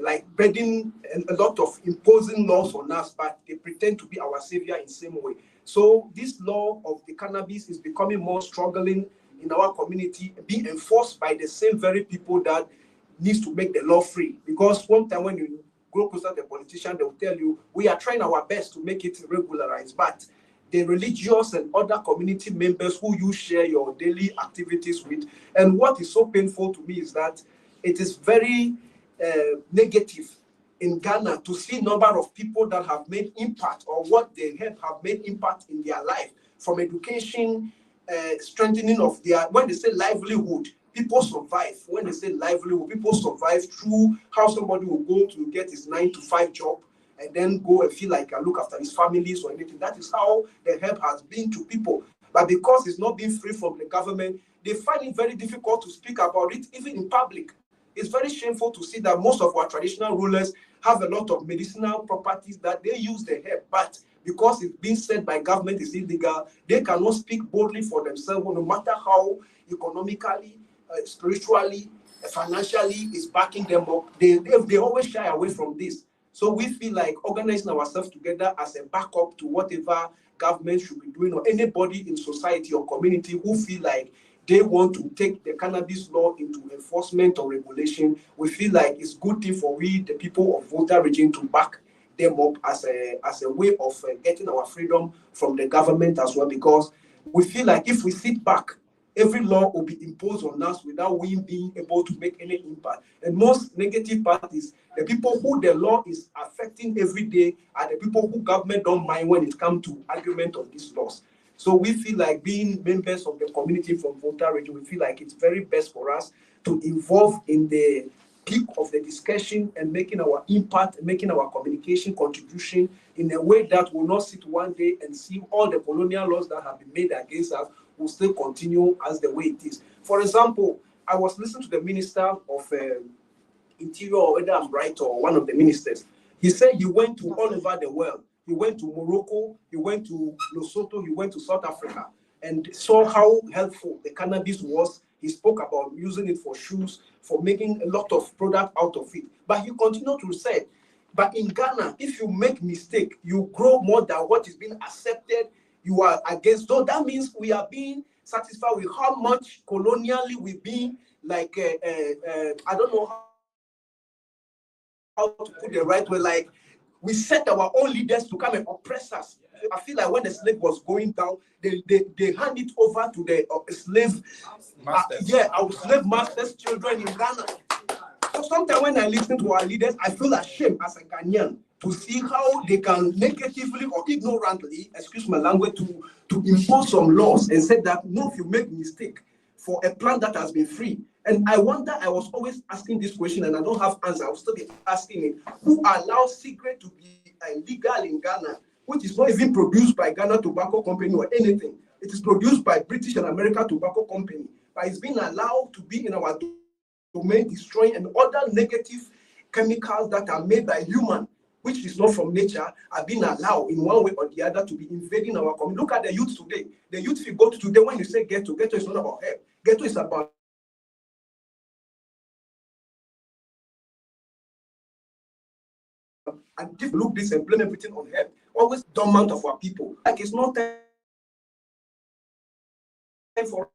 like burdening a lot of imposing laws on us, but they pretend to be our savior in the same way. So this law of the cannabis is becoming more struggling in our community, being enforced by the same very people that needs to make the law free. Because one time when you go closer to the politician, they will tell you, we are trying our best to make it regularized, but the religious and other community members who you share your daily activities with. And what is so painful to me is that it is very negative in Ghana to see number of people that have made impact or what they have made impact in their life, from education, strengthening of their, when they say livelihood, people survive. When they say livelihood, people survive through how somebody will go to get his 9-to-5 job and then go and feel like I look after his families or anything. That is how the help has been to people. But because it's not being free from the government, they find it very difficult to speak about it, even in public. It's very shameful to see that most of our traditional rulers have a lot of medicinal properties that they use the herb, but because it's being said by government is illegal, they cannot speak boldly for themselves, no matter how economically, spiritually, financially is backing them up. They always shy away from this. So we feel like organizing ourselves together as a backup to whatever government should be doing, or anybody in society or community who feel like they want to take the cannabis law into enforcement or regulation. We feel like it's good thing for we, the people of Volta region, to back them up as a way of getting our freedom from the government as well, because we feel like if we sit back, every law will be imposed on us without we being able to make any impact. And most negative part is the people who the law is affecting every day are the people who government don't mind when it comes to argument on these laws. So we feel like being members of the community from Volta region, we feel like it's very best for us to involve in the peak of the discussion and making our impact, making our communication contribution in a way that will not sit one day and see all the colonial laws that have been made against us will still continue as the way it is. For example, I was listening to the Minister of Interior, or whether I'm right, or one of the ministers. He said he went to all over the world. He went to Morocco, he went to Lesotho, he went to South Africa, and saw how helpful the cannabis was. He spoke about using it for shoes, for making a lot of product out of it. But he continued to say, but in Ghana, if you make mistake, you grow more than what is being accepted, you are against. So that means we are being satisfied with how much colonially we've been, like, I don't know how to put the right way, like, we set our own leaders to come and oppress us. I feel like when the slave was going down, they hand it over to the slave masters. Our slave masters' children in Ghana. So sometimes when I listen to our leaders, I feel ashamed as a Ghanaian to see how they can negatively or ignorantly, excuse my language, to impose some laws and say that no, if you make mistake, for a plant that has been free. And I wonder, I was always asking this question and I don't have answer. I'll still be asking it. Who allows cigarette to be legal in Ghana, which is not even produced by Ghana Tobacco Company or anything? It is produced by British and American Tobacco Company, but it's been allowed to be in our domain, destroying and other negative chemicals that are made by human, which is not from nature, are being allowed in one way or the other to be invading our community. Look at the youth today. The youth you go to today, when you say ghetto is not about help. Ghetto is about and if you look this and blame everything on help. Always dormant of our people. Like it's not time for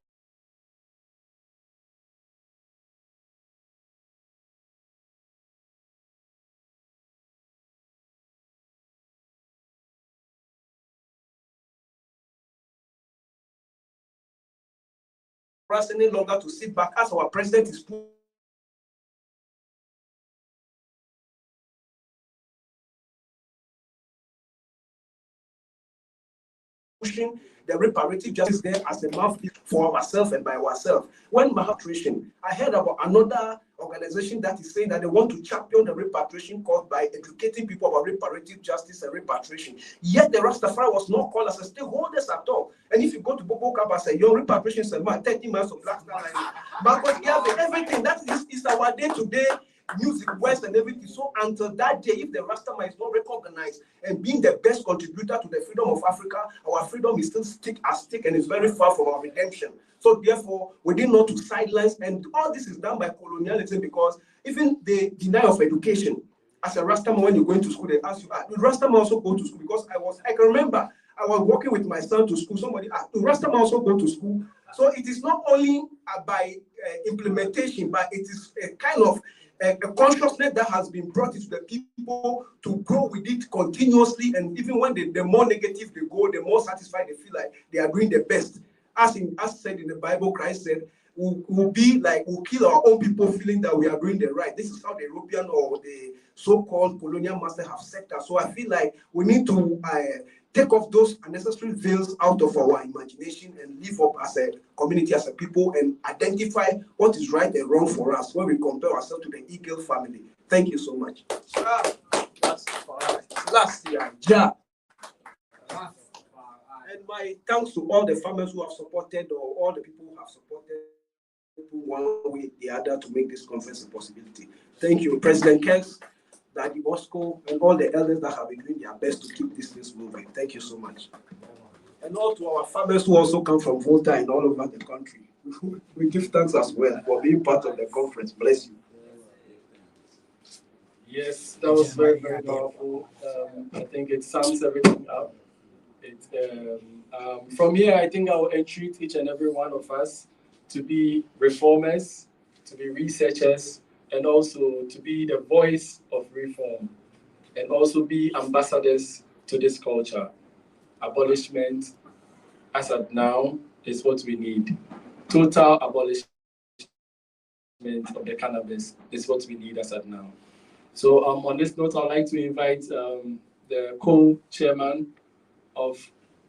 us any longer to sit back as our president is pushing the reparative justice there as a mouthpiece for ourselves and by ourselves. When repatriation, I heard about another organization that is saying that they want to champion the repatriation cause by educating people about reparative justice and repatriation. Yet the Rastafari was not called as a stakeholders at all. And if you go to Bobo Kaba, say your repatriation is 30 months of Black Star Line. Because everything that is our day-to-day music, West and everything. So until that day, if the Rastafari is not recognized and being the best contributor to the freedom of Africa, our freedom is still stick and is very far from our redemption. So therefore, we did not to sidelines, and all this is done by colonialism, because even the denial of education. As a Rastaman, when you're going to school, they ask you, do Rastaman also go to school? Because I can remember I was walking with my son to school. Somebody asked, do Rastaman also go to school? So it is not only by implementation, but it is a kind of a consciousness that has been brought into the people to grow with it continuously. And even when the more negative they go, the more satisfied they feel like they are doing the best. As said in the Bible, Christ said, we'll kill our own people feeling that we are doing the right. This is how the European or the so-called colonial master have set us. So I feel like we need to take off those unnecessary veils out of our imagination and live up as a community, as a people, and identify what is right and wrong for us when we compare ourselves to the Eagle family. Thank you so much. Last year, yeah. And my thanks to all the farmers who have supported, or all the people who have supported one way or the other to make this conference a possibility. Thank you, President Keks, Daddy Bosco, and all the elders that have been doing their best to keep this thing moving. Thank you so much. And all to our farmers who also come from Volta and all over the country. We give thanks as well for being part of the conference. Bless you. Yes, that was very, very powerful. I think it sums everything up. From here, I think I will entreat each and every one of us to be reformers, to be researchers, and also to be the voice of reform, and also be ambassadors to this culture. Abolishment, as of now, is what we need. Total abolishment of the cannabis is what we need as of now. So on this note, I'd like to invite the co-chairman of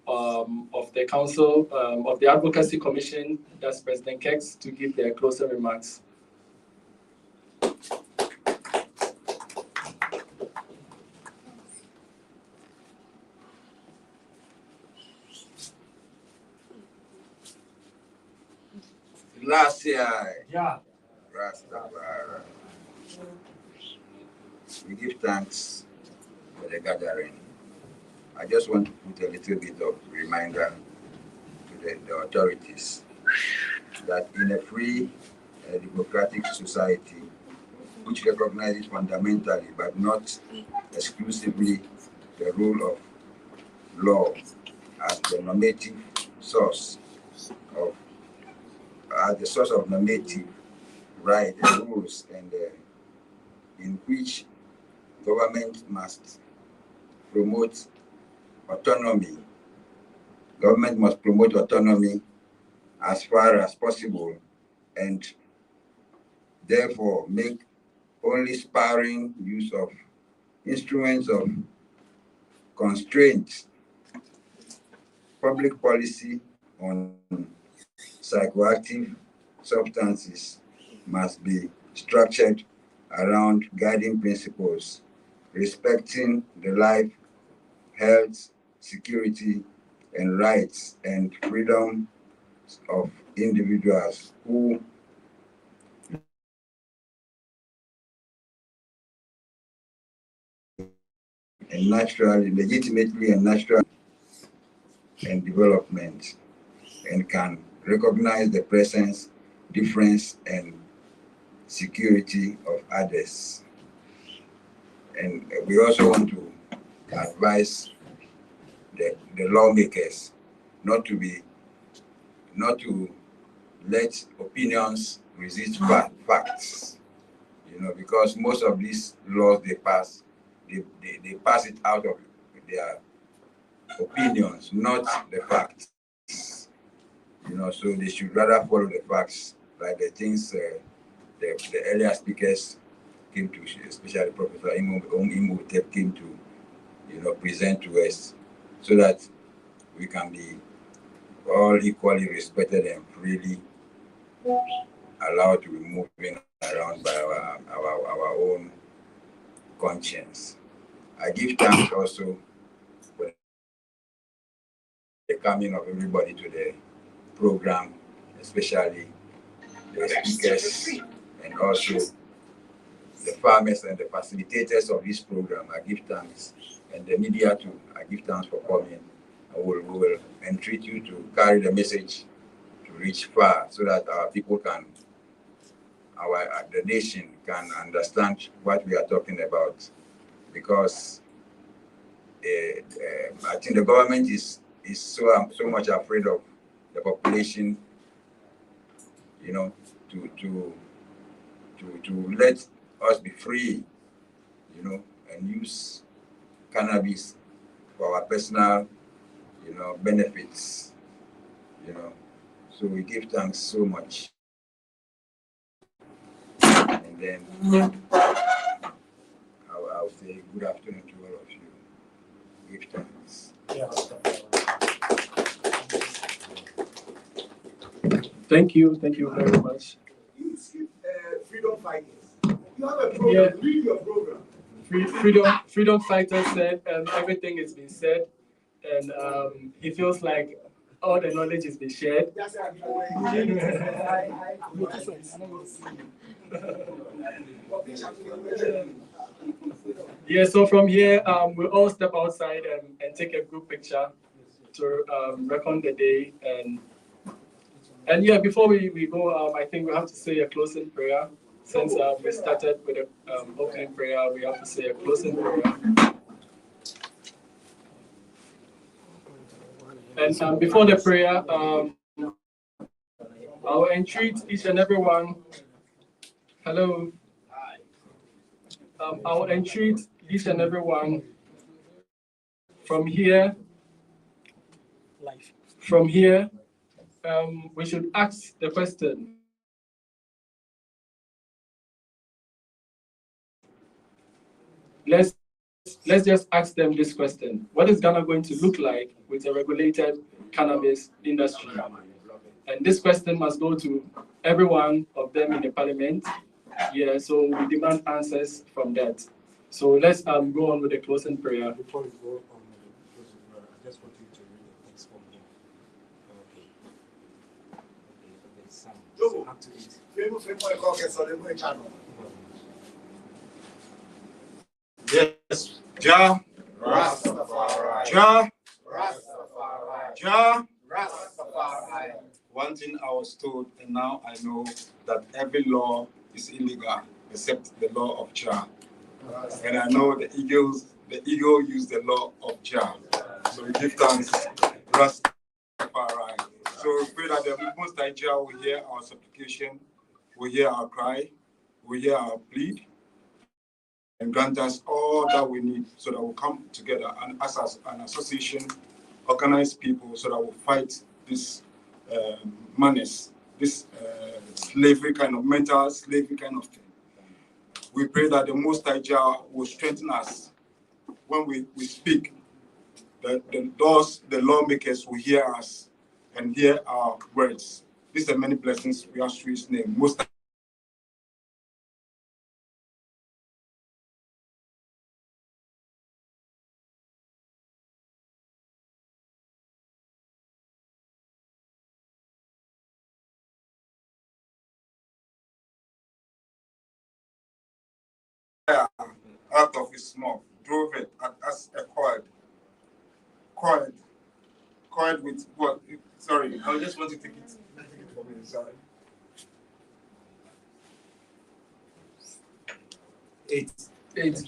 the council, of the Advocacy Commission, that's President Keks, to give their closing remarks. Last year, Yeah. Rastafari. We give thanks for the gathering. I just want to put a little bit of reminder to the authorities that in a free democratic society, which recognizes fundamentally but not exclusively the rule of law as the normative source of the source of normative right and rules, and in which government must promote autonomy. Government must promote autonomy as far as possible, and therefore make only sparing use of instruments of constraint. Public policy on psychoactive substances must be structured around guiding principles, respecting the life, health, security, and rights and freedom of individuals who and naturally, legitimately and naturally and development, and can recognize the presence, difference, and security of others. And we also want to advise the lawmakers not to let opinions resist facts, because most of these laws they pass it out of their opinions, not the facts. So they should rather follow the facts, like the things the earlier speakers came to, especially Professor Imo came to, present to us, so that we can be all equally respected and freely allowed to be moving around by our own conscience. I give thanks also for the coming of everybody to the program, especially the speakers and also the farmers and the facilitators of this program. I give thanks, and the media too. I give thanks for coming. We will entreat you to carry the message to reach far, so that our people can, the nation can understand what we are talking about. Because I think the government is so much afraid of the population, to let us be free, and use cannabis for our personal, benefits, So we give thanks so much. And then I'll say good afternoon to all of you. Give thanks. Thank you very much. Freedom fighters. You have a program. Read your program. Freedom Fighter said everything has been said, and he feels like all the knowledge has been shared. Yeah, so from here, we'll all step outside and take a group picture to reckon the day. And yeah, before we go, I think we have to say a closing prayer. Since we started with an opening prayer, we have to say a closing prayer. And before the prayer, I'll entreat each and every one. Hello. I will entreat each and every one from here. We should ask the question. Let's just ask them this question. What is Ghana going to look like with a regulated cannabis industry? And this question must go to every one of them in the parliament. Yeah, so we demand answers from that. So let's go on with the closing prayer. Before we go on with the closing prayer, I just want you to read the text for me. Okay, Sam. So up to it. Yes. Jah Rastafari. Jah Rastafari. Jah. Rastafari. One thing I was told, and now I know, that every law is illegal except the law of Jah. And I know the eagle used the law of Jah. So we give thanks, Rastafari. So we pray that the Most High Jah will hear our supplication, will hear our cry, will hear our plea, and grant us all that we need, so that we'll come together and as an association, organize people, so that we'll fight this madness, this slavery kind of mental slavery kind of thing. We pray that the Most High Jah will strengthen us when we speak, that the lawmakers will hear us and hear our words, These are many blessings we ask through His name. Most out of His mouth drove it as a cord with what? Sorry, I just want to take it for me. Sorry. 8. 8.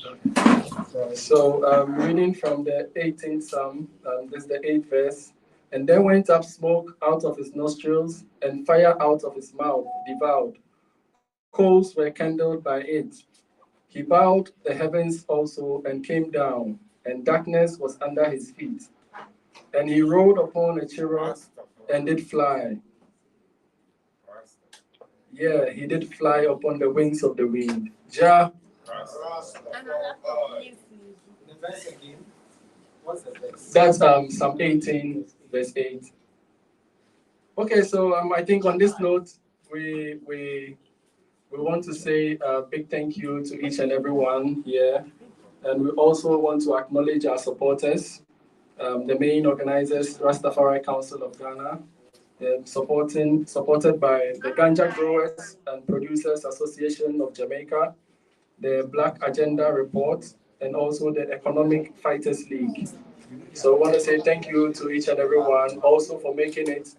So reading from the 18th Psalm, this is the 8th verse. And there went up smoke out of his nostrils, and fire out of his mouth devoured. Coals were kindled by it. He bowed the heavens also and came down, and darkness was under his feet. And he rode upon a cherub and did fly. Yeah, he did fly upon the wings of the wind. Jah. That's Psalm 18, verse 8. Okay, so I think on this note, we want to say a big thank you to each and every one here. And we also want to acknowledge our supporters, the main organizers, Rastafari Council of Ghana, supported by the Ganja Growers and Producers Association of Jamaica, the Black Agenda Report, and also the Economic Fighters League. So I want to say thank you to each and every one, also for making it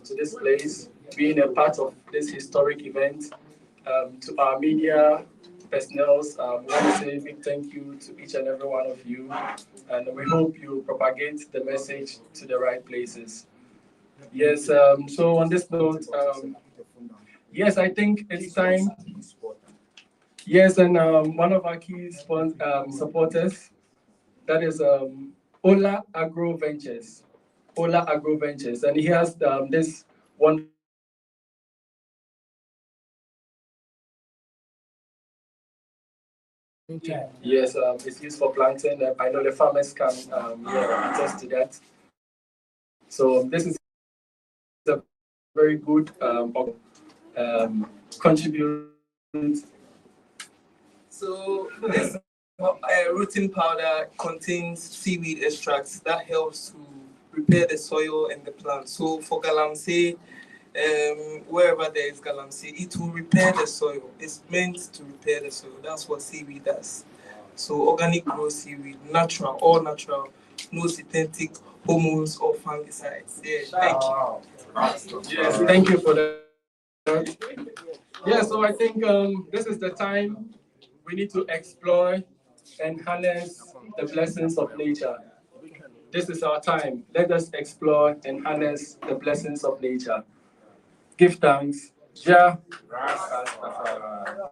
to this place, being a part of this historic event. To our media personnel, we want to say a big thank you to each and every one of you, and we hope you propagate the message to the right places. Yes, so on this note, yes, I think it's time. Yes, and one of our key supporters, that is Ola Agro Ventures. Ola Agro Ventures, and he has this one. Yes, it's used for planting. I know the farmers can attest to that. So this is a very good contribute. So this rooting powder contains seaweed extracts that helps to repair the soil and the plant. So for galamsey, wherever there is galamsey, it will repair the soil. It's meant to repair the soil. That's what seaweed does. So organic grow seaweed, natural, all natural, no synthetic hormones or fungicides. Yeah, thank you. Yes, thank you for that. Yeah, so I think this is the time we need to explore and harness the blessings of nature. This is our time. Let us explore and harness the blessings of nature. Give thanks. Jah Rastafari.